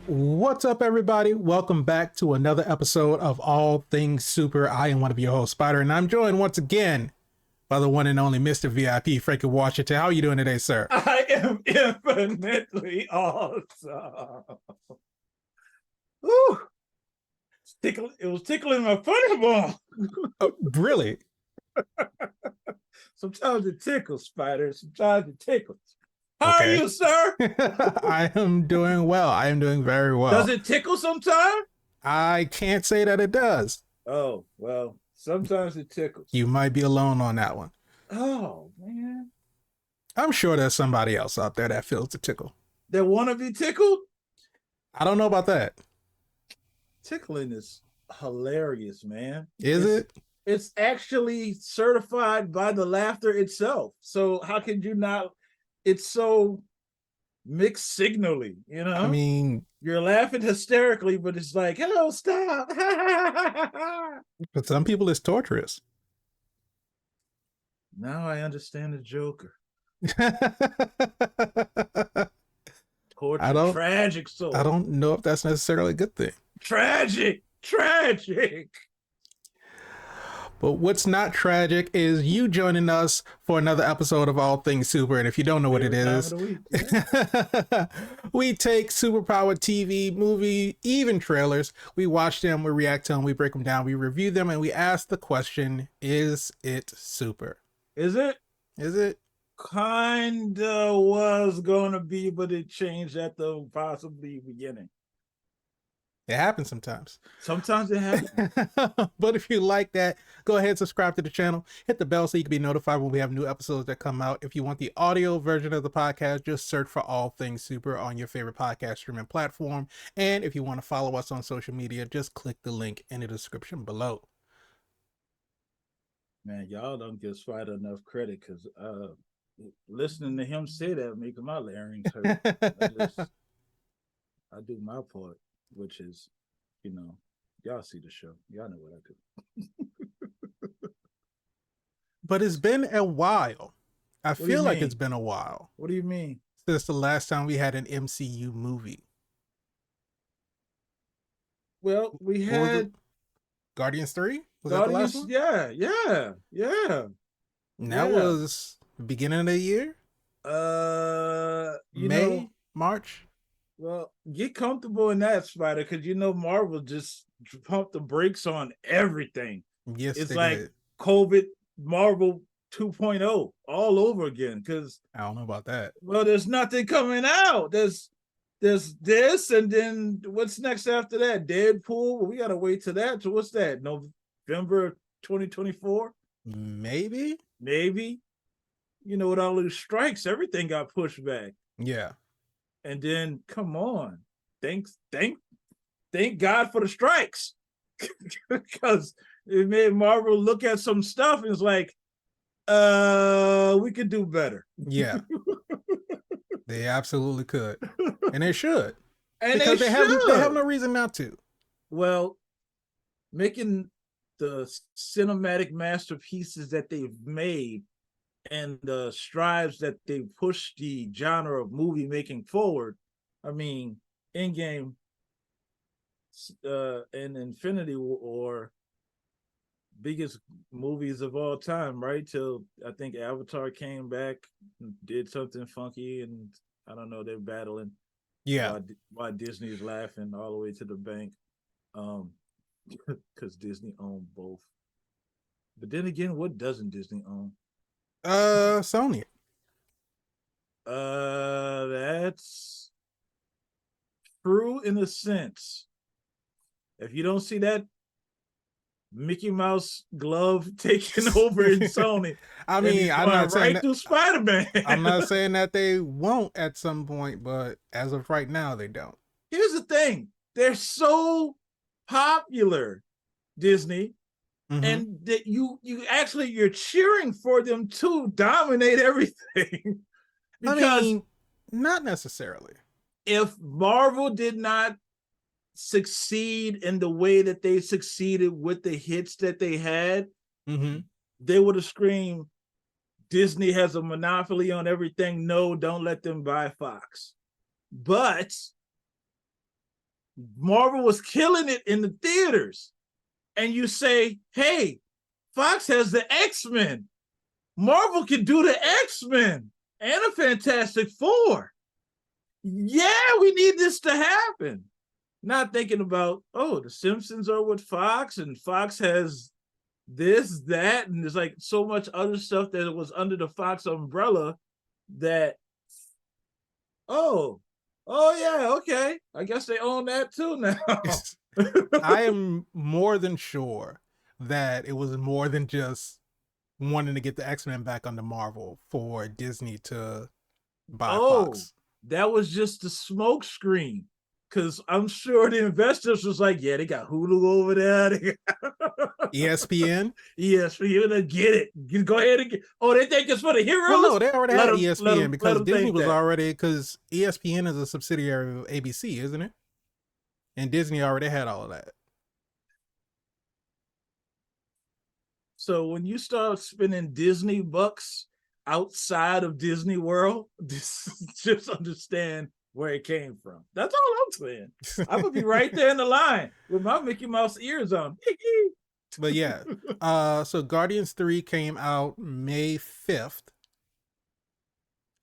What's up, everybody? Welcome back to another episode of All Things Super. I am one of your hosts, Spider, and I'm joined once again by the one and only Mr. VIP, Frankie Washington. How are you doing today, sir? I am infinitely awesome. Woo! It was tickling my funny bone. Really? Sometimes it tickles, Spider. Sometimes it tickles. How Okay. are you, sir? I am doing well. I am doing very well. Does it tickle sometimes? I can't say that it does. Oh, well, sometimes it tickles. You might be alone on that one. Oh, man. I'm sure there's somebody else out there that feels the tickle. That want to be tickled? I don't know about that. Tickling is hilarious, man. Is it? It's actually certified by the laughter itself. So how could you not? It's so mixed signally, you know? I mean, you're laughing hysterically, but it's like, hello, stop. for some people, it's torturous. Now I understand the Joker. Tragic soul. I don't know if that's necessarily a good thing. Tragic. But what's not tragic is you joining us for another episode of All Things Super. And if you don't know what it is, we take superpowered TV, movie, even trailers. We watch them, we react to them, we break them down, we review them, and we ask the question, is it super? Is it? Is it? Kinda was gonna be, but it changed at the possibly beginning. It happens sometimes. Sometimes it happens. But if you like that, go ahead and subscribe to the channel. Hit the bell so you can be notified when we have new episodes that come out. If you want the audio version of the podcast, just search for All Things Super on your favorite podcast streaming platform. And if you want to follow us on social media, just click the link in the description below. Man, y'all don't give Spider enough credit because listening to him say that makes my larynx hurt. I do my part, which is, y'all see the show. Y'all know what I do. But it's been a while. I feel like it's been a while. What do you mean? Since the last time we had an MCU movie. Well, we had Guardians 3? Was that the last one? Yeah. And that was the beginning of the year? May, March? Well, get comfortable in that, Spider, because Marvel just pumped the brakes on everything. Yes, it's like did. COVID Marvel 2.0 all over again. Because I don't know about that. Well, there's nothing coming out. There's this, and then what's next after that? Deadpool. Well, we gotta wait till that. So what's that? November 2024? Maybe. With all these strikes, everything got pushed back. Yeah. And then, come on, thank God for the strikes, because it made Marvel look at some stuff and it's like, we could do better. Yeah, they absolutely could, and they should, and because they have no reason not to. Well, making the cinematic masterpieces that they've made and the strides that they push the genre of movie making forward. I mean, Endgame and Infinity War, biggest movies of all time, right? Till I think Avatar came back and did something funky, and I don't know, they're battling. Yeah. Why Disney is laughing all the way to the bank. Because Disney owned both. But then again, what doesn't Disney own? Sony. That's true in a sense. If you don't see that Mickey Mouse glove taking over in Sony, I mean, I'm not saying right through Spider-Man. I'm not saying that they won't at some point, but as of right now, they don't. Here's the thing: they're so popular, Disney. Mm-hmm. And that you're cheering for them to dominate everything. Because not necessarily. If Marvel did not succeed in the way that they succeeded with the hits that they had, they would have screamed, Disney has a monopoly on everything. No, don't let them buy Fox. But Marvel was killing it in the theaters. And you say, hey, Fox has the X-Men. Marvel can do the X-Men and a Fantastic Four. Yeah, we need this to happen. Not thinking about, oh, the Simpsons are with Fox, and Fox has this, that, and there's like so much other stuff that was under the Fox umbrella that, oh yeah, okay, I guess they own that too now. I am more than sure that it was more than just wanting to get the X-Men back onto Marvel for Disney to buy Fox. That was just the smoke screen. Because I'm sure the investors was like, yeah, they got Hulu over there. ESPN? ESPN, get it. Go ahead and get. Oh, they think it's for the heroes? Well, no, they already had ESPN because Disney was already, because ESPN is a subsidiary of ABC, isn't it? And Disney already had all of that. So when you start spending Disney bucks outside of Disney World, just understand where it came from. That's all I'm saying. I'm gonna be right there in the line with my Mickey Mouse ears on. But yeah, so Guardians 3 came out May 5th.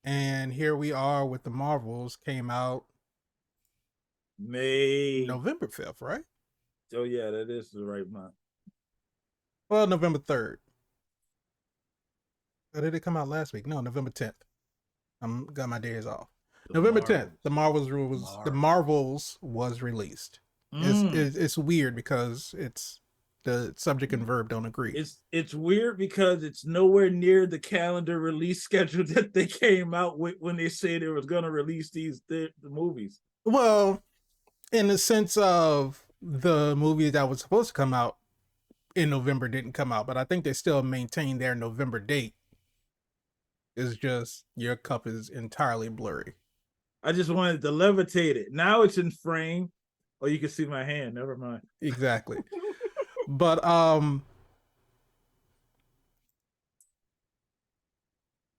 And here we are with the Marvels, came out November 5th, right? Oh yeah, that is the right month. Well, November 3rd. Or did it come out last week? No, November 10th. I'm got my days off. November 10th, the Marvels was released. It's weird because it's the subject and verb don't agree. It's weird because it's nowhere near the calendar release schedule that they came out with when they said they was going to release the movies. Well, in the sense of the movie that was supposed to come out in November didn't come out, but I think they still maintain their November date. It's just your cup is entirely blurry. I just wanted to levitate it. Now it's in frame. Oh, you can see my hand. Never mind. Exactly. But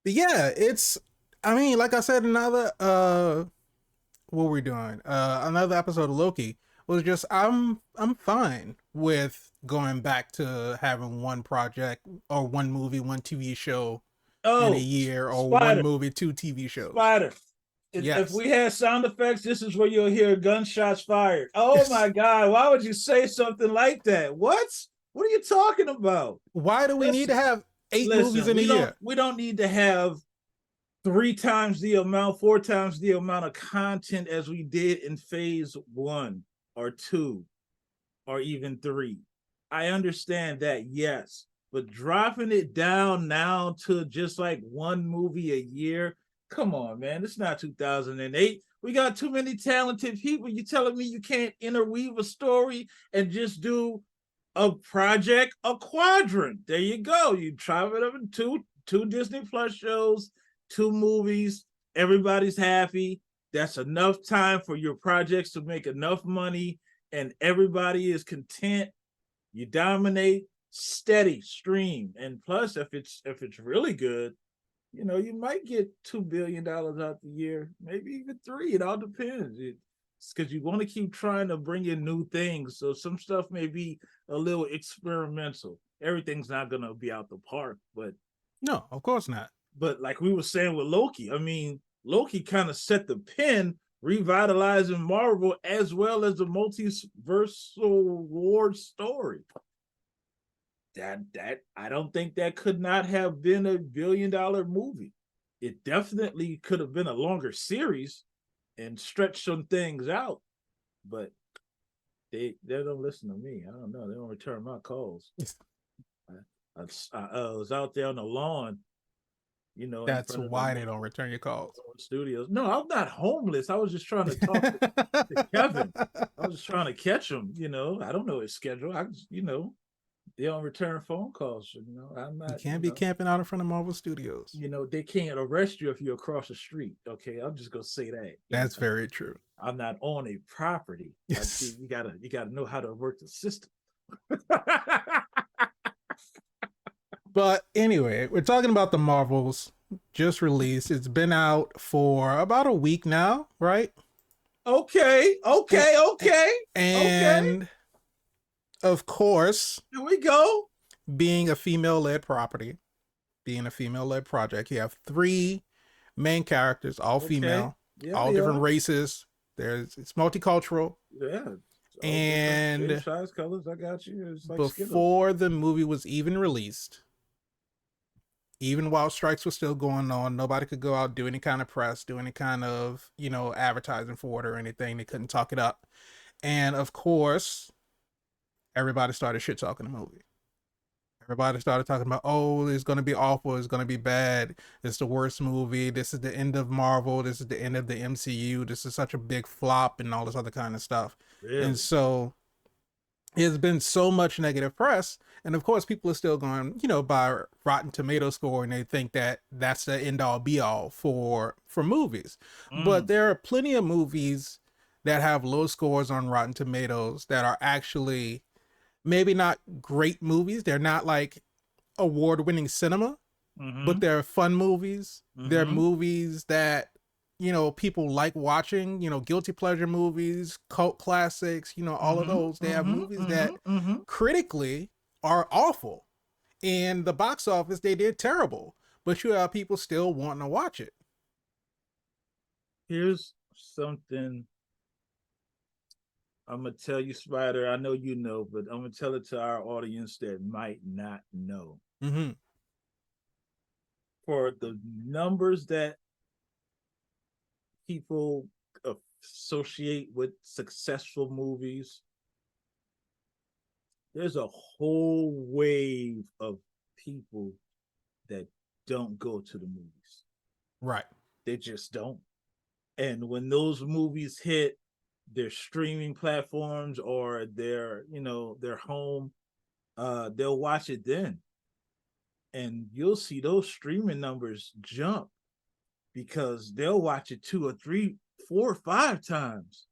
yeah, it's, I mean, like I said, another what were we doing? Another episode of Loki was just I'm fine with going back to having one project or one movie, one TV show in a year, or one movie, 2 TV shows. Spider. Yes. If we had sound effects, this is where you'll hear gunshots fired. Oh my God, why would you say something like that? What are you talking about? Why do we need to have 8 movies in a year? We don't need to have 4 times the amount of content as we did in phase 1 or 2 or even 3. I understand that, yes, but dropping it down now to just like 1 movie a year, come on, man. It's not 2008. We got too many talented people. You telling me you can't interweave a story and just do a project, a quadrant? There you go. You try it up in two Disney Plus shows, 2 movies. Everybody's happy. That's enough time for your projects to make enough money, and everybody is content. You dominate, steady stream, and plus, if it's really good, you know, you might get $2 billion out the year, maybe even 3. It all depends. It's because you want to keep trying to bring in new things. So some stuff may be a little experimental. Everything's not going to be out the park, but no, of course not. But like we were saying with Loki, I mean, Loki kind of set the pin, revitalizing Marvel as well as the multiversal war story. That I don't think that could not have been $1 billion movie. It definitely could have been a longer series and stretch some things out, but they don't listen to me. I don't know. They don't return my calls. I was out there on the lawn, you know. That's why they don't return your calls. Studios. No, I'm not homeless. I was just trying to talk to Kevin. I was just trying to catch him. You know, I don't know his schedule. They don't return phone calls. You know, I'm not. You can't be camping out in front of Marvel Studios. You know, they can't arrest you if you're across the street. Okay, I'm just gonna say that. That's very true. I'm not on a property. Yes. You gotta know how to work the system. But anyway, we're talking about the Marvels just released. It's been out for about a week now, right? Okay. And of course, Here we go. being a female-led property, being a female-led project, you have three main characters, all Okay. female, Yeah, all they different are. races. It's multicultural. Yeah. It's all different And shapes, size, colors. I got you. It's like Skittles. before the movie was even released, even while strikes were still going on, nobody could go out, do any kind of press, do any kind of, advertising for it or anything. They couldn't talk it up. And of course, everybody started shit talking the movie. Everybody started talking about, oh, it's going to be awful. It's going to be bad. It's the worst movie. This is the end of Marvel. This is the end of the MCU. This is such a big flop and all this other kind of stuff. Really? And so it's been so much negative press. And of course, people are still going, by Rotten Tomato score, and they think that that's the end all be all for movies. But there are plenty of movies that have low scores on Rotten Tomatoes that are actually maybe not great movies. They're not like award-winning cinema, but they're fun movies. They're movies that, people like watching, guilty pleasure movies, cult classics, all of those. They have movies that critically are awful. And the box office, they did terrible. But you have people still wanting to watch it. Here's something I'm gonna tell you, Spider. I know you know, but I'm gonna tell it to our audience that might not know. Mm-hmm. For the numbers that people associate with successful movies, there's a whole wave of people that don't go to the movies. Right. They just don't. And when those movies hit their streaming platforms or their home, they'll watch it then. And you'll see those streaming numbers jump because they'll watch it 2 or 3, 4 or 5 times.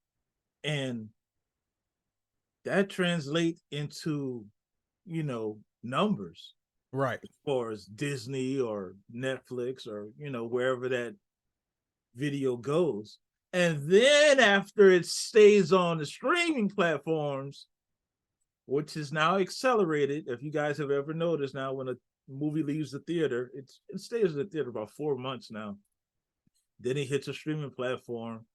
And that translates into, numbers. Right. As far as Disney or Netflix or, wherever that video goes. And then after it stays on the streaming platforms, which is now accelerated, if you guys have ever noticed now, when a movie leaves the theater, it stays in the theater about 4 months now. Then it hits a streaming platform.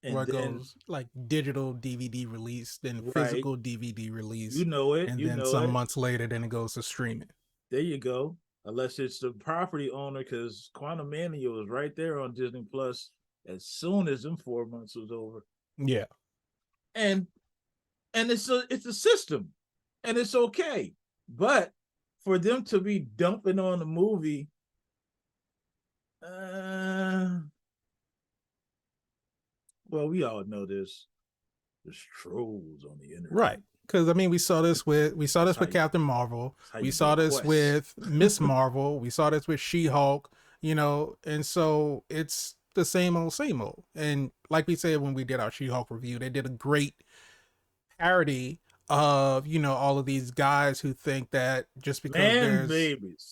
And where it goes like digital DVD release, then physical DVD release. You know it. And then some months later, then it goes to streaming. There you go. Unless it's the property owner, because Quantumania was right there on Disney Plus as soon as them 4 months was over. Yeah. And it's a system, and it's okay. But for them to be dumping on the movie, well, we all know there's trolls on the internet. Right. Because we saw this with Captain Marvel. We saw this with Miss Marvel. We saw this with She-Hulk, and so it's the same old. And like we said when we did our She-Hulk review, they did a great parody of, all of these guys who think that just because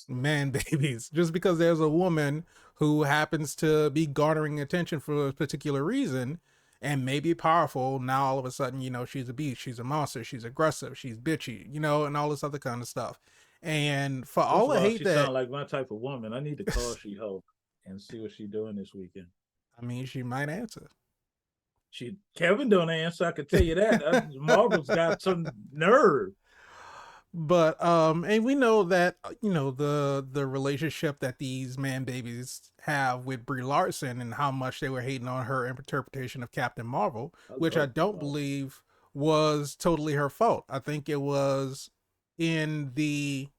man babies, just because there's a woman who happens to be garnering attention for a particular reason and may be powerful, now all of a sudden, she's a beast, she's a monster, she's aggressive, she's bitchy, and all this other kind of stuff. And for all the hate that sound like my type of woman, I need to call She-Hulk and see what she's doing this weekend. She might answer. Kevin don't answer, I can tell you that. Marvel's got some nerve. But and we know that the relationship that these man babies have with Brie Larson and how much they were hating on her interpretation of Captain Marvel, which I don't believe was totally her fault. I think it was in the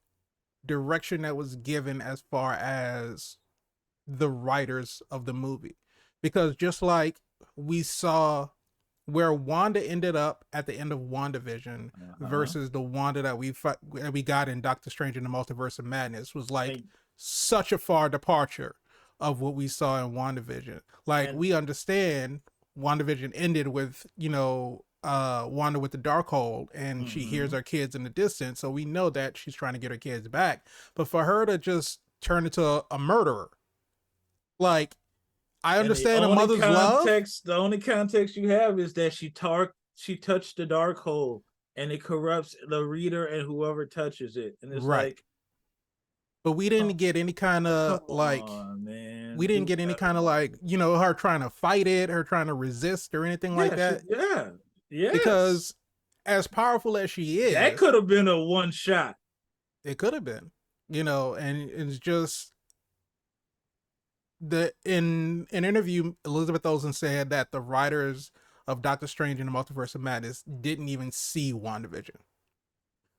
direction that was given as far as the writers of the movie, because just like we saw where Wanda ended up at the end of WandaVision versus the Wanda that we got in Doctor Strange in the Multiverse of Madness was like such a far departure of what we saw in WandaVision. We understand WandaVision ended with, Wanda with the Darkhold, and she hears her kids in the distance, so we know that she's trying to get her kids back. But for her to just turn into a murderer, I And understand a mother's love. the only context you have is that she touched the dark hole, and it corrupts the reader and whoever touches it. And it's Right. like, But we didn't get any kind come of like, on, man, we didn't do get any better. kind of like, you know, her trying to fight it, her trying to resist or anything like that. Yeah, yes. Because as powerful as she is, That could have been a one shot. it could have been, you know, and it's just in an interview, Elizabeth Olsen said that the writers of Doctor Strange and the Multiverse of Madness didn't even see WandaVision.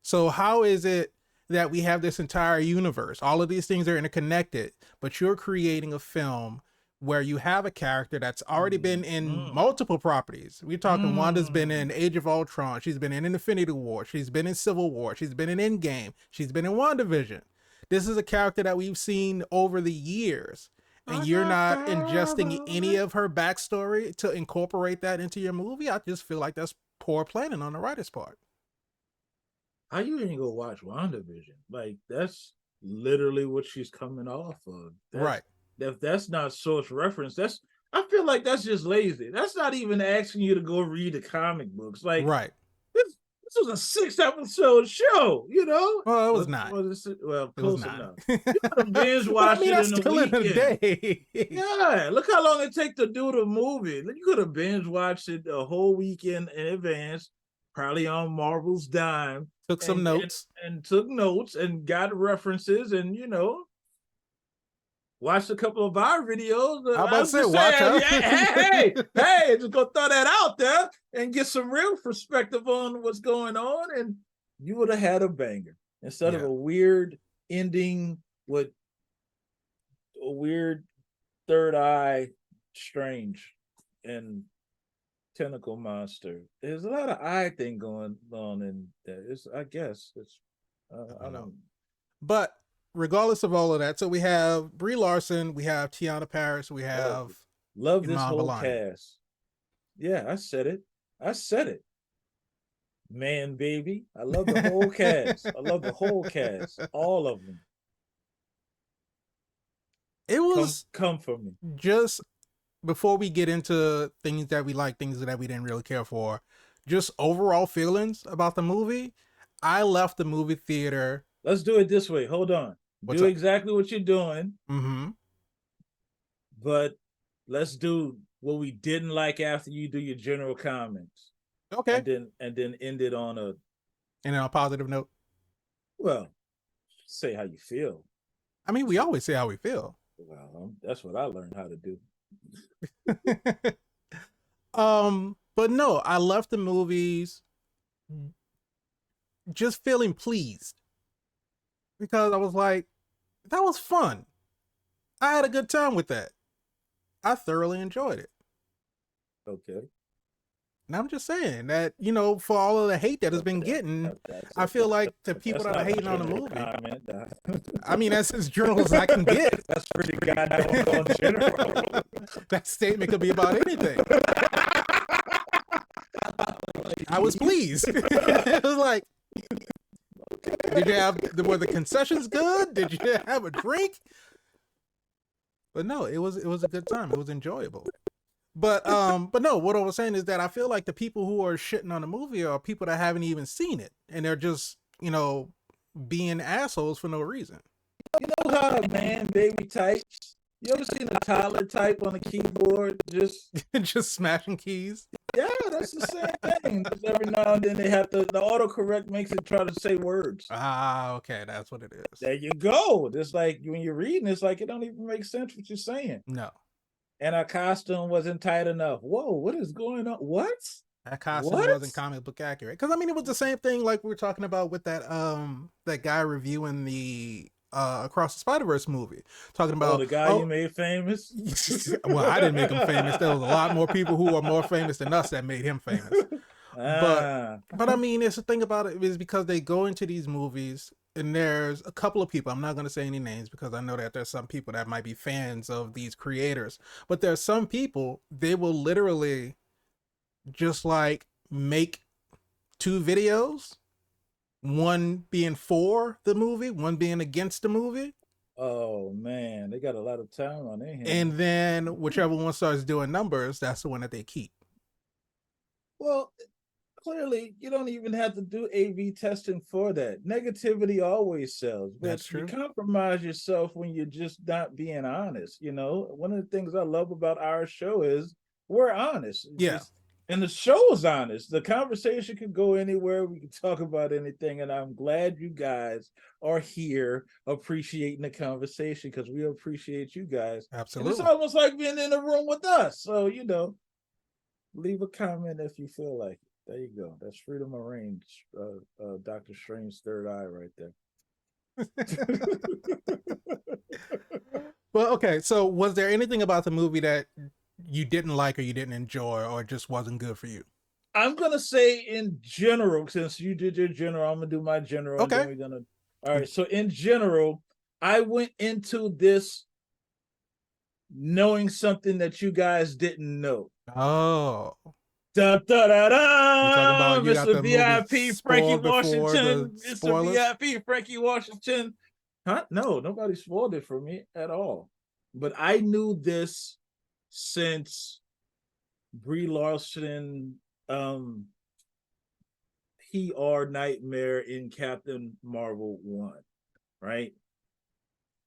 So how is it that we have this entire universe? All of these things are interconnected, but you're creating a film where you have a character that's already been in multiple properties. We're talking Wanda's been in Age of Ultron. She's been in Infinity War. She's been in Civil War. She's been in Endgame. She's been in WandaVision. This is a character that we've seen over the years. And you're not ingesting any of her backstory to incorporate that into your movie. I just feel like that's poor planning on the writer's part. How you didn't go watch WandaVision? Like, that's literally what she's coming off of. Right. If that's not source reference, I feel like that's just lazy. That's not even asking you to go read the comic books. Like, right. This was a 6-episode show, you know? Well, it was not. Well, close enough. You could have binge watch it in a day. Yeah, look how long it takes to do the movie. You could have binge watched it a whole weekend in advance, probably on Marvel's dime. Took some notes. And took notes and got references and, you know, watched a couple of our videos. I was about to say, watch out. Hey, just go throw that out there and get some real perspective on what's going on, and you would have had a banger instead of a weird ending with a weird third eye Strange and tentacle monster. There's a lot of eye thing going on in there. I guess it's I don't know. But regardless of all of that, so we have Brie Larson, we have Tiana Paris, we have love this whole cast. Yeah, I said it. Man, baby, I love the whole cast. I love the whole cast, all of them. It was come for me. Just before we get into things that we like, things that we didn't really care for, just overall feelings about the movie. I left the movie theater. Let's do it this way. Hold on. Do exactly what you're doing. Mm-hmm. But let's do what we didn't like after you do your general comments. Okay. And then end it on a positive note. Well, say how you feel. I mean, we always say how we feel. Well, that's what I learned how to do. But no, I left the movies just feeling pleased because I was like, that was fun. I had a good time with that. I thoroughly enjoyed it. Okay. And I'm just saying that, you know, for all of the hate that has been getting, I feel like the people that are hating on the movie. I mean, that's as general as I can get. That's pretty goddamn general. That statement could be about anything. I was pleased. It was like, were the concessions good? Did you have a drink? But no, it was a good time. It was enjoyable. But no, what I was saying is that I feel like the people who are shitting on the movie are people that haven't even seen it, and they're just, you know, being assholes for no reason. You know how a man baby types? You ever seen a toddler type on the keyboard just smashing keys? Yeah, that's the same thing. Just every now and then they have the autocorrect makes it try to say words. Ah, okay, that's what it is. There you go. It's like when you're reading, it's like it don't even make sense what you're saying. No. And our costume wasn't tight enough. Whoa, what is going on? What? That costume wasn't comic book accurate. Because I mean, it was the same thing like we were talking about with that that guy reviewing the Across the Spider-Verse movie, talking about the guy you made famous. Well, I didn't make him famous. There was a lot more people who are more famous than us that made him famous. But I mean, it's the thing about it is because they go into these movies. And there's a couple of people, I'm not going to say any names because I know that there's some people that might be fans of these creators, but there's some people, they will literally just like make 2 videos, one being for the movie, one being against the movie, Oh man, they got a lot of time on their And hands. then whichever one starts doing numbers, that's the one that they keep. Well, clearly you don't even have to do A/B testing for that. Negativity always sells, but That's you true. compromise yourself when you're just not being honest. One of the things I love about our show is we're honest. Yeah, And the show is honest. The conversation could go anywhere. We can talk about anything, and I'm glad you guys are here appreciating the conversation because we appreciate you guys. And it's absolutely. almost like being in a room with us. So leave a comment if you feel like it. There you go. That's Freedom of Range, Doctor Strange's third eye right there. Well, okay. So, was there anything about the movie that you didn't like or you didn't enjoy or just wasn't good for you? I'm gonna say in general, since you did your general, I'm gonna do my general, and then Okay. we're gonna. All right. So in general, I went into this knowing something that you guys didn't know. Oh, Da da da you're talking da! about you got Mr. the movie VIP Frankie spoiled before the Washington, Mr. spoilers? VIP Frankie Washington. Huh? No, nobody spoiled it for me at all. But I knew this since Brie Larson um PR nightmare in Captain Marvel 1, right?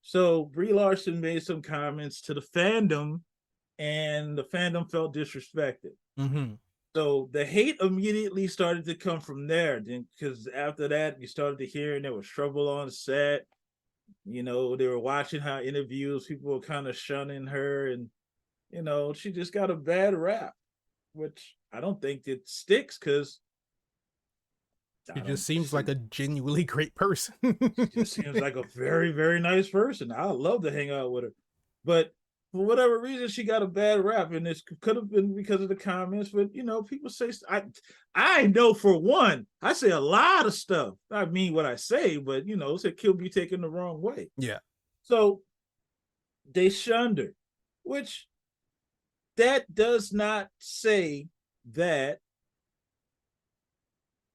So Brie Larson made some comments to the fandom, and the fandom felt disrespected. Mm-hmm. So the hate immediately started to come from there. Then, because after that, you started to hear there was trouble on set. They were watching her interviews. People were kind of shunning her, and she just got a bad rap, which I don't think it sticks because She I just don't. seems like a genuinely great person. She just seems like a very, very nice person. I love to hang out with her. But for whatever reason, she got a bad rap, and this could have been because of the comments. But people say I know for one, I say a lot of stuff. I mean what I say, but it could be taken the wrong way. Yeah. So they shunned her, which that does not say that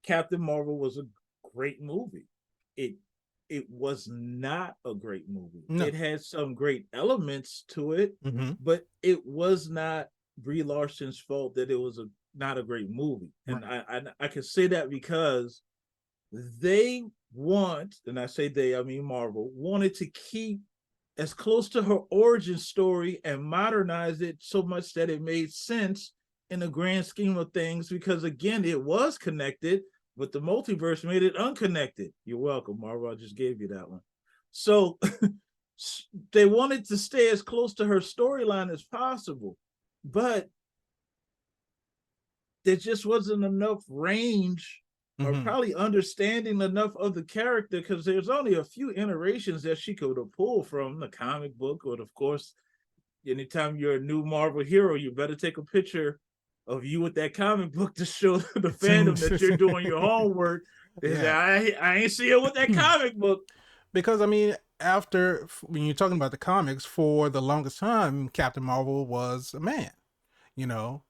Captain Marvel was a great movie. It it was not a great movie. No. It had some great elements to it, Mm-hmm. but it was not Brie Larson's fault that it was not a great movie. And Right. I can say that because they want, and I say they, I mean Marvel, wanted to keep as close to her origin story and modernize it so much that it made sense in the grand scheme of things, because again, it was connected, but the multiverse made it unconnected. You're welcome, Marvel. I just gave you that one. So they wanted to stay as close to her storyline as possible, but there just wasn't enough range or Mm-hmm. probably understanding enough of the character, because there's only a few iterations that she could have pulled from the comic book. Or of course, anytime you're a new Marvel hero, you better take a picture of you with that comic book to show the fandom that you're doing your homework. They say, Yeah. I ain't see it with that comic book. Because I mean, after when you're talking about the comics, for the longest time, Captain Marvel was a man, you know,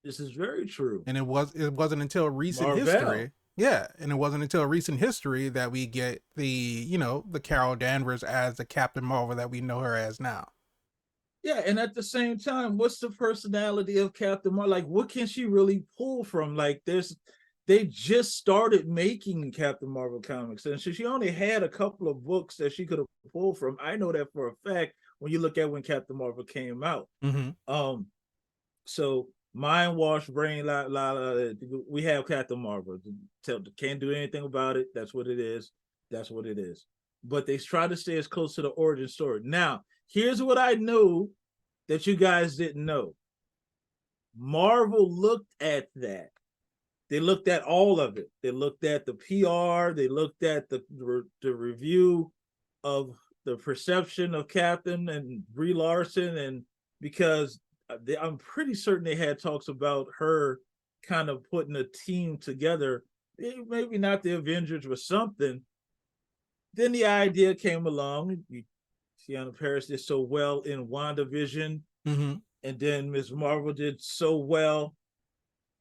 This is very true. and it wasn't until recent Marvel. history, yeah, and it wasn't until recent history that we get the Carol Danvers as the Captain Marvel that we know her as now. Yeah, and at the same time, what's the personality of Captain Marvel? Like, what can she really pull from? Like, they just started making Captain Marvel comics, and she only had a couple of books that she could have pulled from. I know that for a fact when you look at when Captain Marvel came out. Mm-hmm. Um, so mind wash, brain we have Captain Marvel. Can't do anything about it. That's what it is. That's what it is. But they try to stay as close to the origin story. Now, here's what I knew that you guys didn't know. Marvel looked at that. They looked at all of it. They looked at the PR. They looked at the review of the perception of Captain and Brie Larson, and because I'm pretty certain they had talks about her kind of putting a team together, maybe not the Avengers or something. Then the idea came along. Tiana Paris did so well in WandaVision, Mm-hmm. and then Ms. Marvel did so well.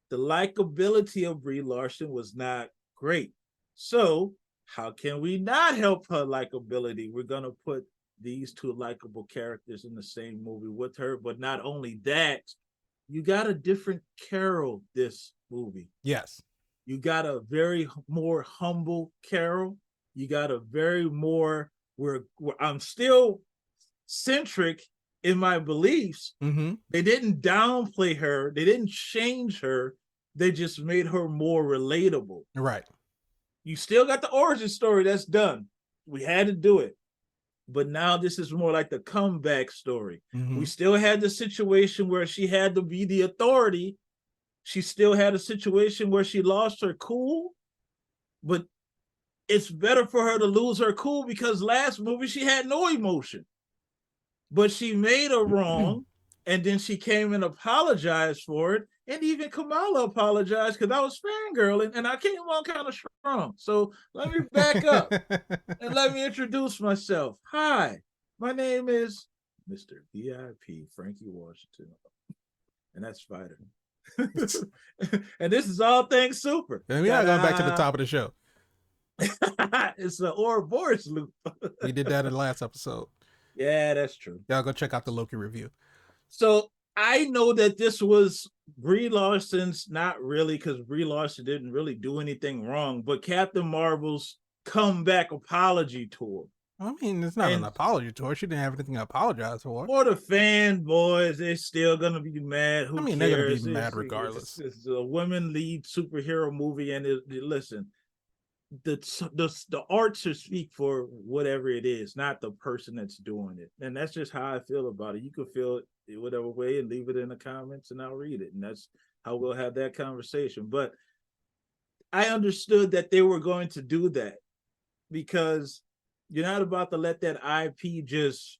The likability of Brie Larson was not great. So, how can we not help her likability? We're going to put these two likable characters in the same movie with her. But not only that, you got a different Carol this movie. Yes. You got a very more humble Carol. You got a very more where I'm still centric in my beliefs. Mm-hmm. They didn't downplay her. They didn't change her. They just made her more relatable. Right. You still got the origin story. That's done. We had to do it. But now this is more like the comeback story. Mm-hmm. We still had the situation where she had to be the authority. She still had a situation where she lost her cool. But it's better for her to lose her cool because last movie she had no emotion. But she made a wrong, and then she came and apologized for it. And even Kamala apologized because I was fangirling and I came on kind of strong. So let me back up and let me introduce myself. Hi, my name is Mr. VIP Frankie Washington. And that's Spider. And this is All Things Super. And we're not going back to the top of the show. It's an Ouroboros loop. We did that in the last episode. Yeah, that's true. Y'all go check out the Loki review. So I know that this was Brie Larson's, not really, because Brie Larson didn't really do anything wrong, but Captain Marvel's comeback apology tour. I mean, it's not an apology tour. She didn't have anything to apologize for. For the fanboys, they're still gonna be mad. Who cares? They're gonna be mad regardless. It's a women lead superhero movie, and listen, the art should speak for whatever it is, not the person that's doing it. And that's just how I feel about it. You can feel it whatever way and leave it in the comments, and I'll read it, and that's how we'll have that conversation. But I understood that they were going to do that because you're not about to let that IP just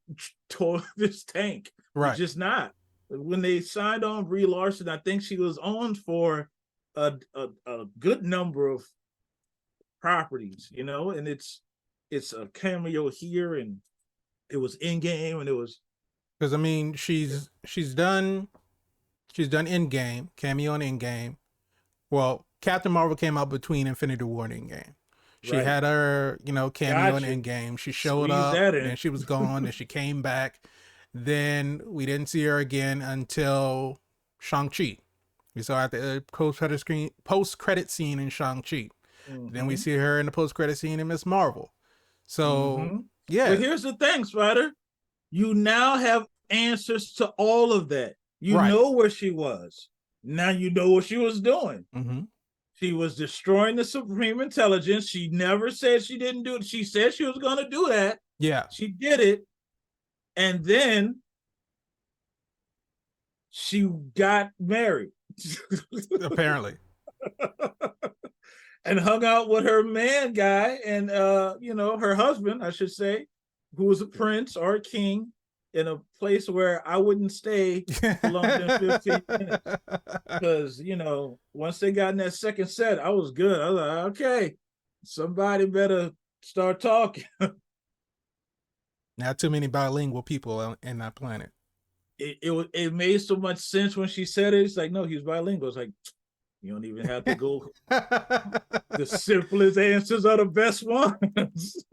tank. Right. It's just not. When they signed on Brie Larson, I think she was on for a good number of properties, you know, and it's a cameo here, and it was Endgame, and it was because I mean she's done Endgame, cameo in Endgame. Well, Captain Marvel came out between Infinity War and Endgame. She had her, cameo in Endgame. She showed up, and she was gone, and she came back. Then we didn't see her again until Shang-Chi. We saw her at the post-credit scene in Shang-Chi. Mm-hmm. Then we see her in the post-credit scene in Ms. Marvel. So, yeah. But here's the thing, Spider. You now have answers to all of that. You know where she was. Now you know what she was doing. Mm-hmm. She was destroying the Supreme Intelligence. She never said she didn't do it. She said she was going to do that. Yeah. She did it. And then she got married. Apparently. And hung out with her man guy and, her husband, I should say, who was a prince or a king in a place where I wouldn't stay for longer than 15 minutes. Because, once they got in that second set, I was good. I was like, okay, somebody better start talking. Not too many bilingual people in that planet. It made so much sense when she said it. It's like, no, he's bilingual. It's like, you don't even have to go. The simplest answers are the best ones.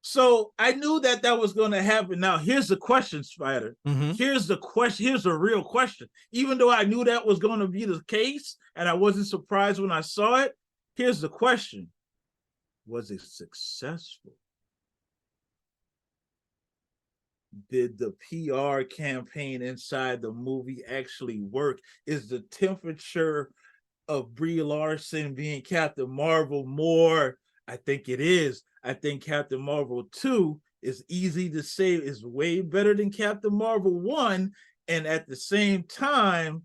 So I knew that was going to happen. Now, here's the question, Spider. Mm-hmm. Here's the question. Here's the real question. Even though I knew that was going to be the case, and I wasn't surprised when I saw it, here's the question. Was it successful? Did the PR campaign inside the movie actually work? Is the temperature of Brie Larson being Captain Marvel more? I think it is. I think Captain Marvel 2 is easy to say is way better than Captain Marvel 1. And at the same time,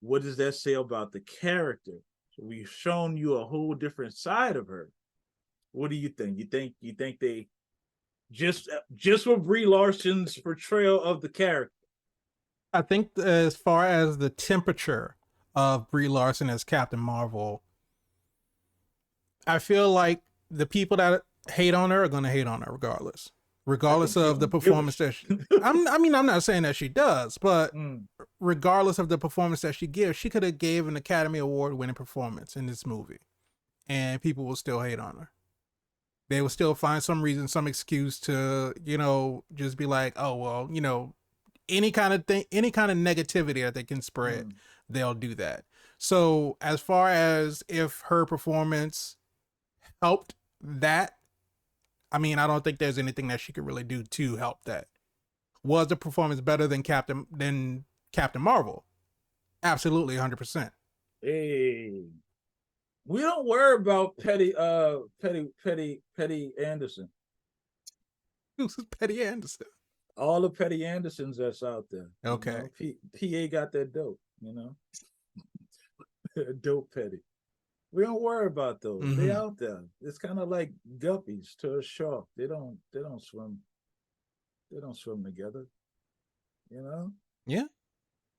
what does that say about the character? So we've shown you a whole different side of her. What do you think? You think they just for Brie Larson's portrayal of the character? I think as far as the temperature of Brie Larson as Captain Marvel, I feel like the people that hate on her are going to hate on her regardless of the performance that she, I'm not saying that she does, but regardless of the performance that she gives, she could have gave an Academy Award winning performance in this movie and people will still hate on her. They will still find some reason, some excuse to, just be like, oh, well, any kind of thing, any kind of negativity that they can spread, they'll do that. So as far as if her performance helped that, I mean, I don't think there's anything that she could really do to help that. Was the performance better than Captain Marvel? Absolutely, 100%. Hey, we don't worry about Petty Anderson. Who's Petty Anderson? All the Petty Andersons that's out there. Okay. PA got that dope, dope Petty. We don't worry about those. They out there. It's kind of like guppies to a shark. They don't swim. They don't swim together. Yeah.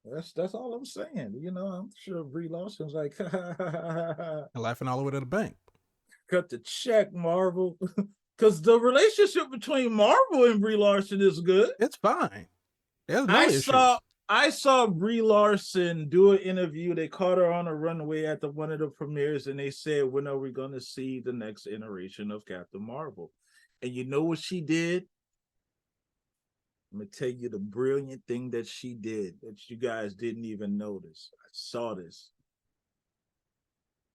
That's all I'm saying. I'm sure Brie Larson's like laughing all the way to the bank. Cut the check, Marvel. Because the relationship between Marvel and Brie Larson is good. It's fine. There's no issues. I saw Brie Larson do an interview. They caught her on a runway at one of the premieres, and they said, when are we going to see the next iteration of Captain Marvel? And you know what she did? I'm going to tell you the brilliant thing that she did that you guys didn't even notice. I saw this.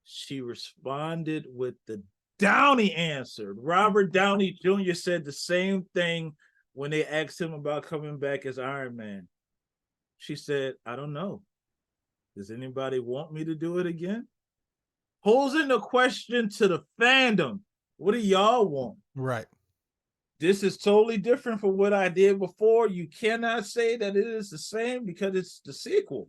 She responded with the Downey answer. Robert Downey Jr. said the same thing when they asked him about coming back as Iron Man. She said, I don't know. Does anybody want me to do it again? Posing the question to the fandom. What do y'all want? Right. This is totally different from what I did before. You cannot say that it is the same because it's the sequel.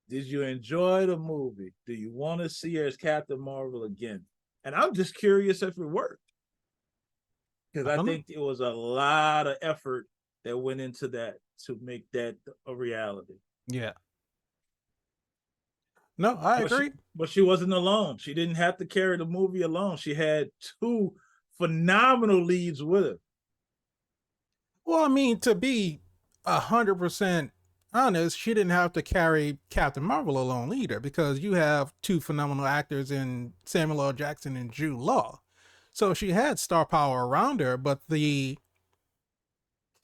Did you enjoy the movie? Do you want to see her as Captain Marvel again? And I'm just curious if it worked. Because I think it was a lot of effort that went into that to make that a reality. Yeah. No, I agree. But she wasn't alone. She didn't have to carry the movie alone. She had two phenomenal leads with her. Well, I mean, to be 100% honest, she didn't have to carry Captain Marvel alone either, because you have two phenomenal actors in Samuel L. Jackson and Jude Law. So she had star power around her, but the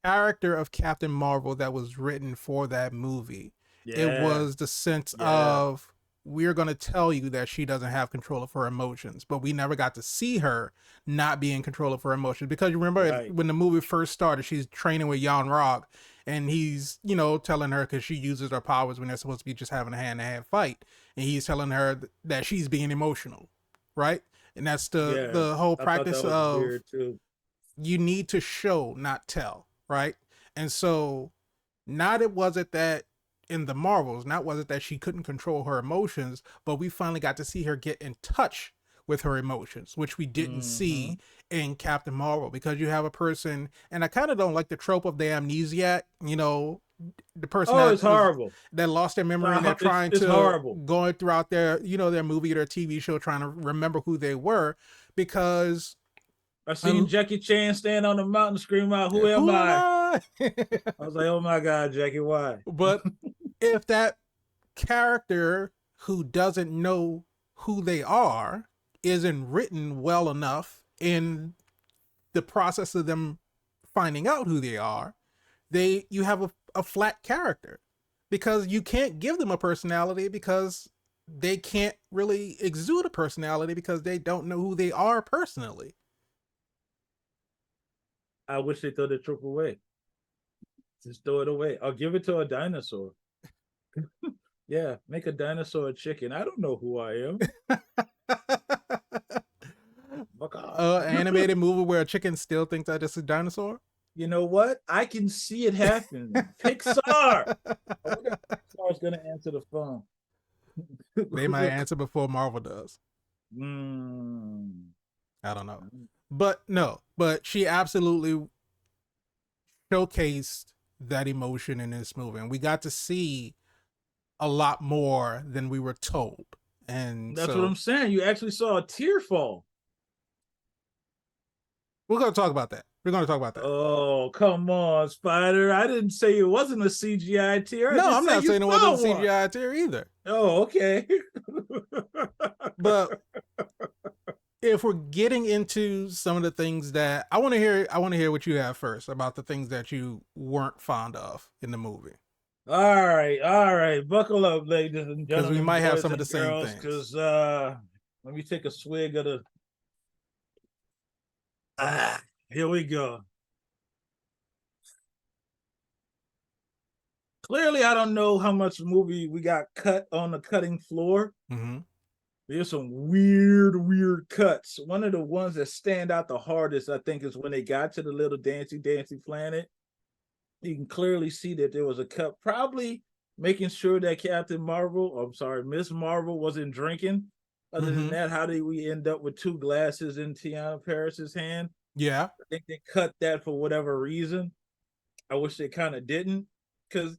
character of Captain Marvel that was written for that movie, it was the sense of, we're going to tell you that she doesn't have control of her emotions, but we never got to see her not be in control of her emotions. Because you remember when the movie first started, she's training with Jan Rock, and he's, telling her, because she uses her powers when they're supposed to be just having a hand-to-hand fight, and he's telling her that she's being emotional, right? And that's the whole practice of, you need to show, not tell, right? And so, not was it that in the Marvels, not was it that she couldn't control her emotions, but we finally got to see her get in touch with her emotions, which we didn't see in Captain Marvel, because you have a person, and I kind of don't like the trope of the amnesiac, the person it's horrible, that lost their memory, and they're trying going throughout their, their movie or their TV show, trying to remember who they were, because I seen Jackie Chan stand on the mountain scream out, who am I? I was like, oh my God, Jackie, why? But if that character who doesn't know who they are isn't written well enough in the process of them finding out who they are, you have a flat character, because you can't give them a personality, because they can't really exude a personality, because they don't know who they are personally. I wish they throw the trope away. Just throw it away. I'll give it to a dinosaur. Yeah, make a dinosaur a chicken. I don't know who I am. Animated movie where a chicken still thinks that it's a dinosaur? You know what? I can see it happen. Pixar! Pixar's going to answer the phone. They might answer before Marvel does. I don't know. But she absolutely showcased that emotion in this movie, and we got to see a lot more than we were told. And that's what I'm saying. You actually saw a tear fall. We're going to talk about that. Oh, come on, Spider. I didn't say it wasn't a CGI tear. No, I'm not saying it wasn't a CGI tear either. Oh, okay. But if we're getting into some of the things that I want to hear what you have first about the things that you weren't fond of in the movie. All right. Buckle up, ladies and Because we gentlemen, might have boys some of and the same girls, things. because let me take a swig of the. Here we go. Clearly, I don't know how much movie we got cut on the cutting floor. Mm-hmm. There's some weird cuts. One of the ones that stand out the hardest, I think, is when they got to the little dancy planet. You can clearly see that there was a cut, probably making sure that Miss Marvel wasn't drinking. Other than that, how did we end up with 2 glasses in Tiana Paris's hand? Yeah. I think they cut that for whatever reason. I wish they kind of didn't, because,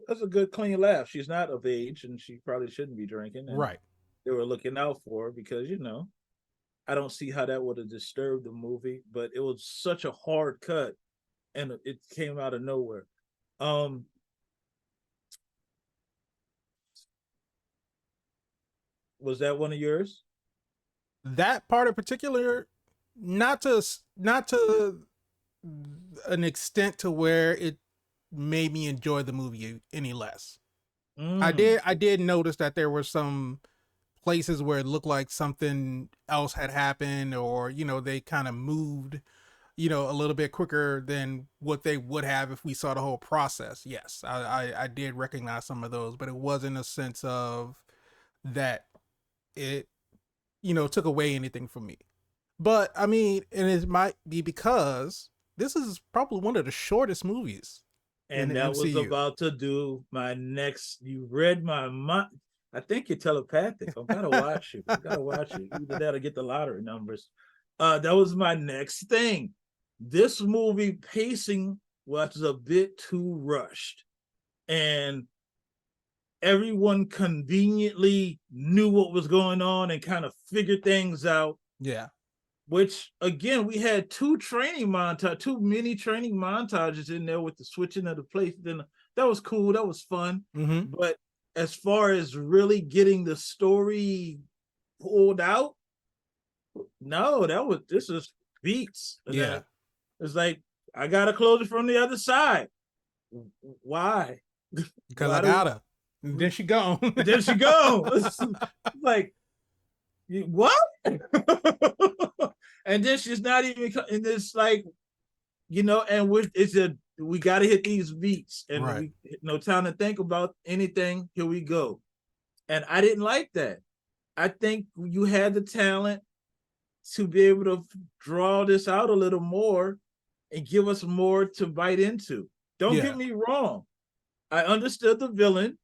that's a good clean laugh. She's not of age and she probably shouldn't be drinking. And right. they were looking out for her because, I don't see how that would have disturbed the movie, but it was such a hard cut and it came out of nowhere. Was that one of yours? That part in particular, not to an extent to where it made me enjoy the movie any less. I did notice that there were some places where it looked like something else had happened, or they kind of moved a little bit quicker than what they would have if we saw the whole process. Yes, I did recognize some of those, but it wasn't a sense of that it took away anything from me. But I mean, and it might be because this is probably one of the shortest movies in And the that MCU. was about to do my next. You read my mind. I think you're telepathic. I gotta watch you. Either that or get the lottery numbers. That was my next thing. This movie pacing was a bit too rushed, and everyone conveniently knew what was going on and kind of figured things out. Yeah. Which again, we had two mini training montages in there with the switching of the place. Then that was cool. That was fun. Mm-hmm. But as far as really getting the story pulled out, no, this is beats. Yeah. It's like, I gotta close it from the other side. Why? Because I gotta. And then she gone. Then she go. Like, what? And then she's not even in this, like, and we got to hit these beats, and right. no time to think about anything. Here we go. And I didn't like that. I think you had the talent to be able to draw this out a little more and give us more to bite into. Don't get me wrong. I understood the villain.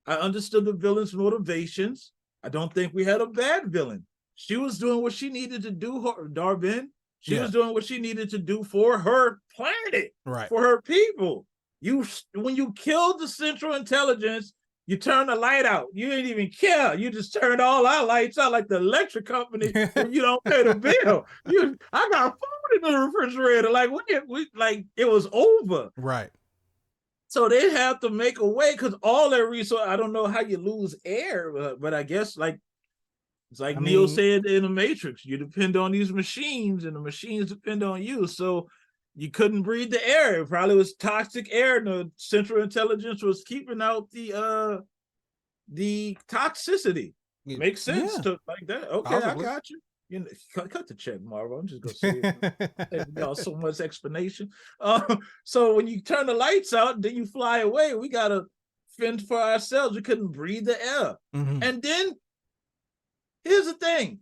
I understood the villain's motivations. I don't think we had a bad villain. She was doing what she needed to do, Dar-Benn. She was doing what she needed to do for her planet, right, for her people. When you killed the Central Intelligence, you turn the light out. You didn't even care. You just turned all our lights out like the electric company when you don't pay the bill. I got food in the refrigerator. Like, it was over. Right. So they have to make a way, because all their resource, I don't know how you lose air, but I guess it's like Neo said in the Matrix, you depend on these machines and the machines depend on you. So you couldn't breathe the air. It probably was toxic air, and the Central Intelligence was keeping out the toxicity. Makes sense to like that. Okay, possibly. I got you. Cut the check, Marvel. I'm just gonna say y'all so much explanation. So when you turn the lights out, then you fly away. We gotta fend for ourselves. We couldn't breathe the air. Mm-hmm. And then here's the thing: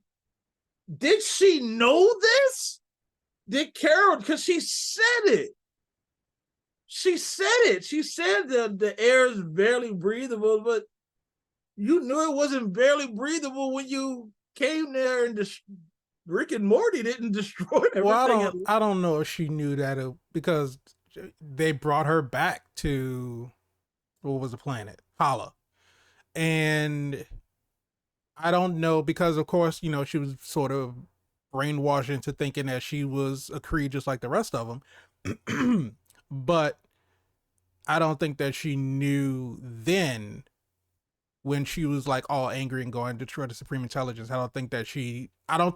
did she know this? Did Carol? Because she said it. She said it. She said that the air is barely breathable, but you knew it wasn't barely breathable when you came there, and Rick and Morty didn't destroy everything. Well, I don't know if she knew that because they brought her back to, what was the planet? Hala. And I don't know, because of course, she was sort of brainwashed into thinking that she was a Kree just like the rest of them. But I don't think that she knew then when she was like all angry and going to destroy the Supreme Intelligence. I don't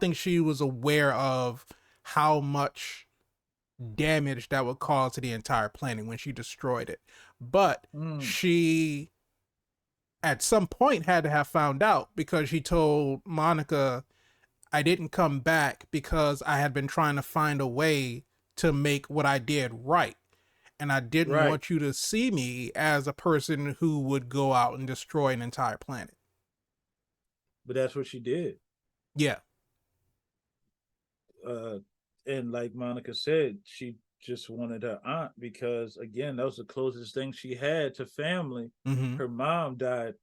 think she was aware of how much damage that would cause to the entire planet when she destroyed it. But she at some point had to have found out, because she told Monica, I didn't come back because I had been trying to find a way to make what I did right. And I didn't want you to see me as a person who would go out and destroy an entire planet. But that's what she did. Yeah. And like Monica said, she just wanted her aunt because, again, that was the closest thing she had to family. Her mom died.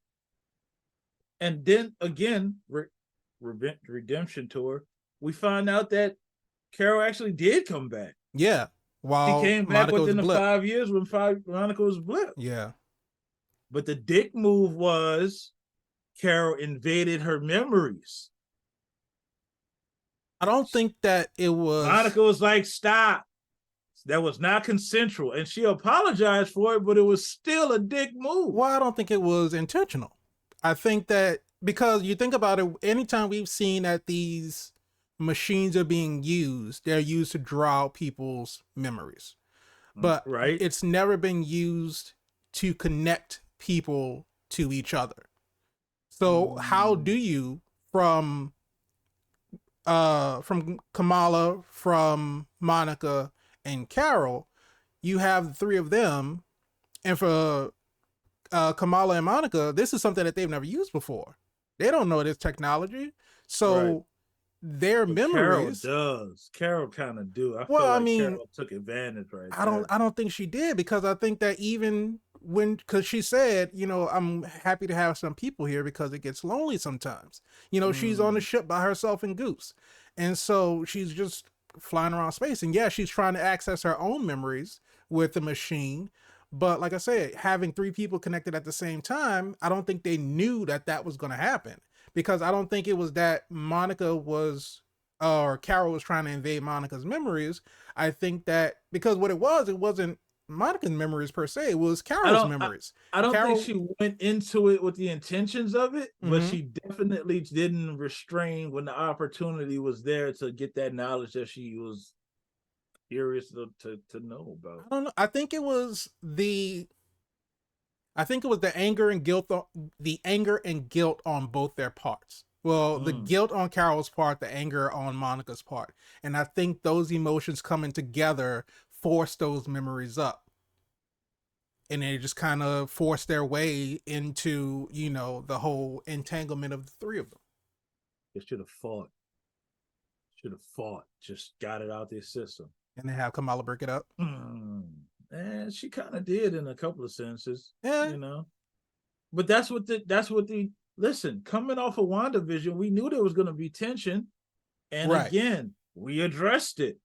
And then, again, redemption tour, we find out that Carol actually did come back. Yeah. While she came back Monica within the blipped. 5 years when Monica was blipped. Yeah. But the dick move was Carol invaded her memories. I don't think that it was. Monica was like, stop. That was not consensual. And she apologized for it, but it was still a dick move. Well, I don't think it was intentional. I think that because you think about it, anytime we've seen that these machines are being used, they're used to draw out people's memories. But it's never been used to connect people to each other. So how do you, from Kamala, from Monica, and Carol, you have the three of them, and for Kamala and Monica, this is something that they've never used before. They don't know this technology, so their memories. Carol kind of do. I feel like Carol took advantage I don't think she did, because I think that even because she said, you know, I'm happy to have some people here because it gets lonely sometimes. You know, she's on the ship by herself and Goose, and so she's just flying around space. And yeah, she's trying to access her own memories with the machine. But like I said, having three people connected at the same time, I don't think they knew that that was going to happen, because I don't think it was that Monica was or Carol was trying to invade Monica's memories. I think that because what it wasn't Monica's memories per se, it was Carol's memories. I don't think she went into it with the intentions of it, but she definitely didn't restrain when the opportunity was there to get that knowledge that she was curious to know about. I don't know. I think it was the anger and guilt on both their parts. Well, the guilt on Carol's part, the anger on Monica's part. And I think those emotions coming together forced those memories up. And they just kind of forced their way into, you know, the whole entanglement of the three of them. They should have fought. Just got it out their system. And they have Kamala break it up. And she kind of did in a couple of sentences. Yeah. You know. But that's what the listen, coming off of WandaVision, we knew there was going to be tension. And again, we addressed it.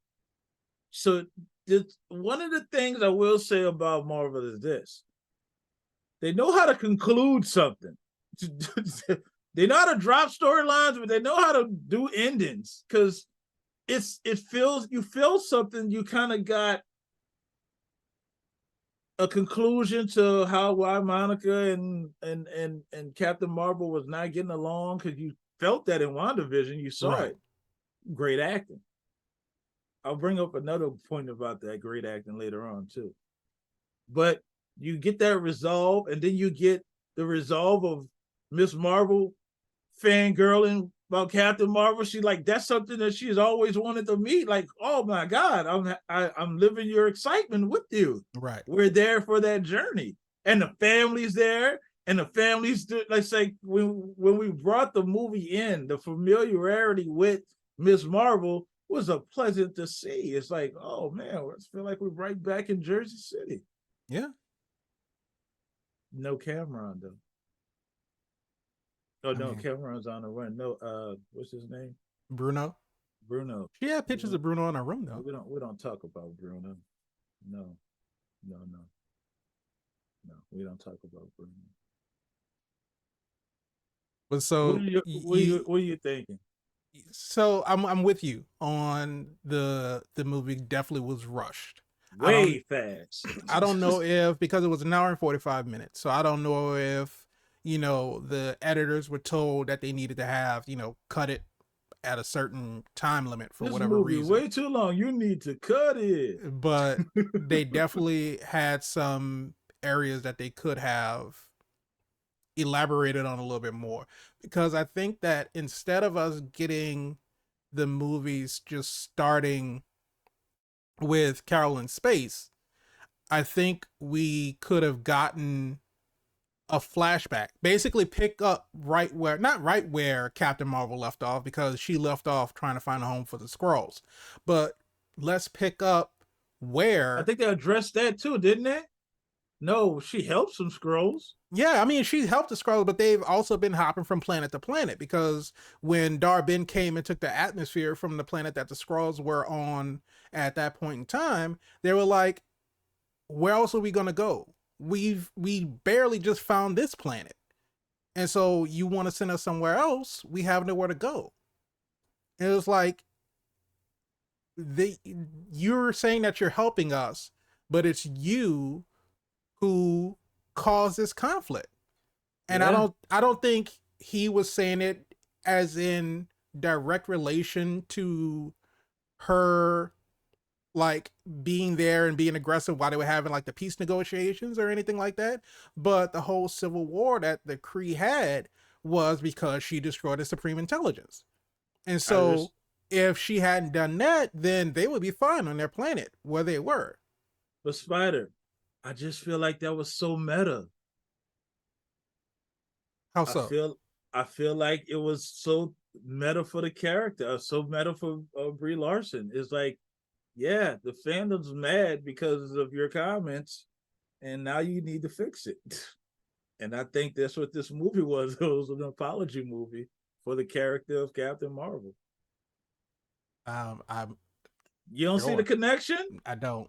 So one of the things I will say about Marvel is this. They know how to conclude something. They know how to drop storylines, but they know how to do endings. Because you feel something, you kind of got a conclusion to why Monica and Captain Marvel was not getting along, because you felt that in WandaVision. You saw it. Great acting. I'll bring up another point about that great acting later on too. But you get that resolve, and then you get the resolve of Miss Marvel fangirling about Captain Marvel. She like, that's something that she's always wanted to meet. Like, oh my God, I'm living your excitement with you. Right. We're there for that journey. And the family's there. And the family's, let's say, when we brought the movie in, the familiarity with Miss Marvel was a pleasant to see. It's like, oh man, I feel like we're right back in Jersey City. Yeah. No Cameron though. Oh no, Cameron's on the run. No, what's his name? Bruno. She had pictures of Bruno in her room though. We don't talk about Bruno. No. We don't talk about Bruno. But so what are you thinking? So I'm with you on the movie. Definitely was rushed. Way fast. I don't know if, because it was an hour and 45 minutes. So I don't know if, the editors were told that they needed to have, cut it at a certain time limit for This whatever movie reason. way too long. You need to cut it. But they definitely had some areas that they could have elaborated on a little bit more, because I think that instead of us getting the movies just starting with Carol in space, I think we could have gotten a flashback, basically pick up right where, not right where Captain Marvel left off, because she left off trying to find a home for the Skrulls, but let's pick up I where. think they addressed that too, didn't they? No, she helped some Skrulls. Yeah, I mean, she helped the Skrulls, but they've also been hopping from planet to planet, because when Dar-Benn came and took the atmosphere from the planet that the Skrulls were on at that point in time, they were like, where else are we going to go? We barely just found this planet. And so you want to send us somewhere else? We have nowhere to go. And it was like, you're saying that you're helping us, but it's you who caused this conflict. And Yeah. I don't think he was saying it as in direct relation to her, like, being there and being aggressive while they were having like the peace negotiations or anything like that. But the whole civil war that the Kree had was because she destroyed the Supreme Intelligence. And so if she hadn't done that, then they would be fine on their planet where they were. But Spider, I just feel like that was so meta. How I so? feel I feel like it was so meta for the character, so meta for Brie Larson. It's like, yeah, the fandom's mad because of your comments, and now you need to fix it. And I think that's what this movie was. It was an apology movie for the character of Captain Marvel. I'm You don't see the sure. connection? I don't.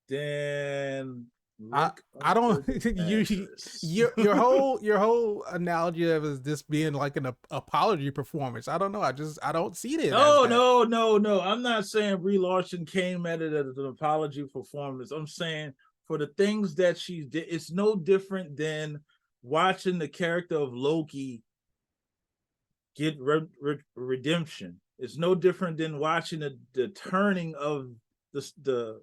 Then I look I don't. under the you mattress. your whole analogy of is this being like an apology performance. I don't know. I don't see it as No, that. no, no, no. I'm not saying Brie Larson came at it as an apology performance. I'm saying for the things that she did, it's no different than watching the character of Loki get redemption. It's no different than watching the turning of the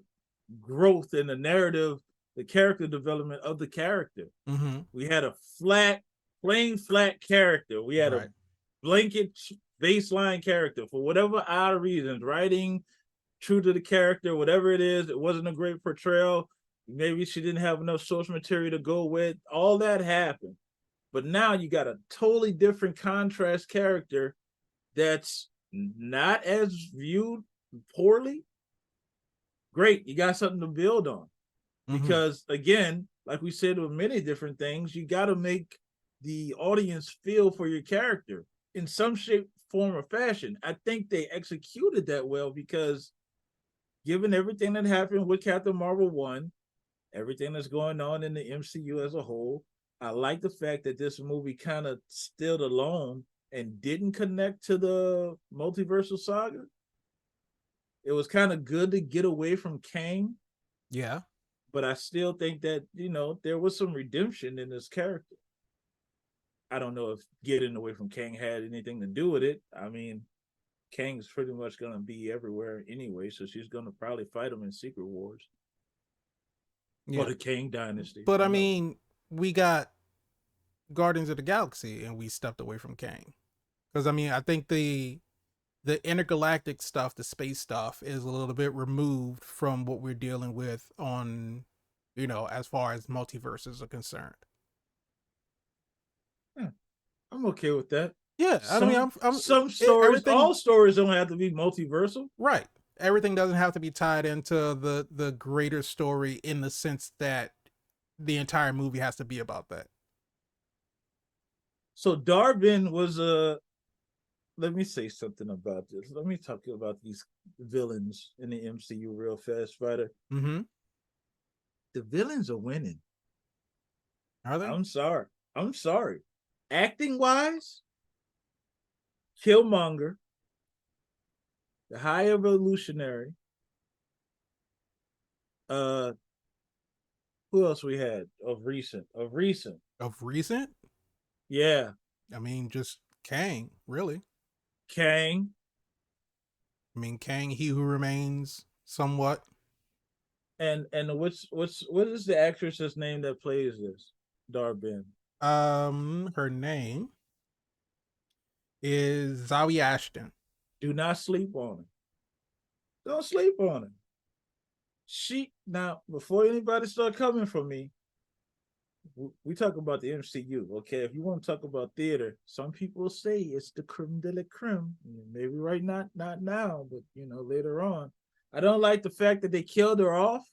growth in the narrative, the character development of the character. Mm-hmm. We had a plain flat character. We had a Right. blanket baseline character for whatever odd reasons, writing true to the character, whatever it is. It wasn't a great portrayal. Maybe she didn't have enough source material to go with. All that happened. But now you got a totally different contrast character that's not as viewed poorly. Great, you got something to build on. Mm-hmm. Because again, like we said with many different things, you got to make the audience feel for your character in some shape, form, or fashion. I think they executed that well because given everything that happened with Captain Marvel 1, everything that's going on in the MCU as a whole, I like the fact that this movie kind of stood alone and didn't connect to the multiversal saga. It was kind of good to get away from Kang, Yeah. but I still think that, there was some redemption in this character. I don't know if getting away from Kang had anything to do with it. I mean, Kang's pretty much going to be everywhere anyway, so she's going to probably fight him in Secret Wars or Yeah. the Kang Dynasty. But I One of them. mean, we got Guardians of the Galaxy and we stepped away from Kang. Because I mean, I think the intergalactic stuff, the space stuff, is a little bit removed from what we're dealing with on, as far as multiverses are concerned. I'm okay with that. Yeah, I mean, I'm Some stories, everything all stories don't have to be multiversal. right. Everything doesn't have to be tied into the greater story in the sense that the entire movie has to be about that. So Dar-Benn was a. Let me say something about this. Let me talk about these villains in the MCU real fast, Spider. Mm-hmm. The villains are winning. Are they? I'm sorry. I'm sorry. Acting wise, Killmonger, the High Evolutionary. Uh, who else we had of recent? Of recent? Yeah, I mean, just Kang, really. Kang. I mean, Kang, he who remains, somewhat. And what is the actress's name that plays this Dar-Benn? Her name is Zawi Ashton. Do not sleep on her. Don't sleep on her. She now before anybody start coming for me, we talk about the MCU. Okay, if you want to talk about theater, some people say it's the creme de la creme. Maybe right not now, but later on. I don't like the fact that they killed her off,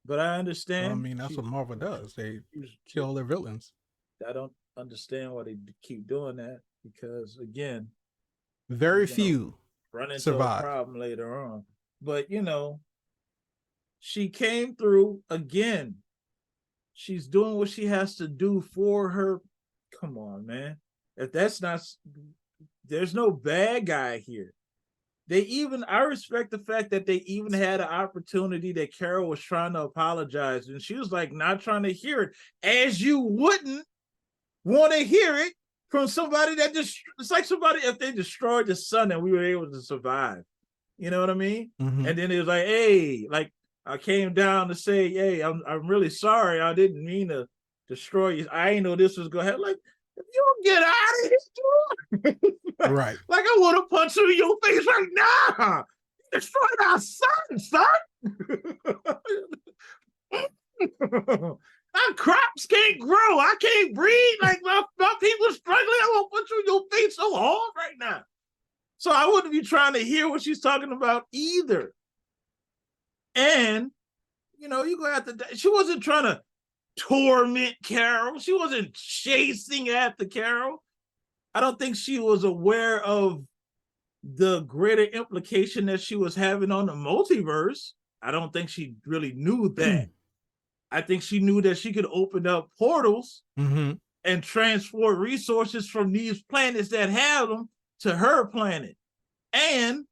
but I Well, I understand. mean, that's what Marvel does. They She, kill their villains. I don't understand why they keep doing that because again, Very you're gonna few run into a survive. problem later on. But she came through again. She's doing what she has to do for her. Come on, man. If that's not, there's no bad guy here. I respect the fact that they even had an opportunity that Carol was trying to apologize and she was like not trying to hear it, as you wouldn't want to hear it from somebody that just, it's like somebody if they destroyed the sun and we were able to survive. You know what I mean? Mm-hmm. And then it was like, hey, like I came down to say, hey, I'm really sorry. I didn't mean to destroy you. I ain't know this was going to happen. Like, if you don't get out of here, Right. like I want to punch you in your face right now. You destroyed our son, son. Our crops can't grow. I can't breathe. Like my people are struggling. I want to punch you in your face so hard right now. So I wouldn't be trying to hear what she's talking about either. And you go after that. She wasn't trying to torment Carol. She wasn't chasing after Carol. I don't think she was aware of the greater implication that she was having on the multiverse. I don't think she really knew that. I think she knew that she could open up portals Mm-hmm. and transport resources from these planets that have them to her planet. And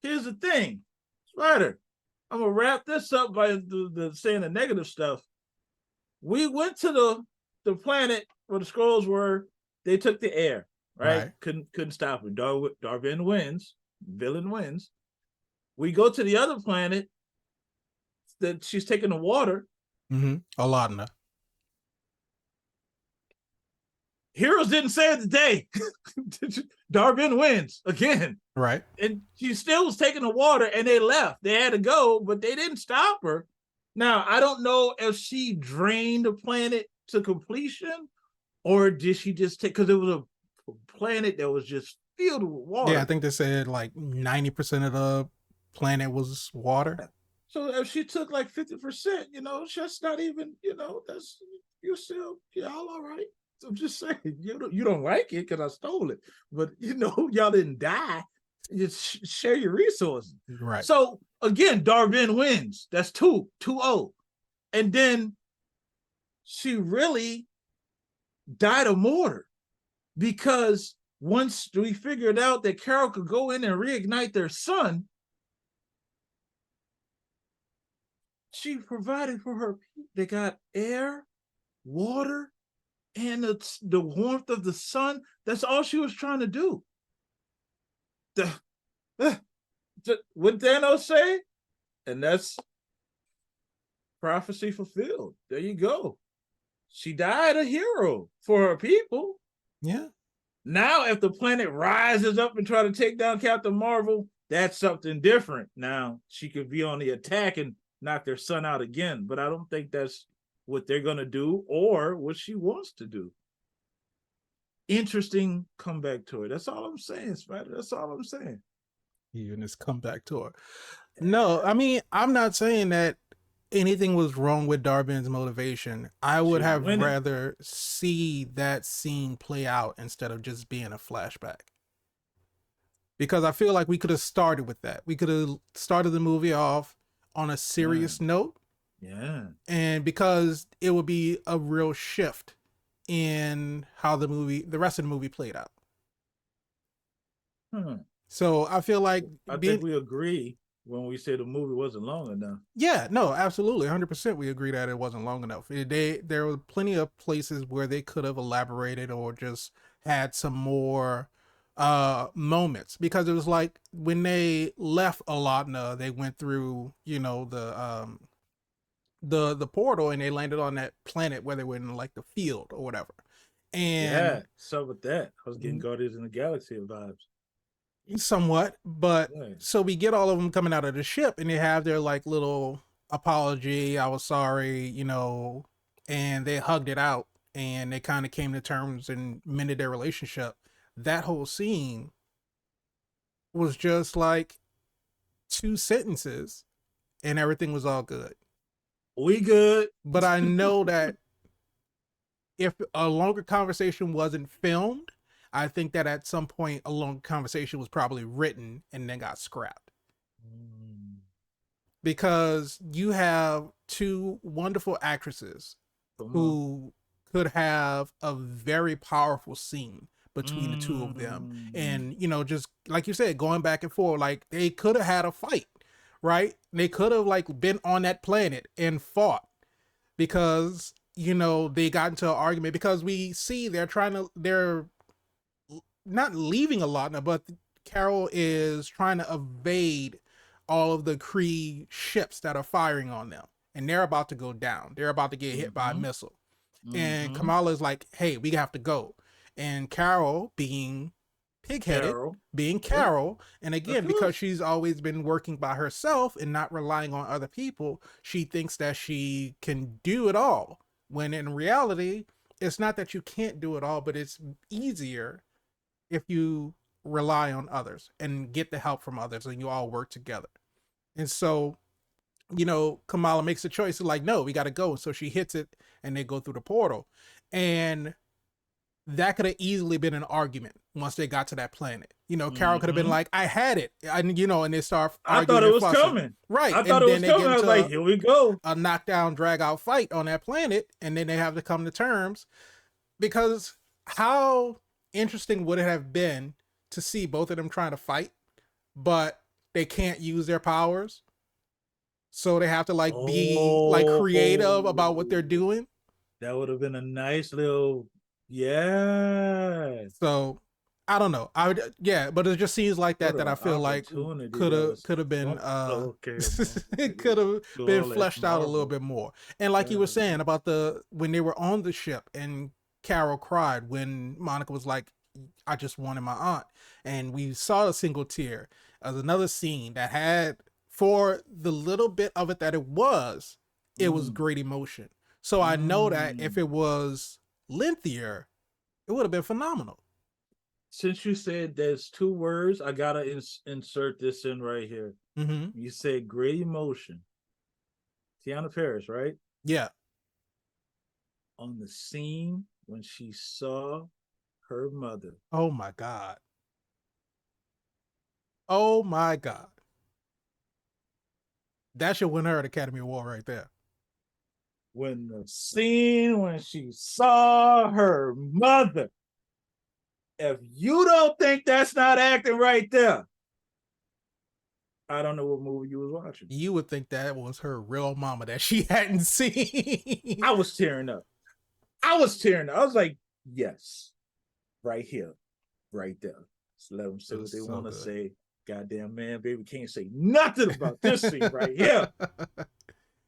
here's the thing, Spider, I'm gonna wrap this up by saying the negative stuff. We went to the planet where the scrolls were. They took the air, right? Couldn't stop it. Dar-Benn wins. Villain wins. We go to the other planet that she's taking the water. Mm-hmm. Aladna. Heroes didn't save the day. Dar-Benn wins again. Right. And she still was taking the water and they left. They had to go, but they didn't stop her. Now, I don't know if she drained the planet to completion or did she just take, because it was a planet that was just filled with water. Yeah, I think they said like 90% of the planet was water. So if she took like 50%, that's not even, that's, you're still, all right. So I'm just saying, you don't like it because I stole it, but y'all didn't die. Just share your resources. Right. So again, Dar-Benn wins. That's 2-0. And then she really died of mortar because once we figured out that Carol could go in and reignite their son, she provided for her people. They got air, water, and the warmth of the sun. That's all she was trying to do. What Thanos say? And that's prophecy fulfilled. There you go. She died a hero for her people. Yeah. Now, if the planet rises up and try to take down Captain Marvel, that's something different. Now, she could be on the attack and knock their son out again, but I don't think that's what they're going to do or what she wants to do. Interesting comeback to it. That's all I'm saying, Spider. That's all I'm saying. Even his comeback tour. No, I mean, I'm not saying that anything was wrong with Dar-Benn's motivation. I would have rather see that scene play out instead of just being a flashback. Because I feel like we could have started with that. We could have started the movie off on a serious note. Yeah. And because it would be a real shift in how the rest of the movie played out. So I feel like I think we agree. when we said the movie wasn't long enough. Yeah, no, absolutely, 100%. We agree that it wasn't long enough. There were plenty of places where they could have elaborated or just had some more moments, because it was like when they left Alatna, they went through, you know, the portal, and they landed on that planet where they were in like the field or whatever. Yeah, And so with that, I was getting Guardians in the Galaxy vibes. somewhat, but Right. so we get all of them coming out of the ship, and they have their like little apology, I was sorry, you know, and they hugged it out, and they kind of came to terms and mended their relationship. That whole scene was just like 2 sentences, and everything was all good. We good. But I know that if a longer conversation wasn't filmed, I think that at some point a long conversation was probably written and then got scrapped. Because you have two wonderful actresses who could have a very powerful scene between the two of them. And, you know, just like you said, going back and forth, like they could have had a fight, right? They could have like been on that planet and fought, because, you know, they got into an argument, because we see they're not leaving Alatna, but Carol is trying to evade all of the Kree ships that are firing on them, and they're about to go down. They're about to get hit by a missile. And Kamala is like, hey, we have to go. And Carol, being pig-headed, being Carol, and again, because she's always been working by herself and not relying on other people, she thinks that she can do it all, when in reality, it's not that you can't do it all, but it's easier if you rely on others and get the help from others, and you all work together. And so, you know, Kamala makes a choice of like, no, we got to go. So she hits it, and they go through the portal. And that could have easily been an argument once they got to that planet. You know, Carol could have been like, I had it. And, you know, and they start arguing. I thought it was coming. Right. I thought it was coming. I was like, here we go. A knockdown, drag out fight on that planet. And then they have to come to terms, because how interesting would it have been to see both of them trying to fight, but they can't use their powers, so they have to like be like creative about what they're doing. That would have been a nice little, yeah. So I don't know. But it just seems like that I feel like could have been it could have been fleshed out a little bit more. And like you were saying about when they were on the ship, and Carol cried when Monica was like, I just wanted my aunt. And we saw a single tear as another scene that had, for the little bit of it that it was great emotion. So I know that if it was lengthier, it would have been phenomenal. Since you said there's 2 words, I gotta insert this in right here. You said great emotion. Teyonah Parris, right? Yeah. On the scene when she saw her mother. Oh my God. Oh my God. That should win her an Academy Award right there. When the scene when she saw her mother. If you don't think that's not acting right there, I don't know what movie you was watching. You would think that was her real mama that she hadn't seen. I was tearing up. I was like, yes, right here, right there. Just let them say what they want to say. Goddamn man, baby, can't say nothing about this scene right here.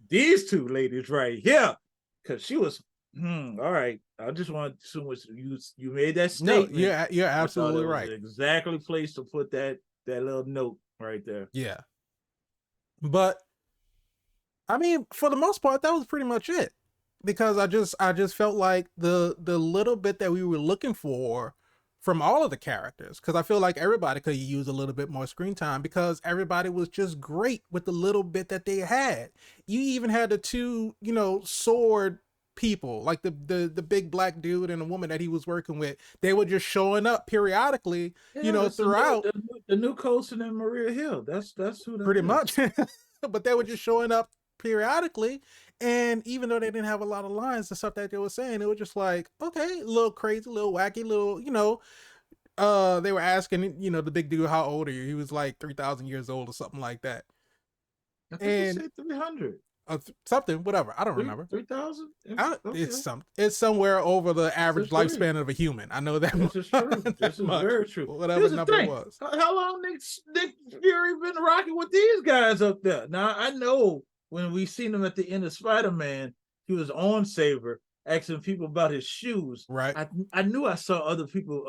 These 2 ladies right here, because she was, all right. I just want to assume you made that statement. No, you're absolutely right. Exactly place to put that little note right there. Yeah. But I mean, for the most part, that was pretty much it. Because I just felt like the little bit that we were looking for from all of the characters, because I feel like everybody could use a little bit more screen time, because everybody was just great with the little bit that they had. You even had the 2, you know, sword people, like the big black dude and the woman that he was working with. They were just showing up periodically, you know, throughout. The new Coulson and Maria Hill. That's who that pretty is. much. But they were just showing up periodically. And even though they didn't have a lot of lines and stuff that they were saying, it was just like, okay, a little crazy, a little wacky, little, you know, they were asking, you know, the big dude, how old are you? He was like 3,000 years old or something like that. I think you And said 300. something, whatever. I don't remember. 3,000? It's Okay. it's somewhere over the This average is true. lifespan of a human. I know that This is true. that This is much. very true. Whatever Here's the number it thing. was. How long Nick Fury been rocking with these guys up there? Now, I know when we seen him at the end of Spider-Man, he was on Saber asking people about his shoes. Right. I knew I saw other people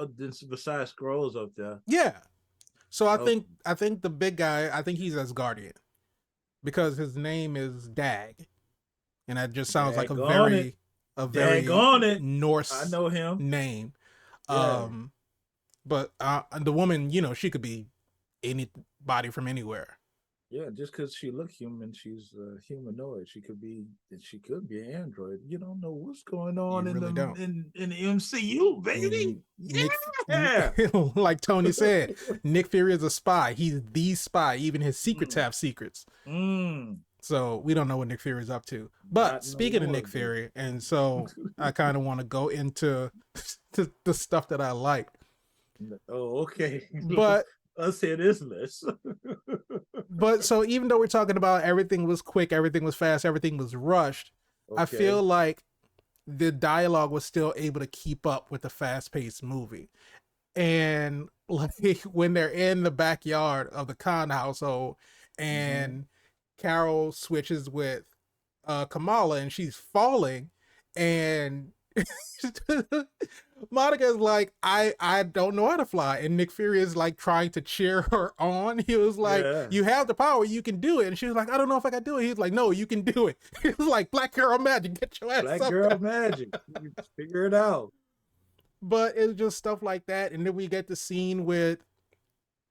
besides Skrulls up there. Yeah. So I Okay. think the big guy, I think he's Asgardian because his name is Dag, and that just sounds like a very Daggone it. Norse I know him. name. Yeah. But the woman, you know, she could be anybody from anywhere. Yeah, just because she look human, she's humanoid. She could be an android. You don't know what's going on You really don't. in the MCU, baby. Yeah, like Tony said, Nick Fury is a spy. He's the spy. Even his secrets have secrets. So we don't know what Nick Fury is up to. But speaking of Nick Fury, and so I kind of want to go into the stuff that I like. Oh, okay. But let's hear this list. But so even though we're talking about everything was quick, everything was fast, everything was rushed, I feel like the dialogue was still able to keep up with the fast-paced movie. And like when they're in the backyard of the Khan household and Carol switches with Kamala and she's falling and Monica is like, I don't know how to fly. And Nick Fury is like trying to cheer her on. He was like, you have the power, you can do it. And she was like, I don't know if I can do it. He's like, no, you can do it. He was like, Black Girl Magic, get your ass Black up Girl there. Magic. You figure it out. But it's just stuff like that. And then we get the scene with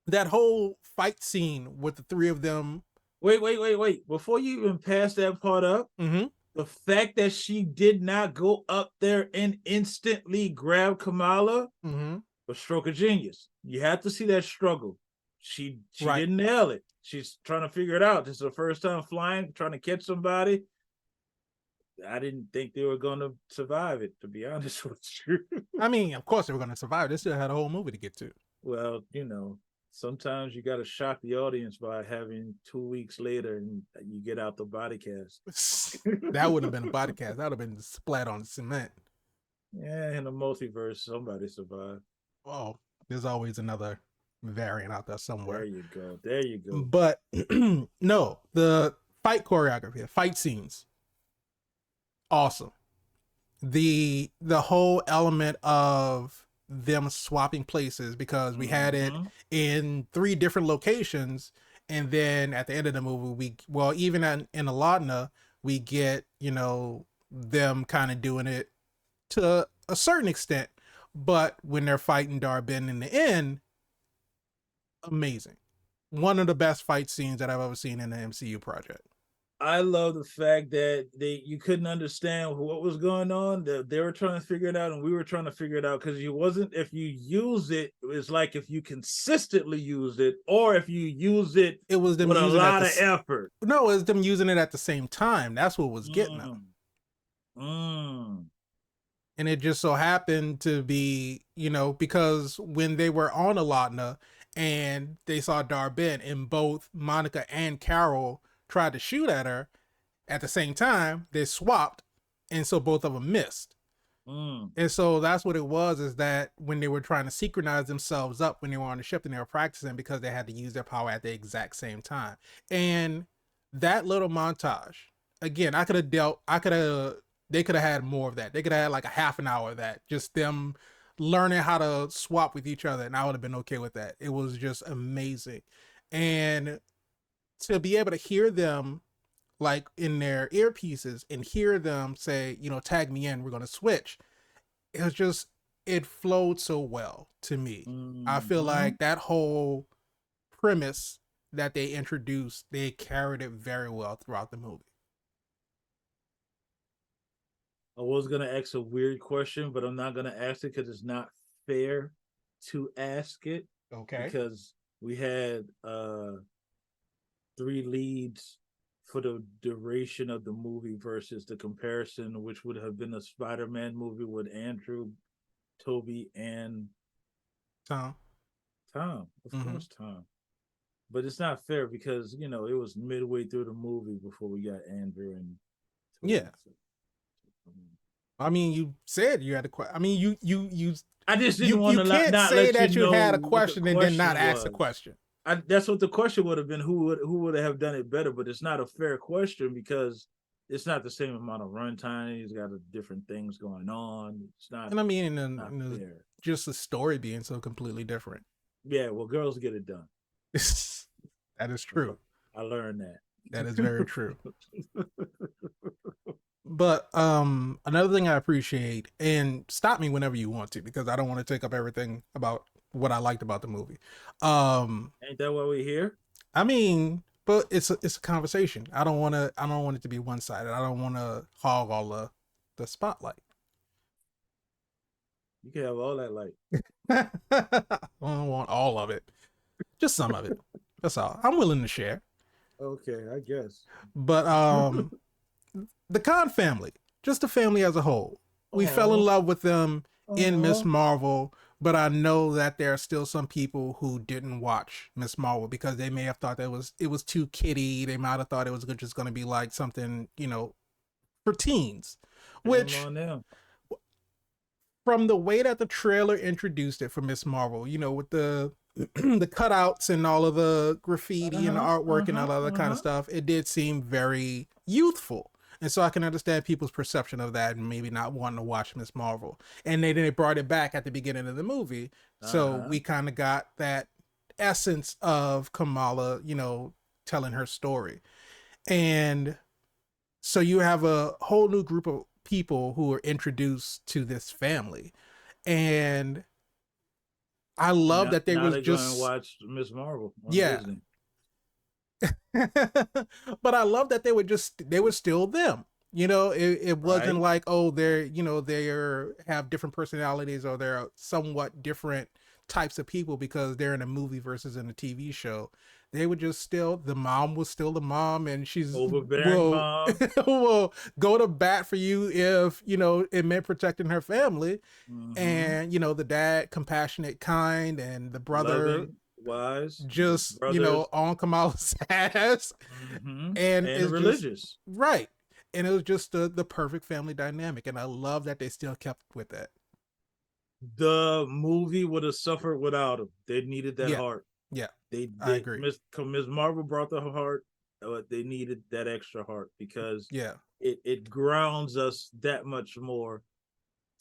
that whole fight scene with the three of them. Wait. Before you even pass that part up, the fact that she did not go up there and instantly grab Kamala was stroke of genius. You have to see that struggle. She didn't nail it. She's trying to figure it out. This is her first time flying, trying to catch somebody. I didn't think they were going to survive it, to be honest with you. I mean, of course they were going to survive. They still had a whole movie to get to. Well, you know, sometimes you got to shock the audience by having 2 weeks later and you get out the body cast. That wouldn't have been a body cast. That would have been splat on cement. Yeah, in the multiverse, somebody survived. Well, there's always another variant out there somewhere. There you go. But no, the fight choreography, fight scenes, awesome. The whole element of them swapping places, because we had it in 3 different locations, and then at the end of the movie even in Aladna we get, you know, them kind of doing it to a certain extent, but when they're fighting Dar-Benn in the end, amazing. One of the best fight scenes that I've ever seen in an MCU project. I love the fact that you couldn't understand what was going on. They were trying to figure it out, and we were trying to figure it out, because if you use it, it's like if you consistently used it, or if you use it, it was them with a lot of effort. No, it was them using it at the same time. That's what was getting them. And it just so happened to be, you know, because when they were on Aladna and they saw Dar-Benn, and both Monica and Carol tried to shoot at her at the same time, they swapped, and so both of them missed. And so that's what it was, is that when they were trying to synchronize themselves up when they were on the ship and they were practicing, because they had to use their power at the exact same time. And that little montage, again, they could have had more of that. They could have had like a half an hour of that, just them learning how to swap with each other, and I would have been okay with that. It was just amazing. And to be able to hear them like in their earpieces and hear them say, you know, tag me in, we're going to switch. It flowed so well to me. I feel like that whole premise that they introduced, they carried it very well throughout the movie. I was going to ask a weird question, but I'm not going to ask it because it's not fair to ask it. Okay. Because we had 3 leads for the duration of the movie versus the comparison, which would have been a Spider-Man movie with Andrew, Toby, and Tom. Of course, Tom. But it's not fair because it was midway through the movie before we got Andrew and Yeah. I mean, you said you had a question. I mean, you I just didn't want to can't not say let that you know had a what the question and then not question ask a was. question. That's what the question would have been. Who would have done it better? But it's not a fair question because it's not the same amount of runtime. He's got different things going on. It's not. And I mean, Not fair. just the story being so completely different. Yeah, well, girls get it done. That is true. I learned that. That is very true. But another thing I appreciate, and stop me whenever you want to, because I don't want to take up everything about what I liked about the movie. Ain't that why we're here? I mean, but it's a conversation. I don't want it to be one sided. I don't want to hog all the spotlight. You can have all that light. I don't want all of it. Just some of it. That's all. I'm willing to share. Okay, I guess. But the Khan family, just the family as a whole. We fell in love with them in Miss Marvel, but I know that there are still some people who didn't watch Miss Marvel because they may have thought that it was too kiddie. They might have thought it was just going to be like something, for teens. Which, from the way that the trailer introduced it for Miss Marvel, with the the cutouts and all of the graffiti and the artwork and all other kind of stuff, it did seem very youthful. And so I can understand people's perception of that and maybe not wanting to watch Miss Marvel. And they brought it back at the beginning of the movie. So we kind of got that essence of Kamala, telling her story. And so you have a whole new group of people who are introduced to this family. And I love that they was just going to watch Miss Marvel. Yeah. Disney. But I love that they were still them. It wasn't like, oh, they have different personalities or they're somewhat different types of people because they're in a movie versus in a TV show. They were just still, the mom was still the mom, and she's overbearing mom. will go to bat for you if it meant protecting her family. And the dad, compassionate, kind, and the brother, loving, wise, just on Kamala's ass, and religious, right? And it was just the perfect family dynamic, and I love that they still kept with that. The movie would have suffered without him. They needed that heart. Yeah, I agree. Miss Marvel brought the heart, but they needed that extra heart because it grounds us that much more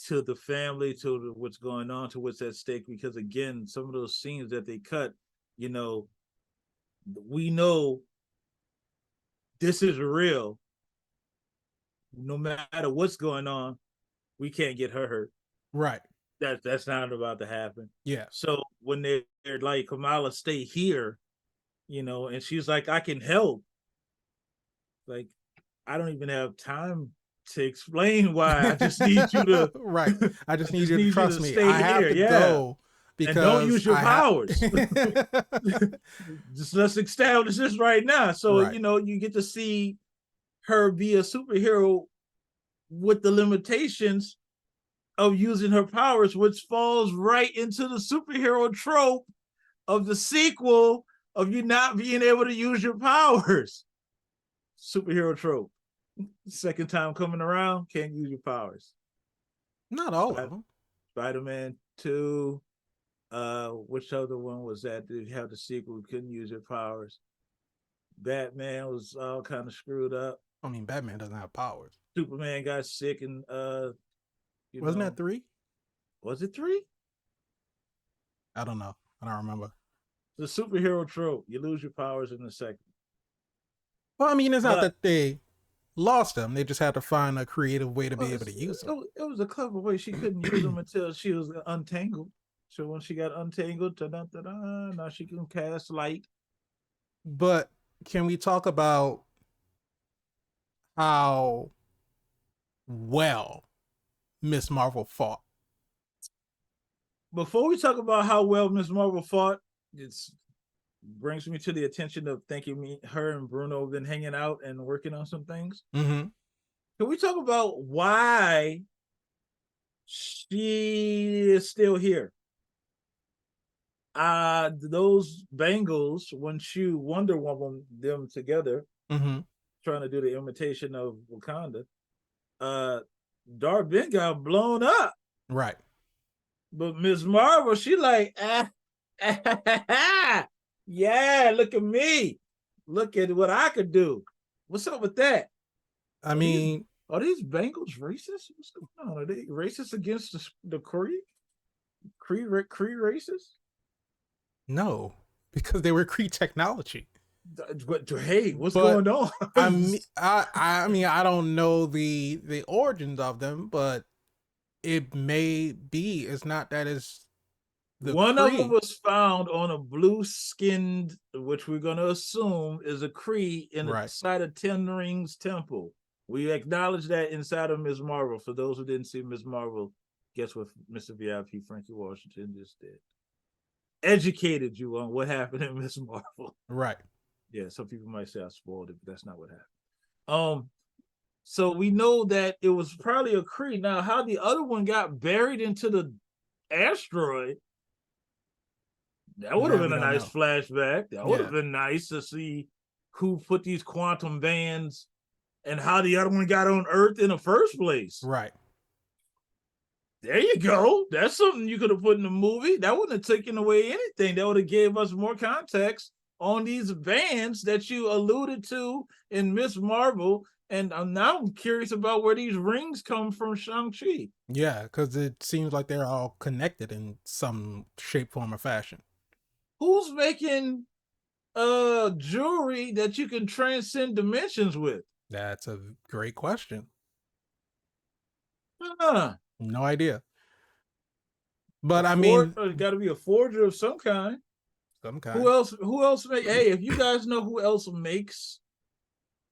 to the family, to what's going on, to what's at stake. Because again, some of those scenes that they cut, we know this is real. No matter what's going on, we can't get her hurt. Right. That's not about to happen. Yeah. So when they're like, Kamala, stay here, and she's like, I can help. Like, I don't even have time to explain why. I just need you to right. I just need you to trust me. I have to go because and don't use your powers. Just let's establish this right now. So you get to see her be a superhero with the limitations of using her powers, which falls right into the superhero trope of the sequel of you not being able to use your powers. Superhero trope. Second time coming around, can't use your powers. Not all of them. Spider-Man 2. Which other one was that? Did you have the sequel? Couldn't use your powers. Batman was all kind of screwed up. I mean, Batman doesn't have powers. Superman got sick and wasn't that 3? Was it 3? I don't know. I don't remember. The superhero trope. You lose your powers in a second. Well, I mean, it's not that they lost them. They just had to find a creative way to be able to use them. It was a clever way. She couldn't use them until she was untangled. So when she got untangled, now she can cast light. But can we talk about how well Miss Marvel fought? Before we talk about how well Miss Marvel fought, it brings me to the attention of thinking her and Bruno have been hanging out and working on some things. Mm-hmm. Can we talk about why she is still here? those Bengals, once you Wonder Woman them together, Mm-hmm. trying to do the imitation of Wakanda, Dark Ben got blown up. Right. But Miss Marvel, she like, yeah, look at me. Look at what I could do. What's up with that? I mean, are these Bengals racist? What's going on? Are they racist against the Kree? Kree racist? no, because they were Kree technology. But hey, what's But going on? I mean, I don't know the origins of them, but it may be. It's not that it's the One of them Kree. was found on a blue-skinned, which we're going to assume is a Kree inside of Ten Rings Temple. We acknowledge that inside of Ms. Marvel. For those who didn't see Ms. Marvel, guess what Mr. VIP Frankie Washington just did? Educated you on what happened in Ms. Marvel. Right. Yeah, some people might say I spoiled it, but that's not what happened. So we know that it was probably a Kree. Now, how the other one got buried into the asteroid, that would have been a nice flashback. That would have been nice to see who put these quantum bands and how the other one got on Earth in the first place. Right. There you go. That's something you could have put in the movie. That wouldn't have taken away anything. That would have gave us more context on these bands that you alluded to in Miss Marvel. And I'm now curious about where these rings come from Shang-Chi. Yeah, because it seems like they're all connected in some shape, form, or fashion. Who's making jewelry that you can transcend dimensions with? That's a great question. No idea. But I mean, it's got to be a forger of some kind. Some kind. Who else make? Hey, if you guys know who else makes,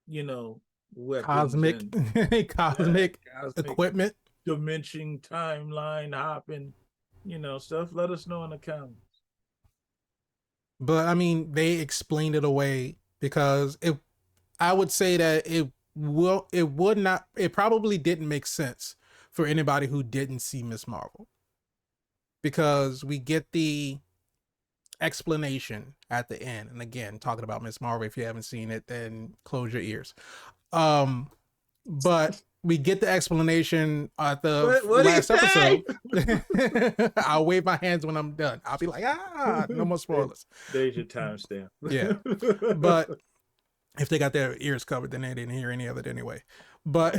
weapons, cosmic equipment, dimension, timeline hopping, stuff, let us know in the comments. But I mean, they explained it away because I would say that it probably didn't make sense for anybody who didn't see Miss Marvel, because we get the explanation at the end. And again, talking about Miss Marvel, if you haven't seen it, then close your ears. But we get the explanation at the last episode. I'll wave my hands when I'm done. I'll be like, no more spoilers. There's your timestamp. Yeah. But if they got their ears covered, then they didn't hear any of it anyway. But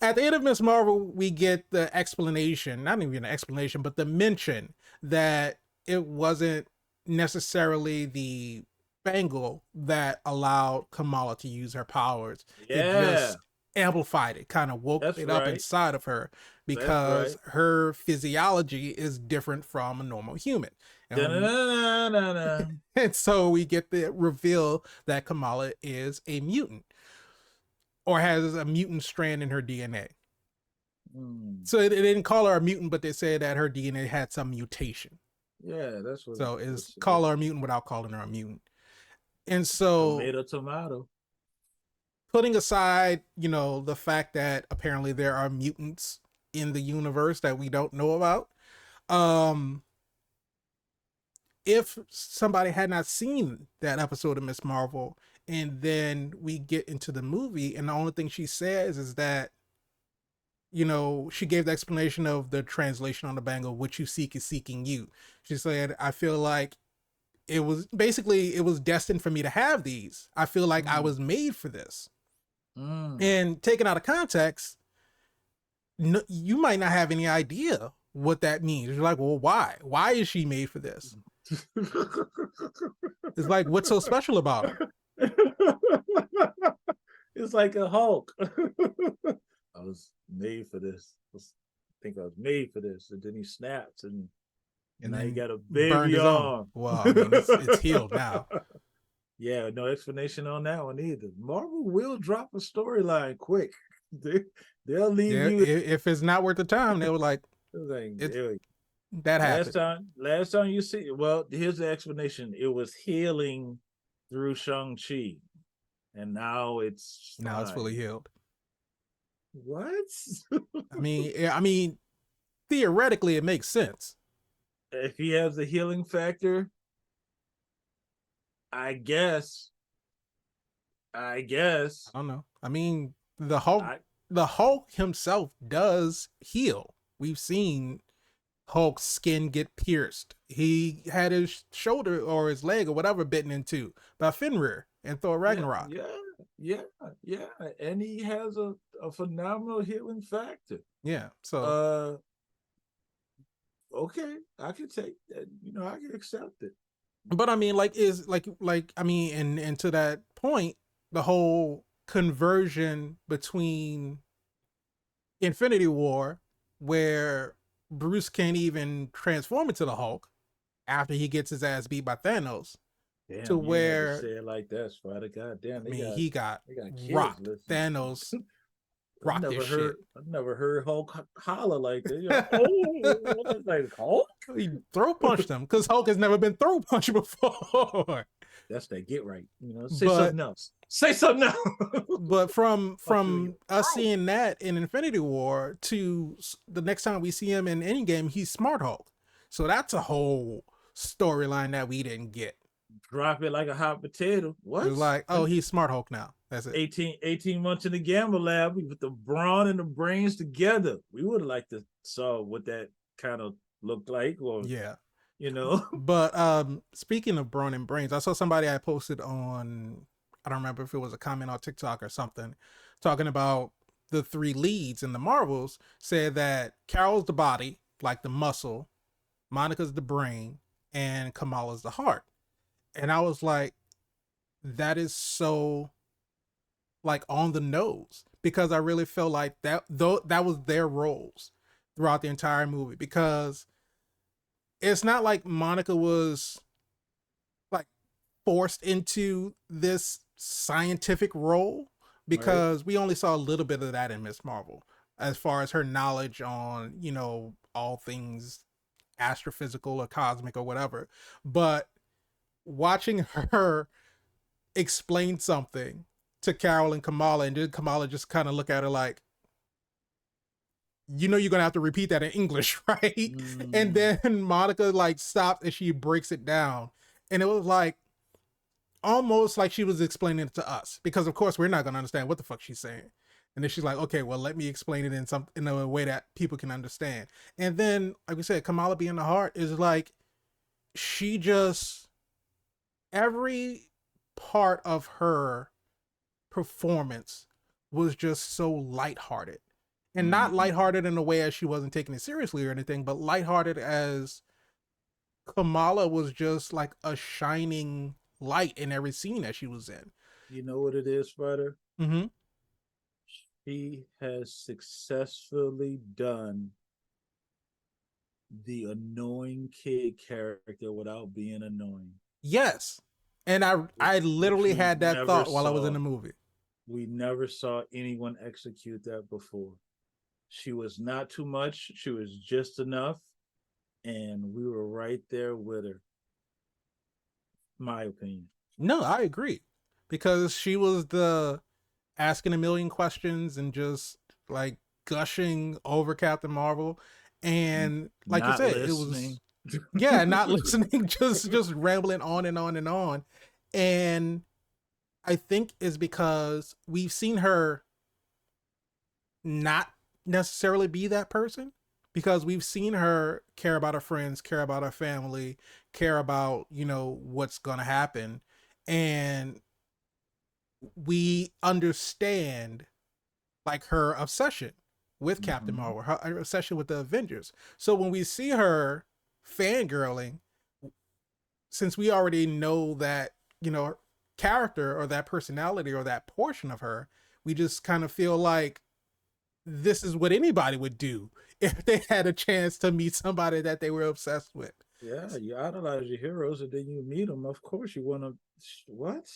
at the end of Miss Marvel, we get the explanation, not even an explanation, but the mention that it wasn't necessarily the bangle that allowed Kamala to use her powers. Yeah. It just amplified it, kind of woke it up inside of her, because her physiology is different from a normal human. And so we get the reveal that Kamala is a mutant, or has a mutant strand in her DNA. So they didn't call her a mutant, but they said that her DNA had some mutation. Yeah, that's what. So it's call her a mutant without calling her a mutant. And so tomato. Putting aside, the fact that apparently there are mutants in the universe that we don't know about. If somebody had not seen that episode of Miss Marvel, and then we get into the movie, and the only thing she says is that, she gave the explanation of the translation on the bangle, "What you seek is seeking you." She said, "I feel like it was destined for me to have these. I feel like I was made for this." And taken out of context, you might not have any idea what that means. You're like, well, why? Why is she made for this? It's like, what's so special about her? It's like a Hulk. I was made for this. I think I was made for this. And then he snaps, and now he got a baby arm. Well, I mean, it's healed now. Yeah, no explanation on that one either. Marvel will drop a storyline quick. They'll leave you. If it's not worth the time, they were like, that happened. Last time you see, well, here's the explanation. It was healing through Shang-Chi, and now it's fully healed. What? I mean, theoretically, it makes sense. if he has a healing factor, I guess. I guess. I don't know. I mean, the Hulk himself does heal. We've seen Hulk's skin get pierced. He had his shoulder or his leg or whatever bitten into by Fenrir in Thor Yeah, Ragnarok. yeah, yeah, yeah. And he has a phenomenal healing factor. Yeah. So, Uh okay, I can take that. I can accept it. but I mean, like, is like I mean, and to that point, the whole conversion between Infinity War, where Bruce can't even transform into the Hulk after he gets his ass beat by Thanos, to Damn, you ain't have to where say it like that, Spider. God damn, I mean, he got they got kids rocked. listening. Thanos rocked his shit. I've never heard Hulk holler like that. Oh, like Hulk. He throw punched him because Hulk has never been throw punched before. That's that get right. Say But something else. Say something else. but from Fuck you. us seeing that in Infinity War to the next time we see him in Endgame, he's Smart Hulk. So that's a whole storyline that we didn't get. Drop it like a hot potato. What? It was like, oh, he's Smart Hulk now. That's it. 18 months in the Gamma Lab. We put the brawn and the brains together. We would have liked to saw what that kind of looked like, or Yeah. But speaking of brawn and brains, I saw somebody I posted on, I don't remember if it was a comment on TikTok or something, talking about the three leads in the Marvels, said that Carol's the body, like the muscle, Monica's the brain, and Kamala's the heart. And I was like, that is so like on the nose, because I really felt like that though that was their roles throughout the entire movie, because it's not like Monica was like forced into this scientific role, because right, we only saw a little bit of that in Miss Marvel as far as her knowledge on, all things astrophysical or cosmic or whatever. But watching her explain something to Carol and Kamala, and then Kamala just kind of look at her like, you're gonna have to repeat that in English, right? And then Monica like stops and she breaks it down, and it was like almost like she was explaining it to us, because of course we're not gonna understand what the fuck she's saying. And then she's like, okay, well, let me explain it in a way that people can understand. And then, like we said, Kamala being the heart is like, she just, every part of her performance was just so lighthearted. And not lighthearted in a way as she wasn't taking it seriously or anything, but lighthearted as Kamala was just like a shining light in every scene that she was in. You know what it is, Spider? Mm-hmm. She has successfully done the annoying kid character without being annoying. Yes. And I literally had that thought while I was in the movie. We never saw anyone execute that before. She was not too much. She was just enough. And we were right there with her. My opinion. No, I agree. Because she was the asking a million questions and just like gushing over Captain Marvel. And like not you said, listening. It was yeah, not listening, just rambling on and on and on. And I think is because we've seen her not necessarily be that person, because we've seen her care about her friends, care about her family, care about, what's going to happen. And we understand like her obsession with Captain Marvel, her obsession with the Avengers. So when we see her fangirling, since we already know that, character or that personality or that portion of her, we just kind of feel like this is what anybody would do if they had a chance to meet somebody that they were obsessed with. Yeah, you idolize your heroes and then you meet them. Of course you want to, what?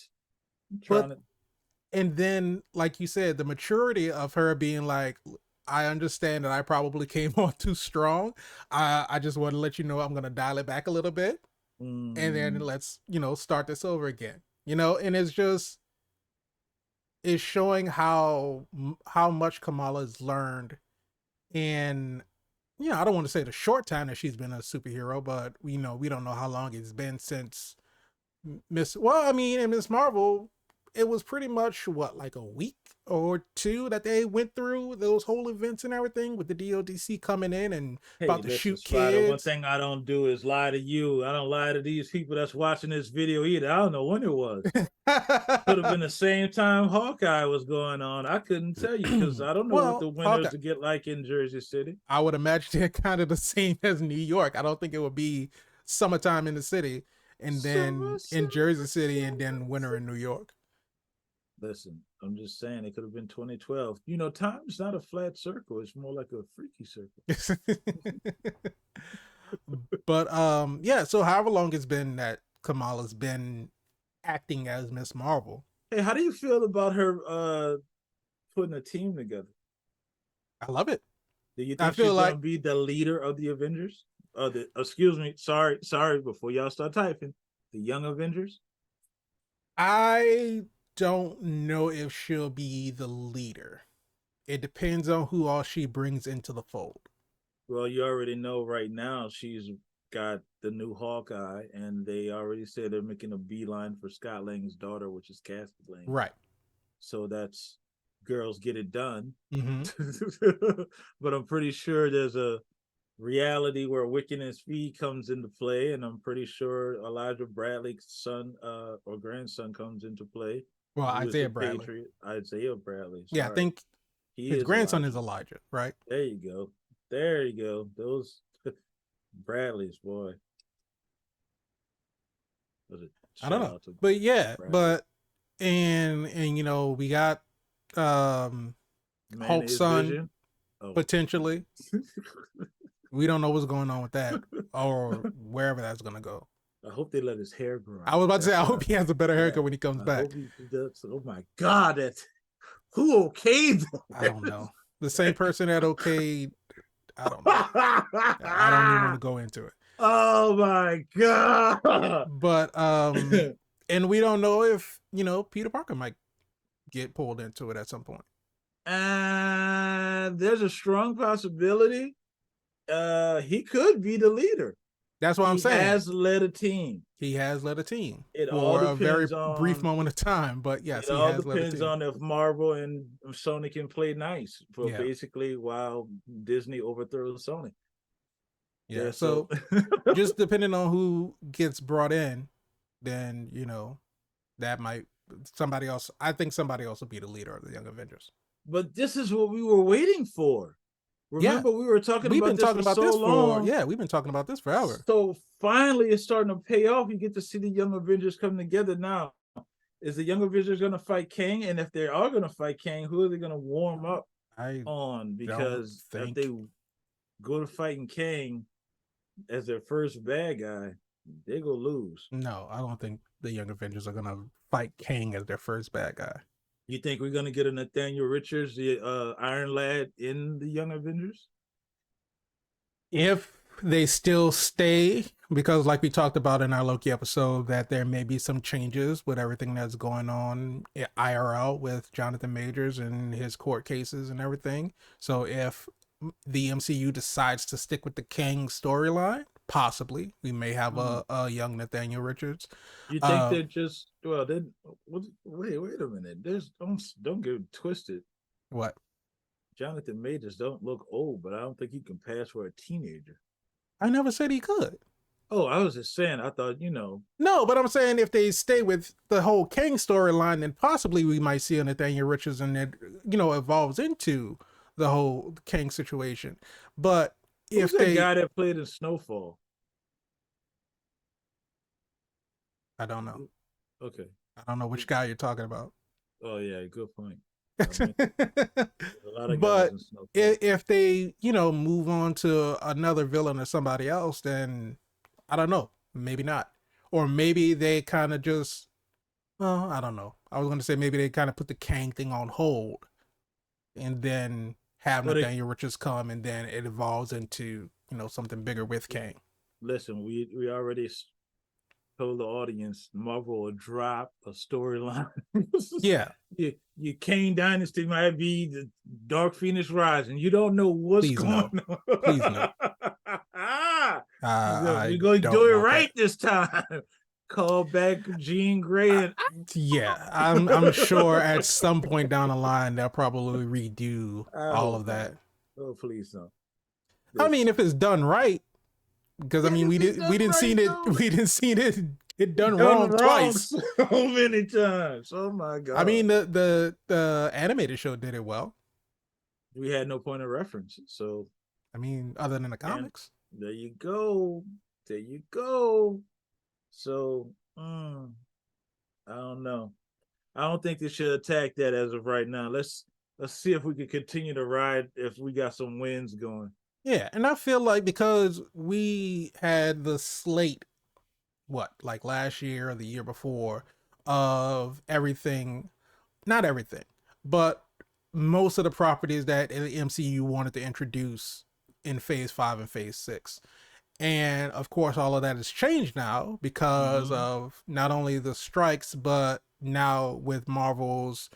And then, like you said, the maturity of her being like, I understand that I probably came on too strong. I just want to let you know I'm going to dial it back a little bit. And then let's, start this over again. And it's just, is showing how much Kamala's learned in I don't want to say the short time that she's been a superhero, but we don't know how long it's been since Miss. Well, I mean, in Miss Marvel, it was pretty much what, like a week or two that they went through those whole events and everything with the DODC coming in and Hey, about to listen, shoot Spider. One kids. thing I don't do is lie to you. I don't lie to these people that's watching this video either. I don't know when it was. Could have been the same time Hawkeye was going on. I couldn't tell you because I don't know what Well, the okay. winters to get like in Jersey City. I would imagine they're kind of the same as New York. I don't think it would be summertime in the city and Summer, then in Jersey summer, City and summer, then winter in New York. Listen, I'm just saying it could have been 2012. You know, time's not a flat circle. It's more like a freaky circle. But yeah, so however long it's been that Kamala's been acting as Miss Marvel. Hey, how do you feel about her putting a team together? I love it. Do you I think feel she's like gonna be the leader of the Avengers? The excuse me, sorry, before y'all start typing, the Young Avengers? I don't know if she'll be the leader. It depends on who all she brings into the fold. Well, you already know right now she's got the new Hawkeye, and they already said they're making a beeline for Scott Lang's daughter, which is Cassie Lang. Right. So that's girls get it done. Mm-hmm. But I'm pretty sure there's a reality where Wickedness V comes into play, and I'm pretty sure Elijah Bradley's son or grandson comes into play. Well, Isaiah Bradley. Patriot. Isaiah Bradley. Sorry. Yeah, I think his grandson is Elijah, right? There you go. There you go. Those Bradleys, boy. I don't know, but yeah, Bradley. But and we got Hulk's son potentially. We don't know what's going on with that or wherever that's gonna go. I hope they let his hair grow. I was about to say, I hope he has a better haircut when he comes back. Oh my God, who okayed that? I don't know. The same person that okayed. I don't know. I don't even want to go into it. Oh my God. But and we don't know if Peter Parker might get pulled into it at some point. And there's a strong possibility he could be the leader. That's what I'm saying. He has led a team. He has led a team it for a very brief moment of time, but yes, it all depends on if Marvel and Sony can play nice for basically while Disney overthrows Sony. Yeah, so just depending on who gets brought in, then that might somebody else. I think somebody else will be the leader of the Young Avengers. But this is what we were waiting for. Remember, we were talking about this for so long. Yeah, we've been talking about this forever. So finally, it's starting to pay off. You get to see the Young Avengers come together now. Is the Young Avengers going to fight Kang? And if they are going to fight Kang, who are they going to warm up on? Because if they go to fighting Kang as their first bad guy, they're going to lose. No, I don't think the Young Avengers are going to fight Kang as their first bad guy. You think we're going to get a Nathaniel Richards, the Iron Lad, in the Young Avengers? If they still stay, because like we talked about in our Loki episode, that there may be some changes with everything that's going on at IRL with Jonathan Majors and his court cases and everything. So if the MCU decides to stick with the Kang storyline, possibly we may have a young Nathaniel Richards. You think they're just wait a minute. There's don't get it twisted. What? Jonathan Majors don't look old, but I don't think he can pass for a teenager. I never said he could. Oh, I was just saying, I thought, No, but I'm saying if they stay with the whole Kang storyline, then possibly we might see a Nathaniel Richards and it, evolves into the whole Kang situation. But who's that guy that played in Snowfall? I don't know. Okay. I don't know which guy you're talking about. Oh yeah, good point. But if they, move on to another villain or somebody else, then I don't know. Maybe not. Or maybe they kind of just, well, I don't know. I was going to say maybe they kind of put the Kang thing on hold and then have Nathaniel Richards come and then it evolves into, something bigger with Kang. Listen, we already told the audience Marvel will drop a storyline. Yeah, Your Kane Dynasty might be the Dark Phoenix Rising. You don't know what's please going no, on. please no. We're I going to do don't it want that. right this time. Call back Jean Grey and Yeah, I'm sure at some point down the line they'll probably redo I all hope of not. that. Oh, please don't. I mean, if it's done right, because I Yeah, mean if it's we done didn't right, seen it though. we didn't seen it done Done wrong wrong twice. so many times. Oh my I god. mean the animated show did it well. We had no point of reference. So, I mean, other than the and comics. there you go. There you go. So, I don't know. I don't think they should attack that as of right now. Let's see if we can continue to ride if we got some wins going. Yeah, and I feel like because we had the slate, what, like last year or the year before, of everything, not everything, but most of the properties that the MCU wanted to introduce in Phase 5 and Phase 6. And of course, all of that has changed now because Mm-hmm. of not only the strikes, but now with Marvel's,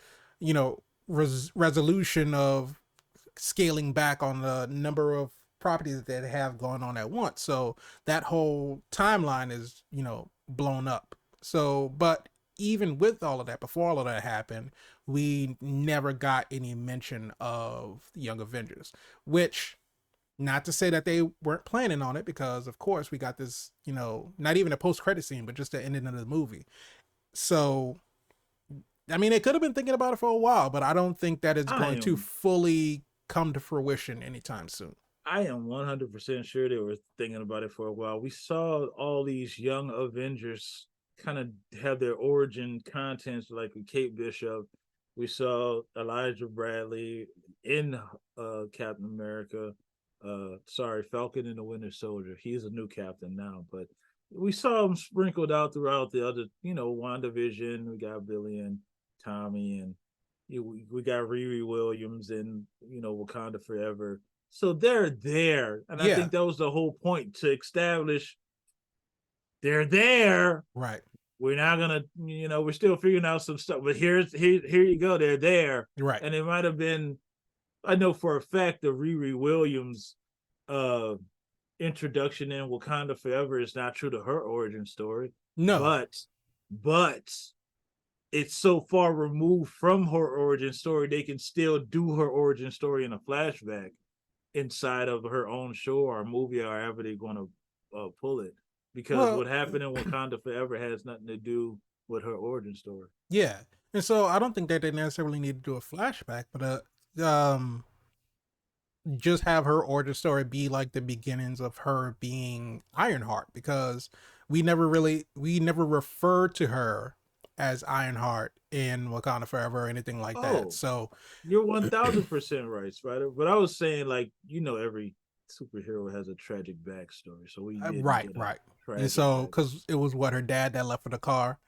resolution of scaling back on the number of properties that they have going on at once. So that whole timeline is, blown up. So, but even with all of that, before all of that happened, we never got any mention of the Young Avengers, which, not to say that they weren't planning on it, because of course we got this, not even a post-credit scene, but just the ending of the movie. So I mean, they could have been thinking about it for a while, but I don't think that it's I going to am fully come to fruition anytime soon. I am 100% sure they were thinking about it for a while. We saw all these young Avengers kind of have their origin contents, like with Kate Bishop. We saw Elijah Bradley in Captain America. Sorry, Falcon and the Winter Soldier. He's a new captain now, but we saw him sprinkled out throughout the other, WandaVision. We got Billy and Tommy, and we got Riri Williams and Wakanda Forever. So they're there. And I Yeah, think that was the whole point, to establish they're there. right, We're not gonna, we're still figuring out some stuff. But here you go, they're there. right. And it might have been, I know for a fact, the Riri Williams uh introduction in Wakanda Forever is not true to her origin story. No, But it's so far removed from her origin story, they can still do her origin story in a flashback inside of her own show or movie, or however they're going to pull it. Because well, what happened in Wakanda Forever has nothing to do with her origin story. yeah, and so I don't think that they necessarily need to do a flashback, but just have her origin story be like the beginnings of her being Ironheart, because we never referred to her as Ironheart in Wakanda Forever or anything like that. Oh, So you're 1000% right, Spider. But I was saying, like, every superhero has a tragic backstory, so we didn't right, get a right. And tragic so, back. because it was what her dad that left for the car.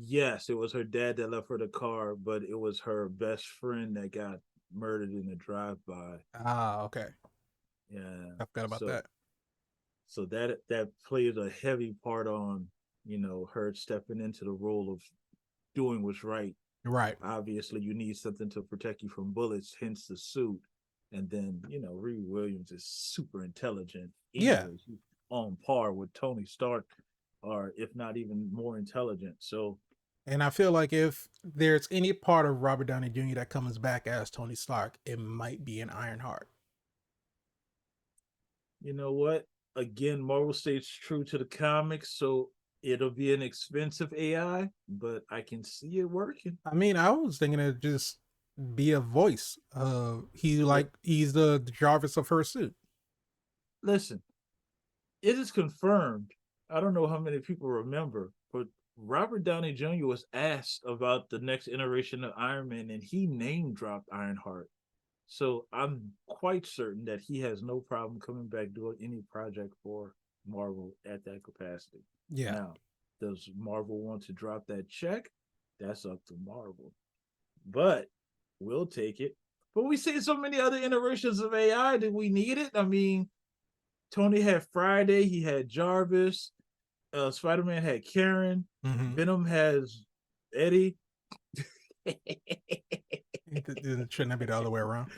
Yes, it was her dad that left her the car, but it was her best friend that got murdered in a drive-by. Ah, okay. Yeah. I forgot about So that. that plays a heavy part on, her stepping into the role of doing what's right. Right. Obviously, you need something to protect you from bullets, hence the suit. And then, Riri Williams is super intelligent. Yeah. Anyways, on par with Tony Stark, or if not even more intelligent. So, And I feel like if there's any part of Robert Downey Jr. that comes back as Tony Stark, it might be an Ironheart. you know what? Again, Marvel stays true to the comics, so it'll be an expensive AI, but I can see it working. I mean, I was thinking it'd just be a voice. He's the Jarvis of her suit. Listen, it is confirmed. I don't know how many people remember, but Robert Downey Jr. was asked about the next iteration of Iron Man, and he name dropped Ironheart. So I'm quite certain that he has no problem coming back doing any project for Marvel at that capacity. Yeah. Now, does Marvel want to drop that check? That's up to Marvel. But we'll take it. But we see so many other iterations of AI. Did we need it? I mean, Tony had Friday, he had Jarvis, Spider-Man had Karen, Venom has Eddie. Shouldn't that be the other way around?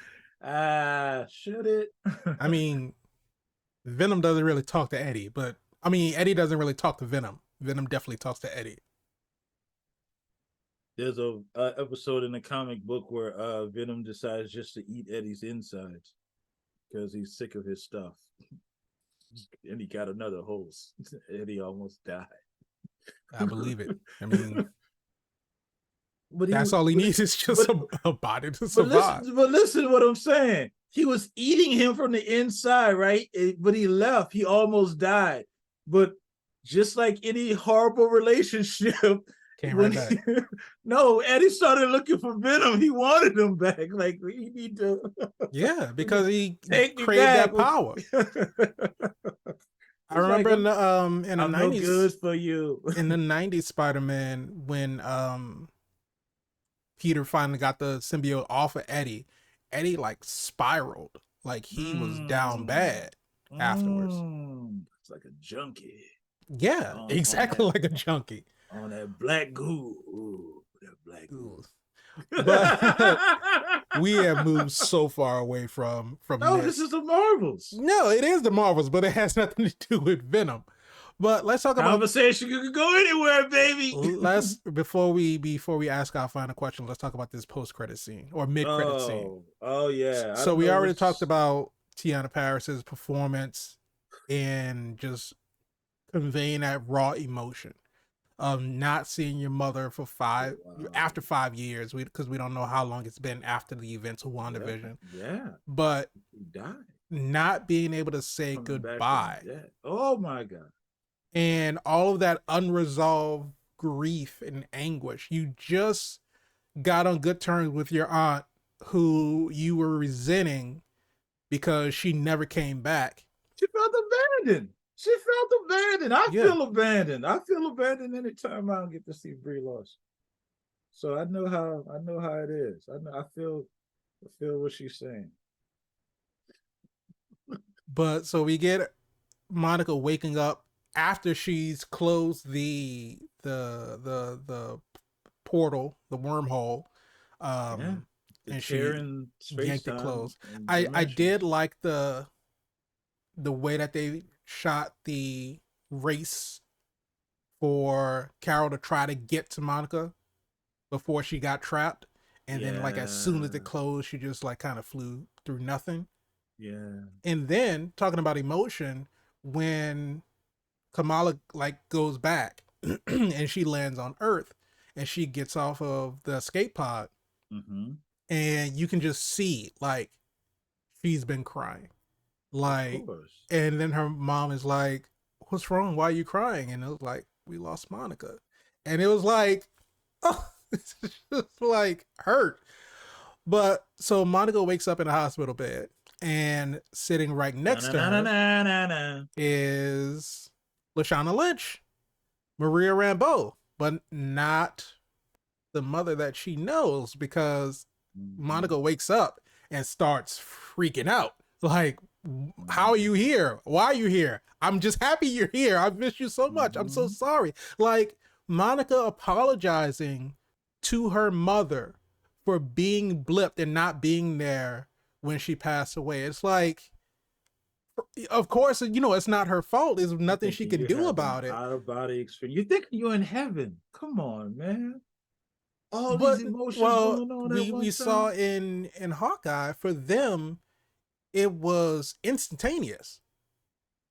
Should it? I mean, Venom doesn't really talk to Eddie, but I mean, Eddie doesn't really talk to Venom. Venom definitely talks to Eddie. There's a episode in the comic book where Venom decides just to eat Eddie's insides because he's sick of his stuff. And he got another host. Eddie almost died. I believe it. I mean, that's all he needs is just a body to survive. But listen to what I'm saying. He was eating him from the inside, right? But he left. He almost died. But just like any horrible relationship, came right back. No, Eddie started looking for Venom. He wanted him back. Like, we need to. Yeah, because he craved that power. I remember like, in the 90s, no good for you. In the 90s Spider-Man, when Peter finally got the symbiote off of Eddie, Eddie like spiraled. Like he was down bad afterwards. It's like a junkie. Yeah, exactly like a junkie. On that black goo. Ooh, that black goo. But we have moved so far away from this is the Marvels. No, it is the Marvels, but it has nothing to do with Venom. But let's talk about conversation. You can go anywhere, baby. Let's before we ask our final question, let's talk about this post-credit scene or mid-credit scene. Oh yeah. So we already talked about Teyonah Parris's performance and just conveying that raw emotion of not seeing your mother for after 5 years, because we don't know how long it's been after the events of WandaVision. Yeah. But he died. Not being able to say goodbye. Oh my God. And all of that unresolved grief and anguish. You just got on good terms with your aunt who you were resenting because she never came back. She felt abandoned. I feel abandoned. I feel abandoned anytime I don't get to see Brie Larson. So I know how it is. I feel what she's saying. But so we get Monica waking up after she's closed the portal, the wormhole, and she yanked it closed. I did like the way that they shot the race for Carol to try to get to Monica before she got trapped, and then like as soon as it closed, she just like kind of flew through nothing. Yeah. And then talking about emotion, when Kamala like goes back and she lands on Earth and she gets off of the escape pod, and you can just see like she's been crying, like, and then her mom is like, "What's wrong? Why are you crying?" And it was like, "We lost Monica," and it was like, oh, it's just like hurt. But so Monica wakes up in a hospital bed, and sitting right next to her is Lashana Lynch, Maria Rambeau, but not the mother that she knows, because Monica wakes up and starts freaking out. Like, how are you here? Why are you here? I'm just happy you're here. I've missed you so much. I'm so sorry. Like, Monica apologizing to her mother for being blipped and not being there when she passed away. It's like, of course, you know, it's not her fault. There's nothing she can do about it. Out of body experience. You think you're in heaven? Come on, man. All these emotions going on. We saw in Hawkeye, for them, it was instantaneous.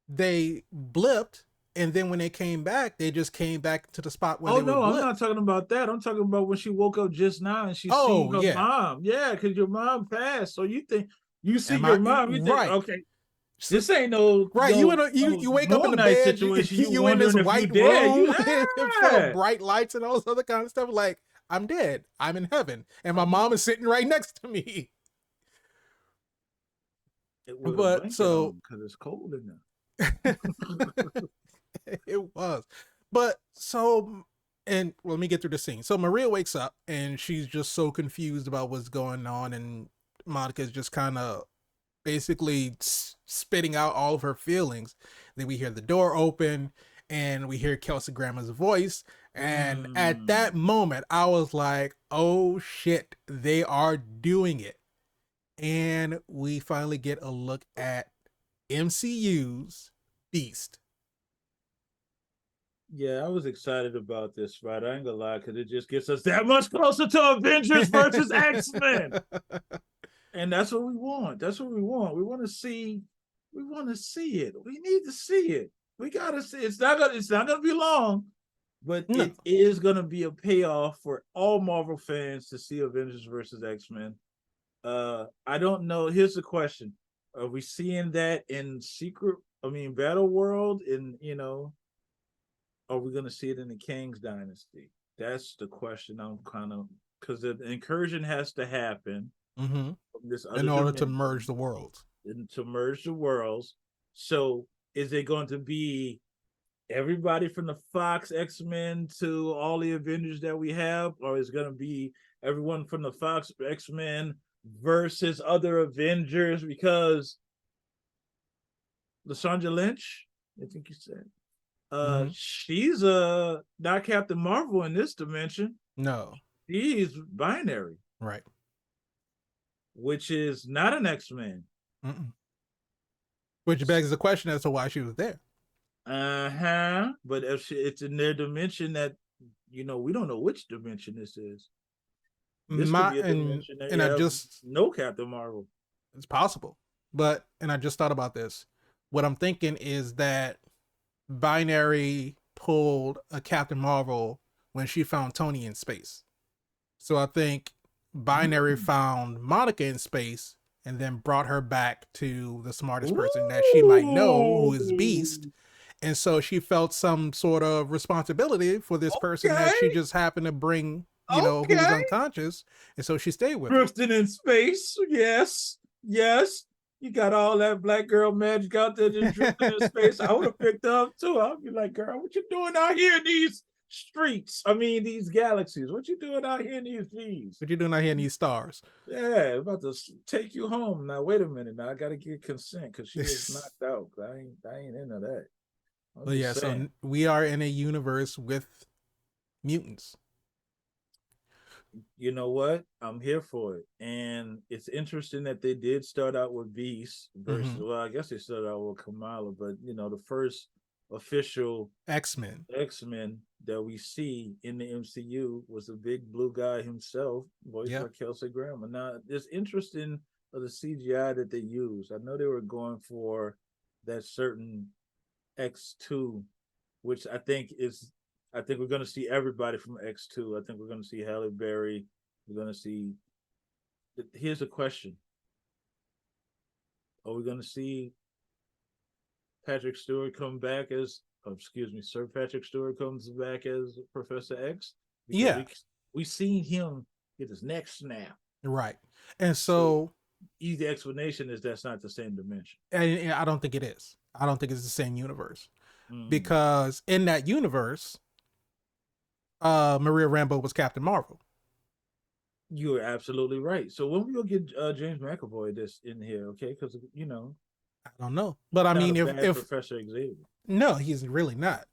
They blipped, and then when they came back, they just came back to the spot where they were blipped. I'm not talking about that. I'm talking about when she woke up just now and she seen her mom. Yeah, because your mom passed. So you think you see your mom, you think, okay, this ain't no right. No, you wake up in the bed situation. You in this white room full of bright lights and all this other kind of stuff. Like, I'm dead. I'm in heaven, and my mom is sitting right next to me. But so because it's cold in there. It was. But so, and let me get through the scene. So Maria wakes up and she's just so confused about what's going on, and Monica's just kind of basically spitting out all of her feelings. Then we hear the door open and we hear Kelsey Grammer's voice. And at that moment, I was like, oh shit, they are doing it. And we finally get a look at MCU's Beast. Yeah, I was excited about this, right? I ain't gonna lie, because it just gets us that much closer to Avengers versus X-Men. And that's what we want. That's what we want. We want to see it. We need to see it. We gotta see it. It's not gonna be long, but No. it is gonna be a payoff for all Marvel fans to see Avengers versus X-Men. I don't know. Here's the question: are we seeing that in Battle World? Are we gonna see it in the King's Dynasty? That's the question. I'm kind of, because the incursion has to happen Mm-hmm. from this other In order to dimension merge the worlds. and to merge the worlds. So is it going to be everybody from the Fox X-Men to all the Avengers that we have, or is it going to be everyone from the Fox X-Men versus other Avengers? Because Lashonda Lynch, I think you said, she's not Captain Marvel in this dimension. No. She's binary. Right. Which is not an X-Men. Which begs the question as to why she was there. But if it's in their dimension that, we don't know which dimension this is. This could be a dimension that I just no Captain Marvel. It's possible. And I just thought about this. What I'm thinking is that Binary pulled a Captain Marvel when she found Tony in space. So I think Binary found Monica in space and then brought her back to the smartest person that she might know, who is Beast. And so she felt some sort of responsibility for this person that she just happened to bring, who was unconscious. And so she stayed with Drifting in space. Yes. You got all that black girl magic out there just drifting in space. I would have picked up too. I'd be like, girl, what you doing out here in these streets? I mean, these galaxies. What you doing out here in these V's? What you doing out here in these stars? Yeah, I'm about to take you home. Now, wait a minute. Now, I got to get consent because she was knocked out. I ain't into that. But yeah, so we are in a universe with mutants. You know what? I'm here for it. And it's interesting that they did start out with Beast versus, well, I guess they started out with Kamala, but the first official X-Men that we see in the MCU was a big blue guy himself, voiced by Kelsey Grammer. Now, it's interesting of the CGI that they use. I know they were going for that certain X2, which I think we're going to see everybody from X2. I think we're going to see Halle Berry. We're going to see. Here's a question: are we going to see Patrick Stewart come back as? Sir Patrick Stewart comes back as Professor X? Because we seen him get his neck snapped. Right, and so easy explanation is that's not the same dimension. And I don't think it is. I don't think it's the same universe because in that universe, Maria Rambeau was Captain Marvel. You are absolutely right. So when we gonna get James McAvoy this in here, okay? Because I don't know, but I mean, if Professor Xavier, no, he's really not.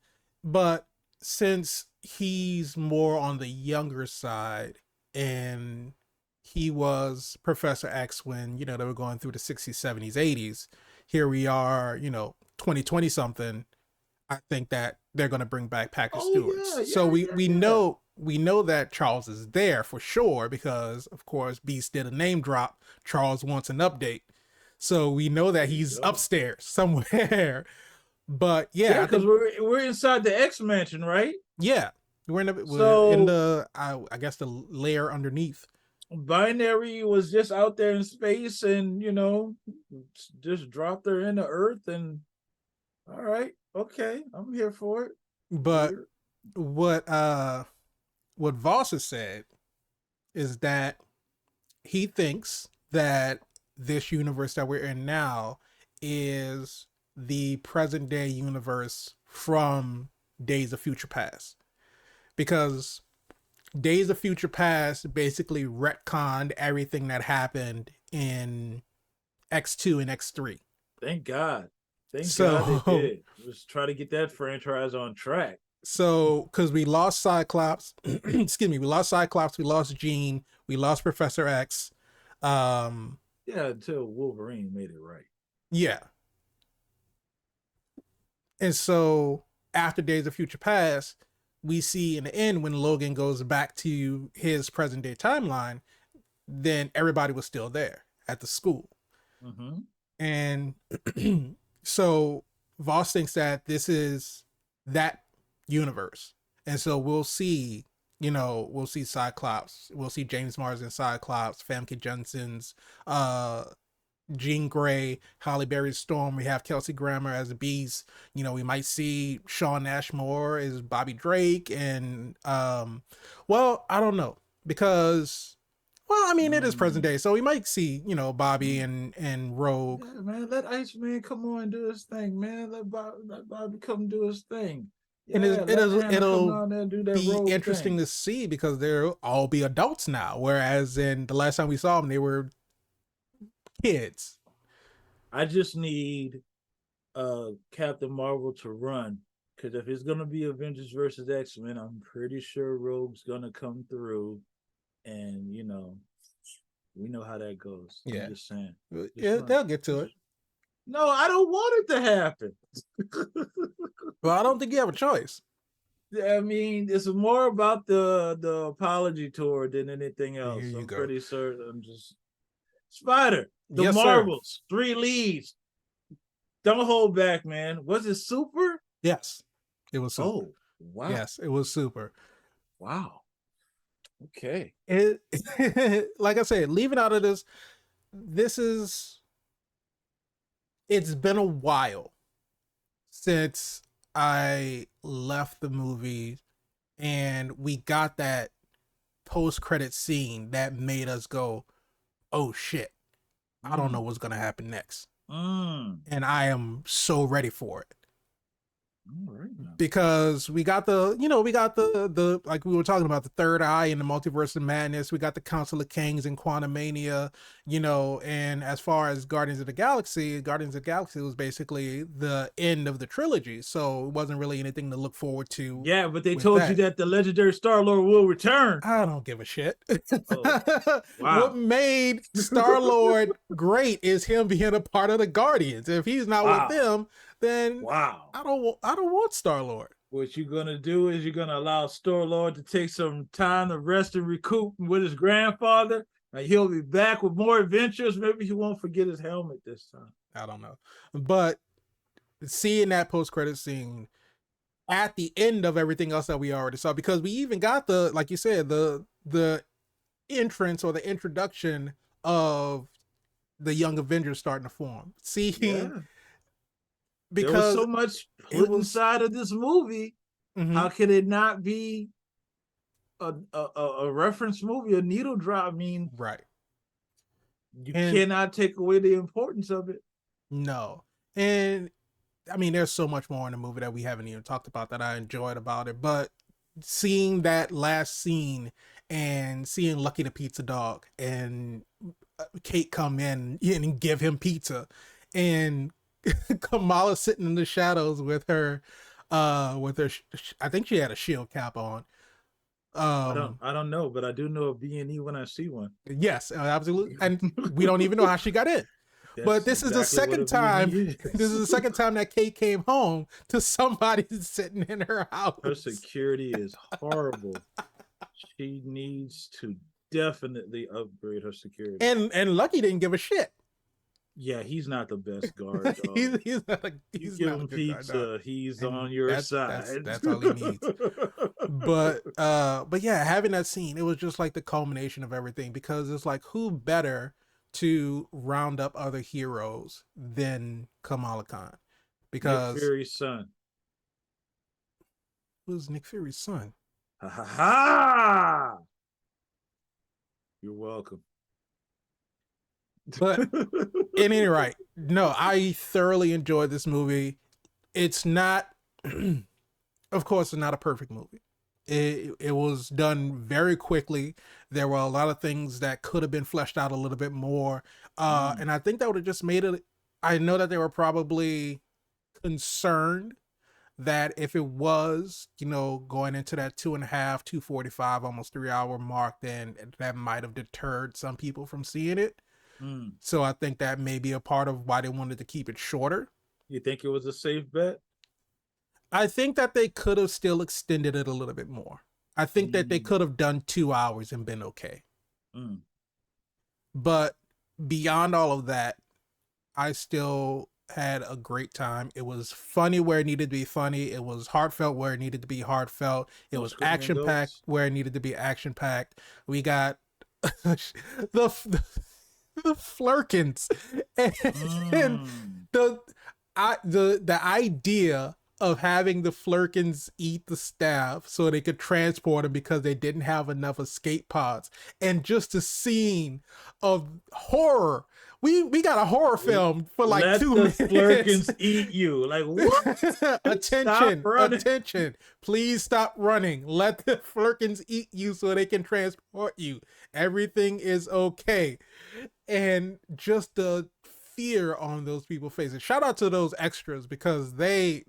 But since he's more on the younger side, and he was Professor X when they were going through the 60s, 70s, 80s. Here we are, 2020 something. I think that they're going to bring back Patrick Stewart. So we know that Charles is there for sure because, of course, Beast did a name drop. Charles wants an update, so we know that he's upstairs somewhere. But because we're inside the X mansion, right? Yeah, we're in the I guess the layer underneath. Binary was just out there in space and just dropped her into Earth and all right, okay, I'm here for it. But what Voss has said is that he thinks that this universe that we're in now is the present day universe from Days of Future Past, because Days of Future Past basically retconned everything that happened in X2 and X3. Thank God. Thank God they So did. Just try to get that franchise on track. so because we lost Cyclops, excuse me, we lost Cyclops, we lost Jean, we lost Professor X. Um, Yeah, until Wolverine made it right. yeah. And so after Days of Future Past, we see in the end when Logan goes back to his present day timeline, then everybody was still there at the school. Mm-hmm. And so Voss thinks that this is that universe. And so we'll see, we'll see Cyclops, we'll see James Marsden Cyclops, Famke Jensen's Jean Grey, Halle Berry's Storm. We have Kelsey Grammer as the Beast. We might see Shawn Ashmore as Bobby Drake, and well, I don't know because, well, I mean, it is present day, so we might see Bobby and Rogue. Yeah, man, let Iceman come on and do his thing, man. Let Bobby come do his thing. And Yeah, it'll come down there and do that be Rogue interesting thing. to see because they'll all be adults now, whereas in the last time we saw them, they were kids. I just need Captain Marvel to run. Because if it's gonna be Avengers versus X-Men, I'm pretty sure Rogue's gonna come through, and we know how that goes. Yeah. I'm just saying. Yeah, they'll get to it. No, I don't want it to happen. Well, I don't think you have a choice. I mean, it's more about the apology tour than anything else. Here you I'm go. pretty certain. I'm just Spider. The Yes, sir. Marvels, 3 leads. Don't hold back, man. Was it super? Yes, it was super. Oh, wow. Yes, it was super. Wow. Okay. It, like I said, leaving out of it's been a while since I left the movie and we got that post-credit scene that made us go, oh shit, I don't know what's gonna happen next. And I am so ready for it. All right, because we got the like we were talking about, the third eye in the Multiverse of Madness. We got the Council of Kings and Quantumania, and as far as Guardians of the Galaxy was basically the end of the trilogy, so it wasn't really anything to look forward to. Yeah, but they told you that the legendary Star-Lord will return. I don't give a shit. Oh, wow. What made Star-Lord great is him being a part of the Guardians. If he's not with them, then wow, I don't want Star-Lord. What you're gonna do is you're gonna allow Star-Lord to take some time to rest and recoup with his grandfather, and he'll be back with more adventures. Maybe he won't forget his helmet this time. I don't know, but seeing that post-credit scene at the end of everything else that we already saw, because we even got the, like you said, the entrance or the introduction of the Young Avengers starting to form. Because there was so much put inside of this movie. How could it not be a reference movie, a needle drop? I mean, right. You cannot take away the importance of it. No. And I mean, there's so much more in the movie that we haven't even talked about that I enjoyed about it. But seeing that last scene and seeing Lucky the Pizza Dog and Kate come in and give him pizza, and Kamala sitting in the shadows with her I think she had a shield cap on. I don't know, but I do know a B&E when I see one. Yes, absolutely. And we don't even know how she got in. But this is the second time. This is the second time that Kate came home to somebody sitting in her house. Her security is horrible. She needs to definitely upgrade her security. And Lucky didn't give a shit. Yeah, he's not the best guard. he's not a he's give him pizza. He's on your side. That's all he needs. But yeah, having that scene, it was just like the culmination of everything, because it's like, who better to round up other heroes than Kamala Khan? Because Nick Fury's son. Who's Nick Fury's son? Ha ha ha! You're welcome. But at any rate, no, I thoroughly enjoyed this movie. It's not, of course, it's not a perfect movie. It was done very quickly. There were a lot of things that could have been fleshed out a little bit more. And I think that would have just made it. I know that they were probably concerned that if it was, going into that 2.5, 2:45, almost 3 hour mark, then that might have deterred some people from seeing it. So I think that may be a part of why they wanted to keep it shorter. You think it was a safe bet? I think that they could have still extended it a little bit more. I think that they could have done 2 hours and been okay. But beyond all of that, I still had a great time. It was funny where it needed to be funny. It was heartfelt where it needed to be heartfelt. It was action packed where it needed to be action packed. We got the Flerkens and the idea of having the Flerkens eat the staff so they could transport them because they didn't have enough escape pods, and just the scene of horror. We got a horror film for like Let 2 the minutes. Flerkens eat you. Like, what? Attention. Please stop running. Let the Flerkens eat you so they can transport you. Everything is okay. And just the fear on those people's faces. Shout out to those extras because they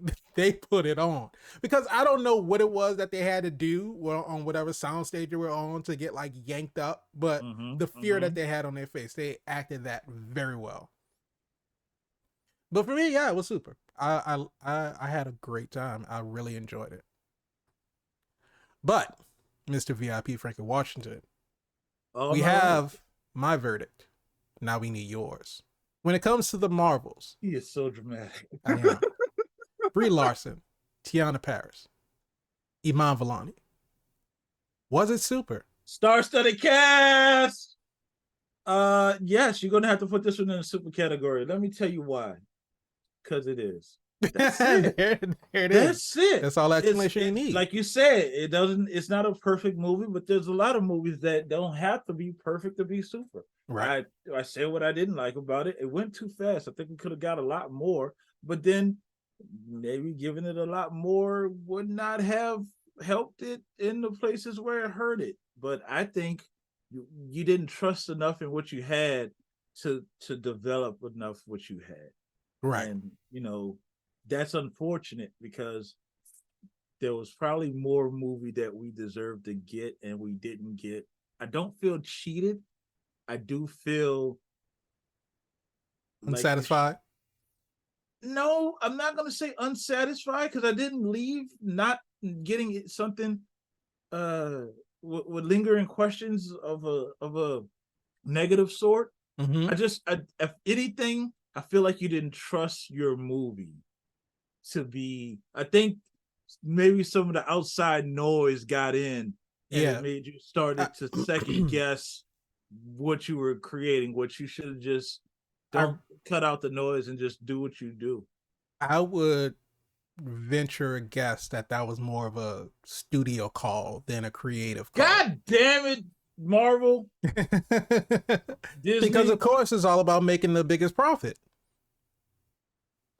put it on. Because I don't know what it was that they had to do on whatever soundstage they were on to get like yanked up, but the fear that they had on their face, they acted that very well. But for me, yeah, it was super. I had a great time. I really enjoyed it. But Mr. VIP Frankie Washington, we have my verdict. Now we need yours. When it comes to the Marvels, he is so dramatic. I am. Brie Larson, Teyonah Parris, Iman Vellani. Was it super? Star-studded cast. Yes, you're gonna have to put this one in the super category. Let me tell you why. Because it is. That's it. there it That's it. That's all explanation you need. Like you said, it's not a perfect movie, but there's a lot of movies that don't have to be perfect to be super. Right. I said what I didn't like about it. It went too fast. I think we could have got a lot more, but then maybe giving it a lot more would not have helped it in the places where it hurt it. But I think you didn't trust enough in what you had to develop enough what you had. Right. And that's unfortunate because there was probably more movie that we deserved to get and we didn't get. I don't feel cheated. I do feel unsatisfied. No, I'm not going to say unsatisfied because I didn't leave not getting something with lingering questions of a negative sort. If anything, I feel like you didn't trust your movie to be. I think maybe some of the outside noise got in and it made you started to second guess what you were creating, what you should have just cut out the noise and just do what you do. I would venture a guess that was more of a studio call than a creative call. God damn it, Marvel. Because of course it's all about making the biggest profit.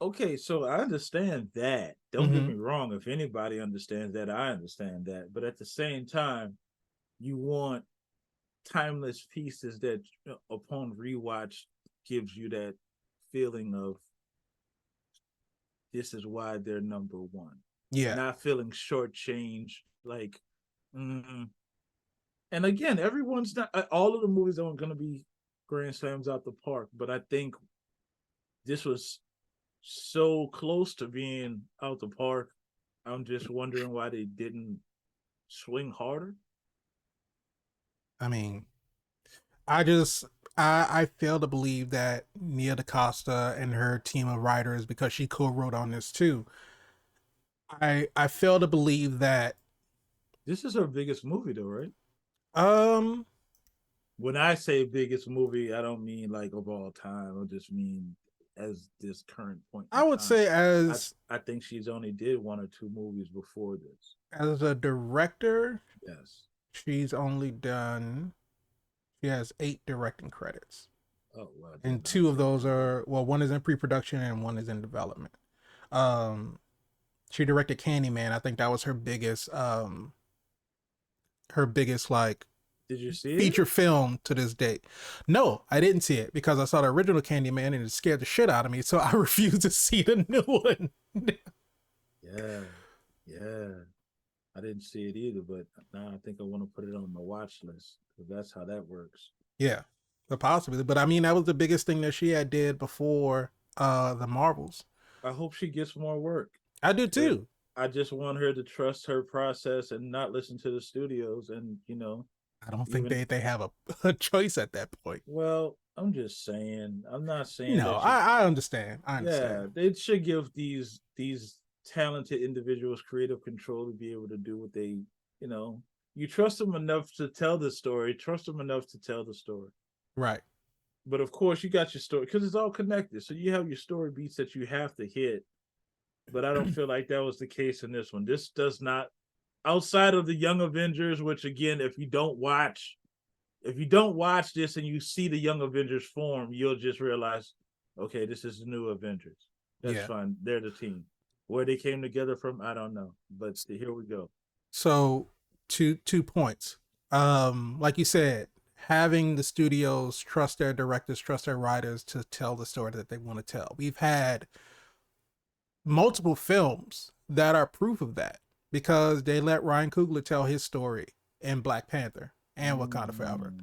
Okay, so I understand that. Don't get me wrong. If anybody understands that, I understand that. But at the same time, you want timeless pieces that upon rewatch gives you that feeling of this is why they're number one. Yeah. Not feeling shortchanged. Like, and again, everyone's not, all of the movies aren't going to be grand slams out the park, but I think this was so close to being out the park. I'm just wondering why they didn't swing harder. I mean, I fail to believe that Nia DaCosta and her team of writers, because she co-wrote on this too, I fail to believe that this is her biggest movie though, right? When I say biggest movie, I don't mean like of all time. I just mean as this current point. I would say I think she's only did 1 or 2 movies before this. As a director, yes, she's only done. She has 8 directing credits. Oh, wow. And 2 of those are, well, one is in pre-production and one is in development. She directed Candyman. I think that was her biggest her biggest like Did you see it? feature film to this date. No, I didn't see it because I saw the original Candyman and it scared the shit out of me. So I refuse to see the new one. Yeah, yeah. I didn't see it either, but now I think I want to put it on my watch list because that's how that works. Yeah, but possibly. But I mean, that was the biggest thing that she had did before the Marvels. I hope she gets more work. I do too. I just want her to trust her process and not listen to the studios. And I don't think even they have a choice at that point. well, I'm just saying. I'm not saying No, that. I understand. I Yeah, understand. they should give these talented individuals creative control to be able to do what they, you trust them enough to tell the story, trust them enough to tell the story. Right. But of course, you got your story because it's all connected. So you have your story beats that you have to hit. But I don't feel like that was the case in this one. This does not, outside of the Young Avengers, which again, if you don't watch this and you see the Young Avengers form, you'll just realize, okay, this is the new Avengers. That's fine. They're the team. Where they came together from, I don't know. But here we go. So two points. Like you said, having the studios trust their directors, trust their writers to tell the story that they want to tell. We've had multiple films that are proof of that because they let Ryan Coogler tell his story in Black Panther and Wakanda Forever.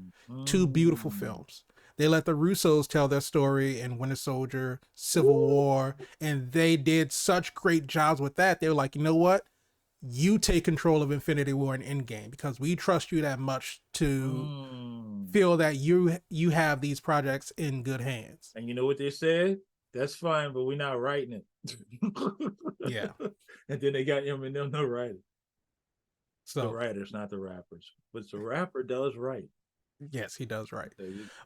Two beautiful films. They let the Russos tell their story in Winter Soldier, Civil War, and they did such great jobs with that. They were like, you know what? You take control of Infinity War and Endgame because we trust you that much to feel that you have these projects in good hands. And you know what they said? That's fine, but we're not writing it. Yeah. And then they got Eminem to write it. So the writers, not the rappers. But the rapper does write. Yes, he does write.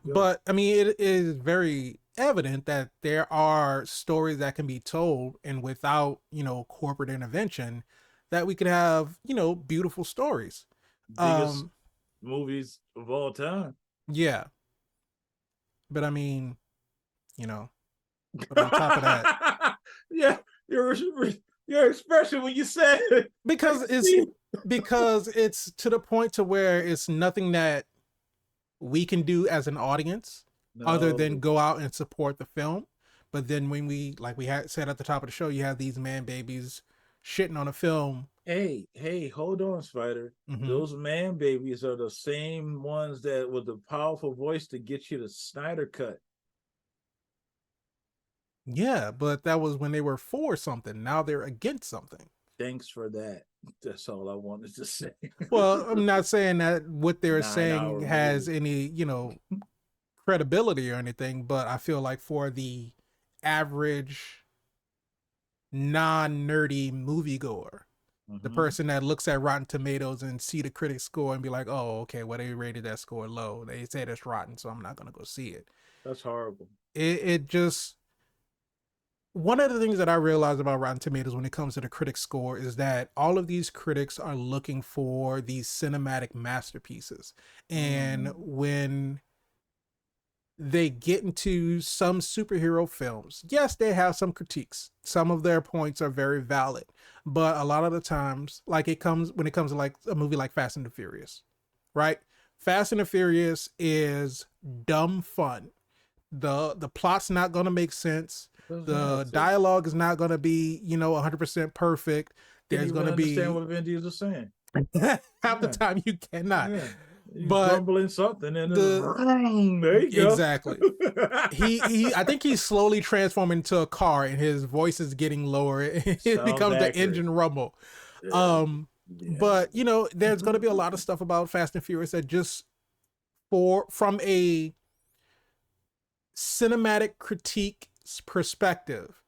But I mean, it is very evident that there are stories that can be told, and without, corporate intervention, that we could have, beautiful stories. Biggest movies of all time. Yeah. But I mean, but on top of that. Yeah, your expression when you said it. Because it's to the point to where it's nothing that we can do as an audience other than go out and support the film. But then when we had said at the top of the show, you have these man babies shitting on a film. Hey, hold on, Spider. Mm-hmm. Those man babies are the same ones that with the powerful voice to get you the Snyder cut. Yeah, but that was when they were for something. Now they're against something. Thanks for that. That's all I wanted to say. Well, I'm not saying that what they're saying has any, credibility or anything, but I feel like for the average non-nerdy moviegoer, the person that looks at Rotten Tomatoes and see the critic score and be like, oh, okay, well, they rated that score low. They said it's rotten, so I'm not going to go see it. That's horrible. It just... One of the things that I realized about Rotten Tomatoes when it comes to the critic score is that all of these critics are looking for these cinematic masterpieces. And when they get into some superhero films, yes, they have some critiques. Some of their points are very valid. But a lot of the times, when it comes to like a movie like Fast and the Furious, right? Fast and the Furious is dumb fun. The plot's not going to make sense. The dialogue is not going to be, 100% perfect. There's going to be... understand what Vin Diesel is saying. Half the time you cannot. Yeah. But grumbling something and there you go. Exactly. I think he's slowly transforming into a car and his voice is getting lower. It becomes the engine rumble. Yeah. But there's going to be a lot of stuff about Fast and Furious that just from a cinematic critique perspective,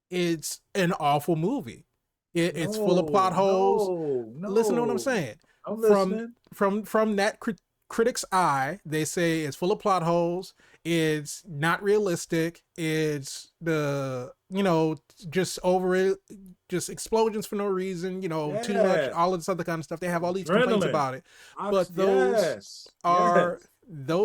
it's an awful movie. It's full of plot holes. No. Listen to what I'm saying. I'm listening. From that critic's eye, they say it's full of plot holes. It's not realistic. It's just over it, just explosions for no reason. Too much, all of this other kind of stuff. They have all these complaints about it, but those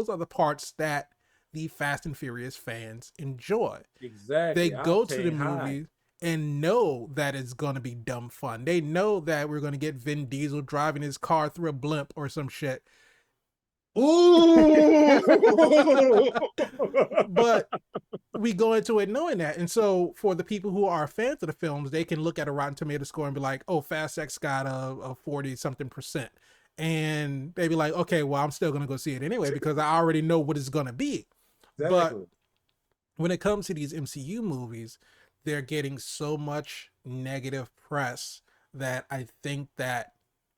are the parts that the Fast and Furious fans enjoy. Exactly. They go to the movie and know that it's going to be dumb fun. They know that we're going to get Vin Diesel driving his car through a blimp or some shit. Ooh. But we go into it knowing that. And so for the people who are fans of the films, they can look at a Rotten Tomato score and be like, oh, Fast X got a 40 something percent. And they be like, okay, well, I'm still going to go see it anyway because I already know what it's going to be. But Exactly. when it comes to these MCU movies, they're getting so much negative press that I think that,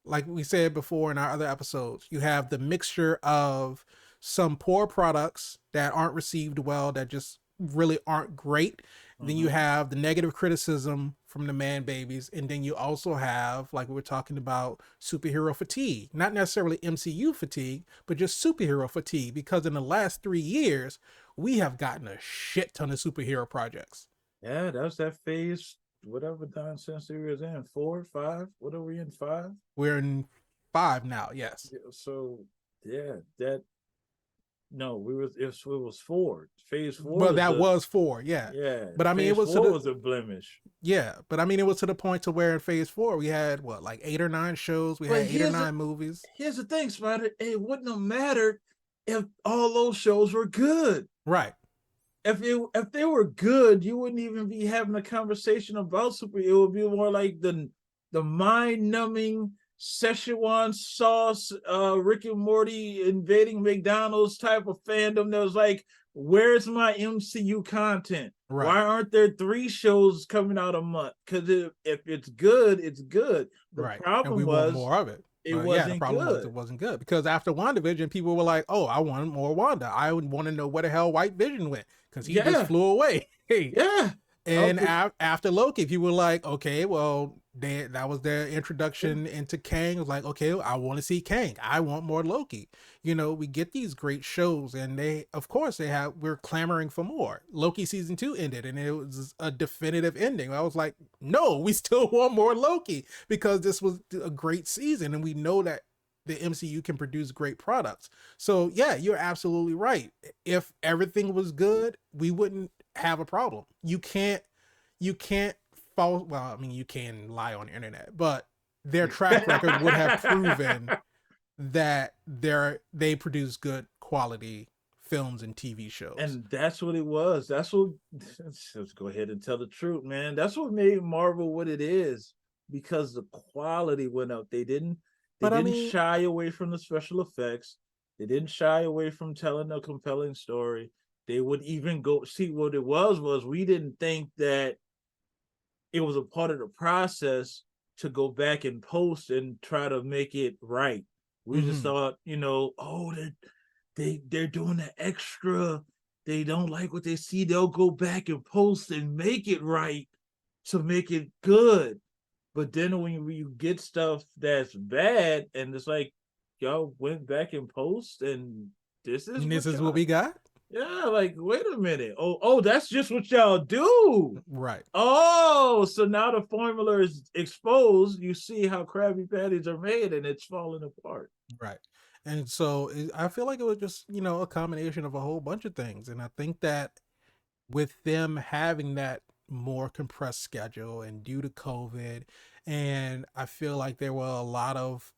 like we said before in our other episodes, you have the mixture of some poor products that aren't received well, that just really aren't great. Then you have the negative criticism from the man babies, and then you also have, like we were talking about, superhero fatigue. Not necessarily MCU fatigue, but just superhero fatigue, because in the last 3 years, we have gotten a shit ton of superhero projects. Yeah, that was that phase, whatever nonsense we was in, 4, 5. What are we in, 5? We're in 5 now, yes. Yeah, so yeah, that no, it was 4. Phase 4 Well, was that the was 4, yeah. yeah. But I mean, it Phase was to 4 the was a blemish. yeah, but I mean, it was to the point to where in phase 4 we had what, like 8 or 9 shows, we But had 8 or 9 movies. here's the thing, Spider. It wouldn't have mattered if all those shows were good. Right. If they were good, you wouldn't even be having a conversation about super. It would be more like the mind numbing Szechuan sauce, Rick and Morty invading McDonald's type of fandom that was like, where's my MCU content? Right. Why aren't there 3 shows coming out a month? Because if it's good, it's good. The Right. And problem we was want more of it. it Yeah, the wasn't problem was good. it wasn't good because after WandaVision, people were like, "Oh, I want more Wanda. I would want to know where the hell White Vision went because he Yeah. just flew away." Yeah. And Okay. after Loki, people were like, okay, well, that was their introduction into Kang. It was like, okay, I want to see Kang. I want more Loki. You know, we get these great shows, and they, of course, we're clamoring for more. Loki season 2 ended, and it was a definitive ending. I was like, no, we still want more Loki because this was a great season, and we know that the MCU can produce great products. So yeah, you're absolutely right. If everything was good, we wouldn't have a problem. You can't fall. Well, I mean, you can lie on the internet, but their track record would have proven that they produce good quality films and TV shows. And that's what it was. That's what let's go ahead and tell the truth, man. That's what made Marvel what it is, because the quality went up. They didn't shy away from the special effects. They didn't shy away from telling a compelling story. They would even go see what it was we didn't think that it was a part of the process to go back and post and try to make it right. We just thought, oh, they're doing the extra. They don't like what they see. They'll go back and post and make it right to make it good. But then when you get stuff that's bad, and it's like, y'all went back and post, and this is what we got. Yeah, like, wait a minute. Oh, that's just what y'all do. Right. Oh, so now the formula is exposed. You see how Krabby Patties are made, and it's falling apart. Right. And so I feel like it was just, a combination of a whole bunch of things. And I think that with them having that more compressed schedule and due to COVID, and I feel like there were a lot of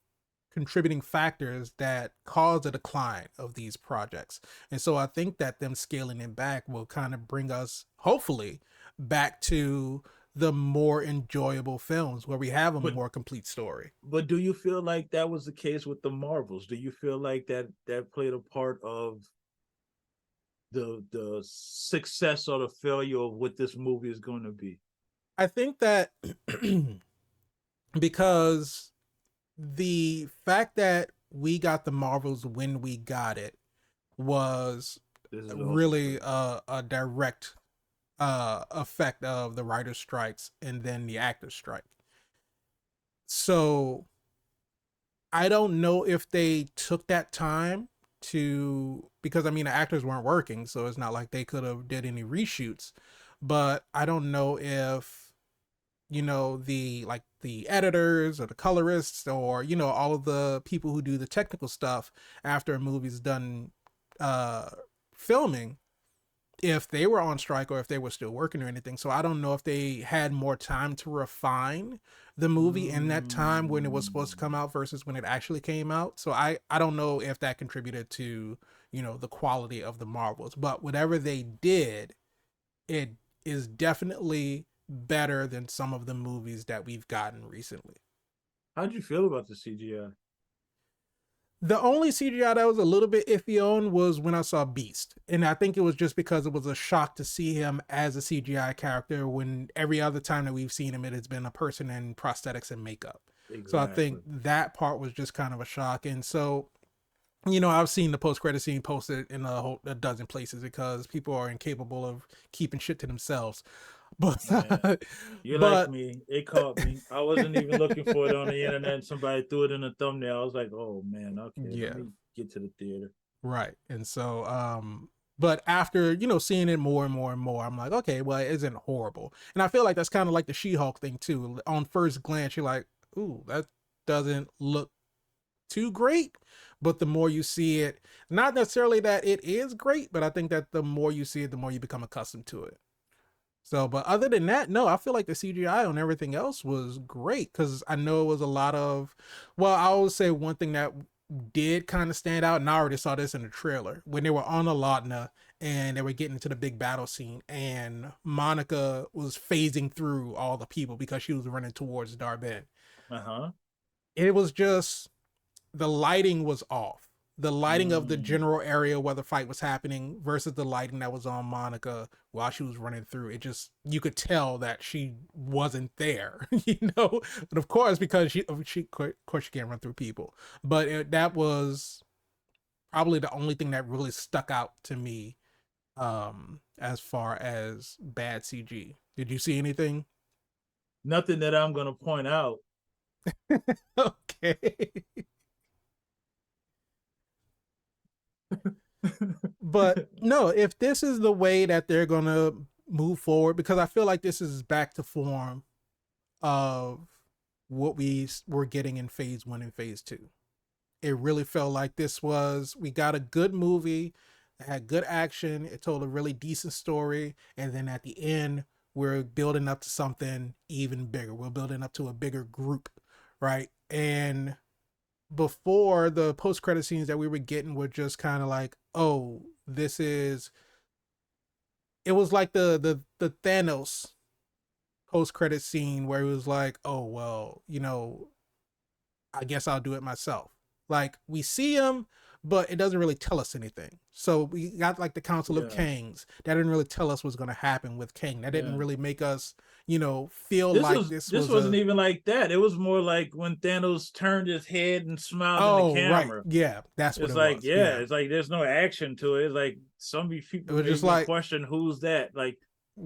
contributing factors that caused a decline of these projects. And so I think that them scaling it back will kind of bring us, hopefully, back to the more enjoyable films where we have a more complete story. But do you feel like that was the case with the Marvels? Do you feel like that played a part of the success or the failure of what this movie is going to be? I think that because the fact that we got the Marvels when we got it was really a direct effect of the writer's strikes and then the actor's strike. So I don't know if they took that time because I mean the actors weren't working, so it's not like they could have did any reshoots. But I don't know if the editors or the colorists or all of the people who do the technical stuff after a movie's done filming, if they were on strike or if they were still working or anything. So I don't know if they had more time to refine the movie in that time when it was supposed to come out versus when it actually came out. So I don't know if that contributed to, you know, the quality of the Marvels. But whatever they did, it is definitely better than some of the movies that we've gotten recently. How'd you feel about the CGI? The only CGI that was a little bit iffy on was when I saw Beast. And I think it was just because it was a shock to see him as a CGI character when every other time that we've seen him, it has been a person in prosthetics and makeup. Exactly. So I think that part was just kind of a shock. And so, you know, I've seen the post-credit scene posted in a dozen places because people are incapable of keeping shit to themselves. But you're like me. It caught me. I wasn't even looking for it on the internet. And somebody threw it in a thumbnail. I was like, oh man, okay, yeah, let me get to the theater. Right. And so, but after, you know, seeing it more and more and more, I'm like, okay, well, it isn't horrible. And I feel like that's kind of like the She-Hulk thing too. On first glance, you're like, ooh, that doesn't look too great. But the more you see it, not necessarily that it is great, but I think that the more you see it, the more you become accustomed to it. So, but other than that, no, I feel like the CGI on everything else was great because I know it was a lot of, well, I always say one thing that did kind of stand out, and I already saw this in the trailer when they were on Alotna and they were getting into the big battle scene, and Monica was phasing through all the people because she was running towards Dar-Benn. It was just the lighting was off. The lighting of the general area where the fight was happening versus the lighting that was on Monica while she was running through. It just, you could tell that she wasn't there, you know? But of course, because she of course she can't run through people. But that was probably the only thing that really stuck out to me as far as bad CG. Did you see anything? Nothing that I'm going to point out. Okay. But no, if this is the way that they're gonna move forward, because I feel like this is back to form of what we were getting in phase 1 and phase 2. It really felt like we got a good movie that had good action, it told a really decent story, and then at the end we're building up to something even bigger. We're building up to a bigger group, right? And before, the post-credit scenes that we were getting were just kind of like, oh, it was like the Thanos post-credit scene where it was like, oh well, you know, I guess I'll do it myself. Like, we see him, but it doesn't really tell us anything. So we got like the Council of Kangs. That didn't really tell us what's going to happen with Kang. That didn't really make us, you know, feel this wasn't even like that. It was more like when Thanos turned his head and smiled in the camera. Right. Yeah, that's what it's it like, was. Yeah, it's like there's no action to it. It's like some people just like question who's that. Like,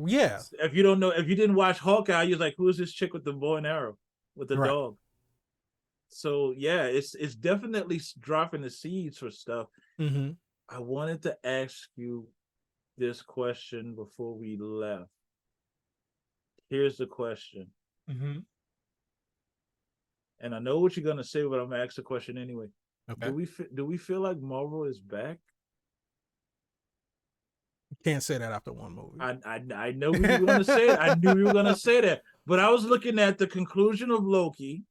yeah, if you don't know, if you didn't watch Hawkeye, you're like, who is this chick with the bow and arrow with the dog? So yeah, it's definitely dropping the seeds for stuff. I wanted to ask you this question before we left. Here's the question. And I know what you're gonna say, but I'm gonna ask the question anyway. Okay. Do we feel like Marvel is back? You can't say that after one movie. I know you were gonna say it. I knew you were gonna say that. But I was looking at the conclusion of Loki.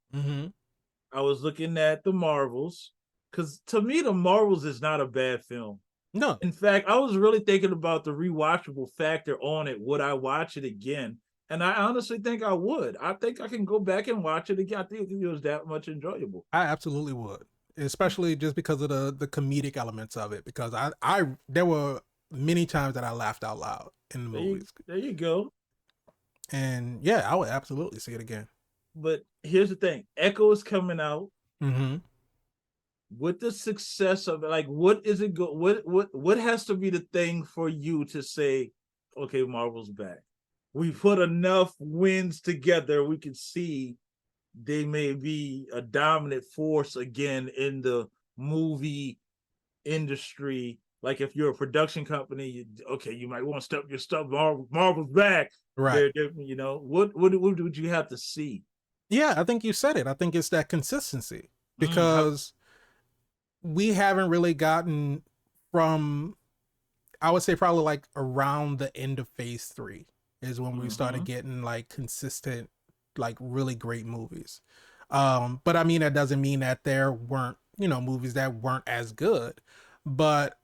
I was looking at the Marvels, because to me, the Marvels is not a bad film. No. In fact, I was really thinking about the rewatchable factor on it. Would I watch it again? And I honestly think I would. I think I can go back and watch it again. I think it was that much enjoyable. I absolutely would, especially just because of the comedic elements of it. Because I there were many times that I laughed out loud in the movies. There you go. And yeah, I would absolutely see it again. But here's the thing: Echo is coming out. With the success of it, like, what is it? What has to be the thing for you to say, okay, Marvel's back? We put enough wins together, we can see they may be a dominant force again in the movie industry. Like, if you're a production company, you might want to step your stuff. Marvel's back, right? You know, what would you have to see? Yeah, I think you said it. I think it's that consistency, because we haven't really gotten from I would say probably like around the end of phase 3 is when we started Mm-hmm. getting like consistent, like really great movies. But I mean, that doesn't mean that there weren't, movies that weren't as good. But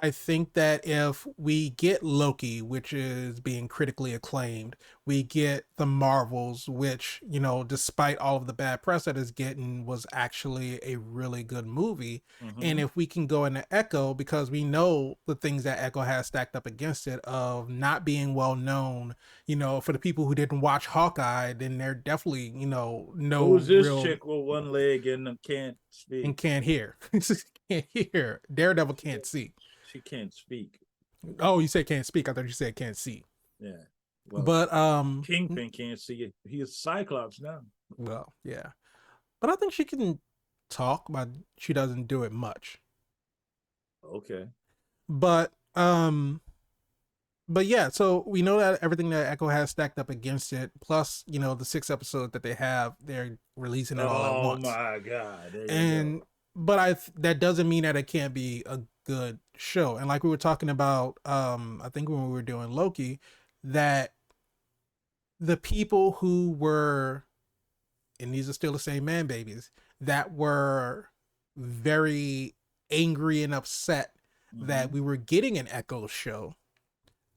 I think that if we get Loki, which is being critically acclaimed, we get the Marvels, which, despite all of the bad press that it's getting, was actually a really good movie. Mm-hmm. And if we can go into Echo, because we know the things that Echo has stacked up against it of not being well known, for the people who didn't watch Hawkeye, then they're definitely, no Who's this real chick with one leg and can't speak? and can't hear. Can't hear. Daredevil can't see. She can't speak. Oh, you said can't speak. I thought you said can't see. Yeah. Well, But Kingpin can't see it. He is Cyclops now. well, yeah. But I think she can talk, but she doesn't do it much. Okay. But but yeah, so we know that everything that Echo has stacked up against it, plus, the 6 episodes that they have, they're releasing it all at Oh once. my God. There you And go. but that doesn't mean that it can't be a good show. And like we were talking about, I think when we were doing Loki, that the people who were, and these are still the same man babies, that were very angry and upset that we were getting an Echo show,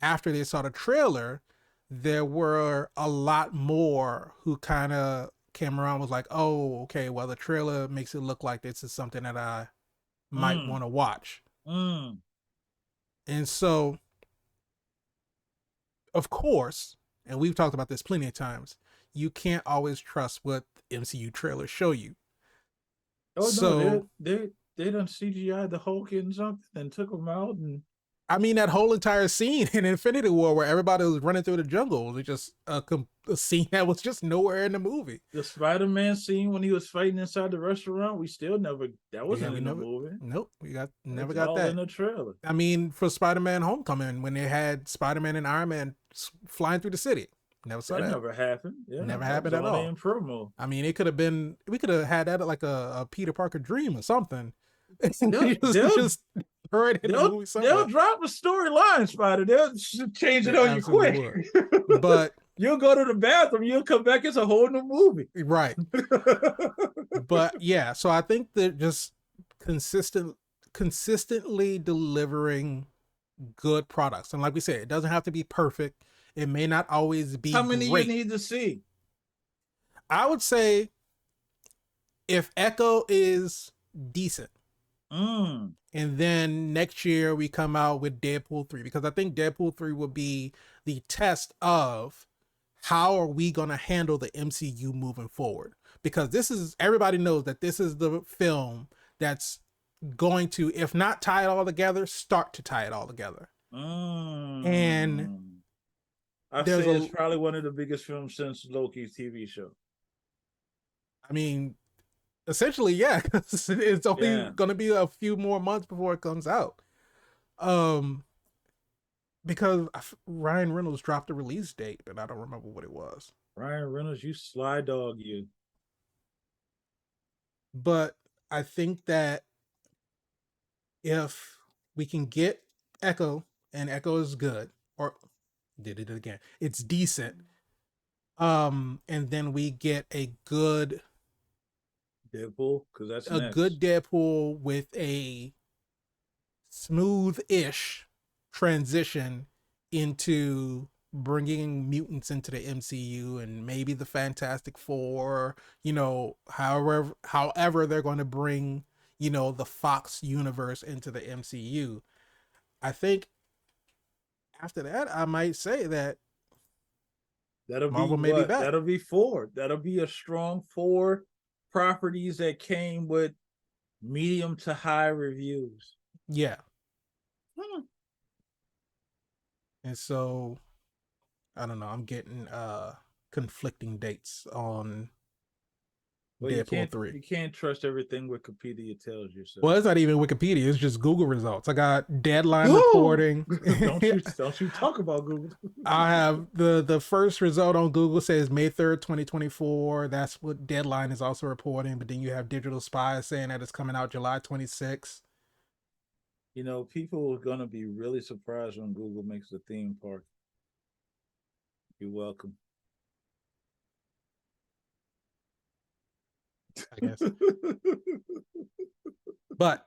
after they saw the trailer, there were a lot more who kind of came around, was like, oh, okay, well, the trailer makes it look like this is something that I might want to watch. Mm. And so, of course, and we've talked about this plenty of times, you can't always trust what MCU trailers show you. Oh So, no, they done CGI the Hulk and something and took him out, and I mean, that whole entire scene in Infinity War where everybody was running through the jungle was just a scene that was just nowhere in the movie. the Spider-Man scene when he was fighting inside the restaurant, we still never, that wasn't in the movie. Nope, we never It's got all that in the trailer. I mean, for Spider-Man Homecoming, when they had Spider-Man and Iron Man flying through the city, never saw that. Never happened. Yeah, never happened at all. In promo. I mean, it could have been, we could have had that like a Peter Parker dream or something. Just throw it in the movie somewhere. They'll drop a storyline, Spider. They'll change it on you quick. But you'll go to the bathroom, you'll come back, it's a whole new movie. Right. But yeah, so I think that just consistently delivering good products. And like we said, it doesn't have to be perfect. It may not always be How many great. you need to see? I would say if Echo is decent, and then next year we come out with Deadpool 3, because I think Deadpool 3 will be the test of how are we going to handle the MCU moving forward. Because everybody knows that this is the film that's going to, if not tie it all together, start to tie it all together. And I'd say it's probably one of the biggest films since Loki's TV show. I mean, essentially, yeah, because it's only going to be a few more months before it comes out. Because Ryan Reynolds dropped a release date, and I don't remember what it was. Ryan Reynolds, you sly dog, you. But I think that if we can get Echo, and Echo is good, or did it again, it's decent, and then we get a good Deadpool, because that's a good Deadpool with a smooth-ish transition into bringing mutants into the MCU and maybe the Fantastic Four, however they're going to bring, the Fox universe into the MCU. I think after that, I might say that Marvel may be back. That'll be 4. That'll be a strong 4 properties that came with medium to high reviews. Yeah. And so I don't know, I'm getting conflicting dates on Deadpool 3. You can't trust everything Wikipedia tells you. So. Well, it's not even Wikipedia, it's just Google results. I got Deadline reporting. Don't you talk about Google. I have the first result on Google says May 3rd, 2024. That's what Deadline is also reporting. But then you have Digital Spy saying that it's coming out July 26th. You know, people are gonna be really surprised when Google makes a theme park. You're welcome. I guess. But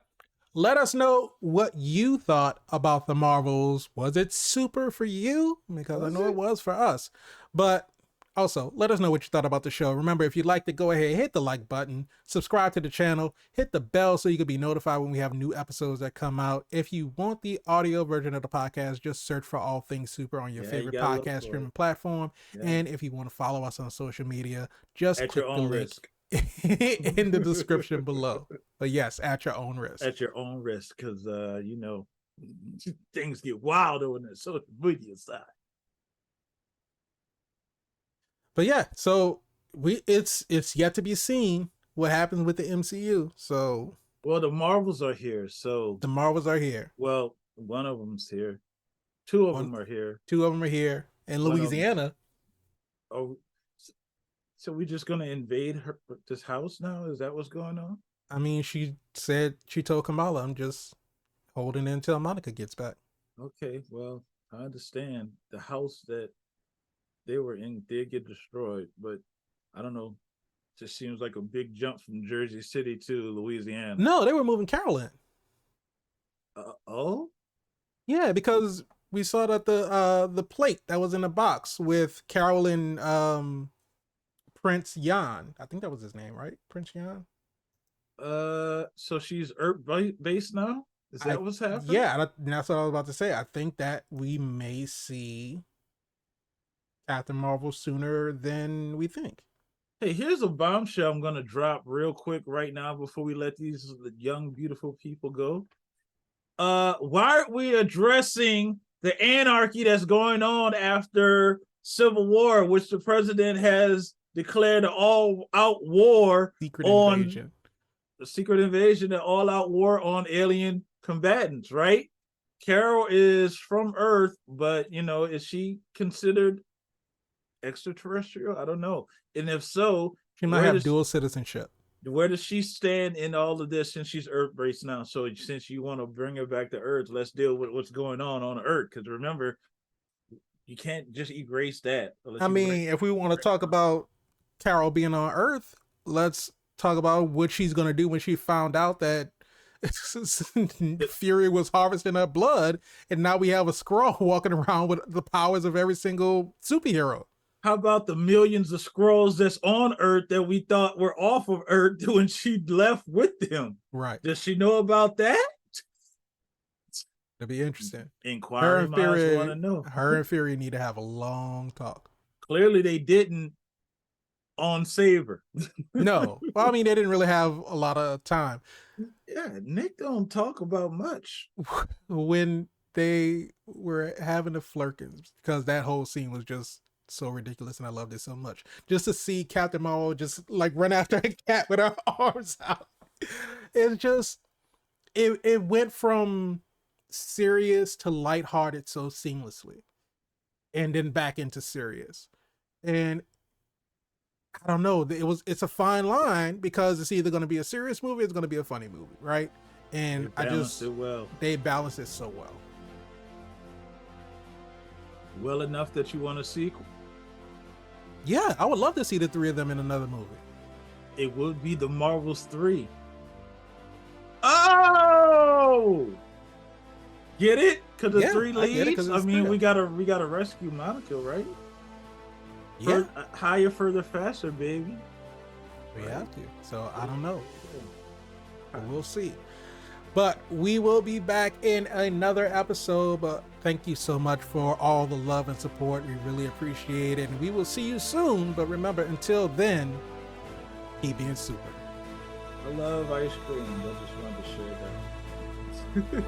let us know what you thought about the Marvels. Was it super for you? Because I Was know it it? was for us. But also, let us know what you thought about the show. Remember, if you'd like to go ahead, hit the like button, subscribe to the channel, hit the bell so you can be notified when we have new episodes that come out. If you want the audio version of the podcast, just search for All Things Super on your Yeah, you favorite gotta look podcast for it. streaming platform. Yeah. And if you want to follow us on social media, just At click your the own link risk. in the description below. But yes, at your own risk. At your own risk, because you know, things get wild on the social media side. But yeah, so it's yet to be seen what happens with the MCU. So Well, the Marvels are here, so the Marvels are here. well, one of them's here. Two of One, them are here. two of them are here in One of 'em's- Louisiana. Oh, so we just gonna invade this house now? Is that what's going on? I mean, she told Kamala, "I'm just holding it until Monica gets back." Okay, well, I understand the house that they were in did get destroyed, but I don't know. Just seems like a big jump from Jersey City to Louisiana. No, they were moving Carol in. Oh, Yeah, because we saw that the plate that was in the box with Carol and Prince Yan. I think that was his name, right? Prince Yan. so she's Earth based now? Is that what's happening? Yeah, that's what I was about to say. I think that we may see Captain Marvel sooner than we think. Hey, here's a bombshell I'm gonna drop real quick right now before we let these young, beautiful people go. Why aren't we addressing the anarchy that's going on after Civil War, which the president has declared an all-out war on Invasion. the secret invasion, an all-out war on alien combatants, right? Carol is from Earth, but you know, is she considered extraterrestrial? I don't know. And if so, She might have dual citizenship. Where does she stand in all of this since she's Earth based now? So since you want to bring her back to Earth, let's deal with what's going on Earth. Because remember, you can't just erase that. I mean, if we want to talk about Carol being on Earth, let's talk about what she's going to do when she found out that Fury was harvesting her blood, and now we have a Skrull walking around with the powers of every single superhero. How about the millions of Skrulls that's on Earth that we thought were off of Earth when she left with them? Right. Does she know about that? It'll be interesting. Inquiry minds want to know. Her and Fury need to have a long talk. Clearly, they didn't on Saber. No. Well, I mean, they didn't really have a lot of time. Yeah, Nick don't talk about much. When they were having the flirkins, because that whole scene was just so ridiculous, and I loved it so much. Just to see Captain Marvel just like run after a cat with her arms out. It's just it went from serious to lighthearted so seamlessly, and then back into serious. And I don't know, it's a fine line because it's either going to be a serious movie or it's going to be a funny movie, right? And they balance it so well. Well enough that you want a sequel. Yeah, I would love to see the three of them in another movie. It would be the Marvels 3. Oh, get it? Because the three leads. I mean, we gotta rescue Monica, right? Yeah, higher, further, faster, baby. We have to. So I don't know. We'll see. But we will be back in another episode. But thank you so much for all the love and support. We really appreciate it. And we will see you soon. But remember, until then, keep being super. I love ice cream. I just wanted to share that.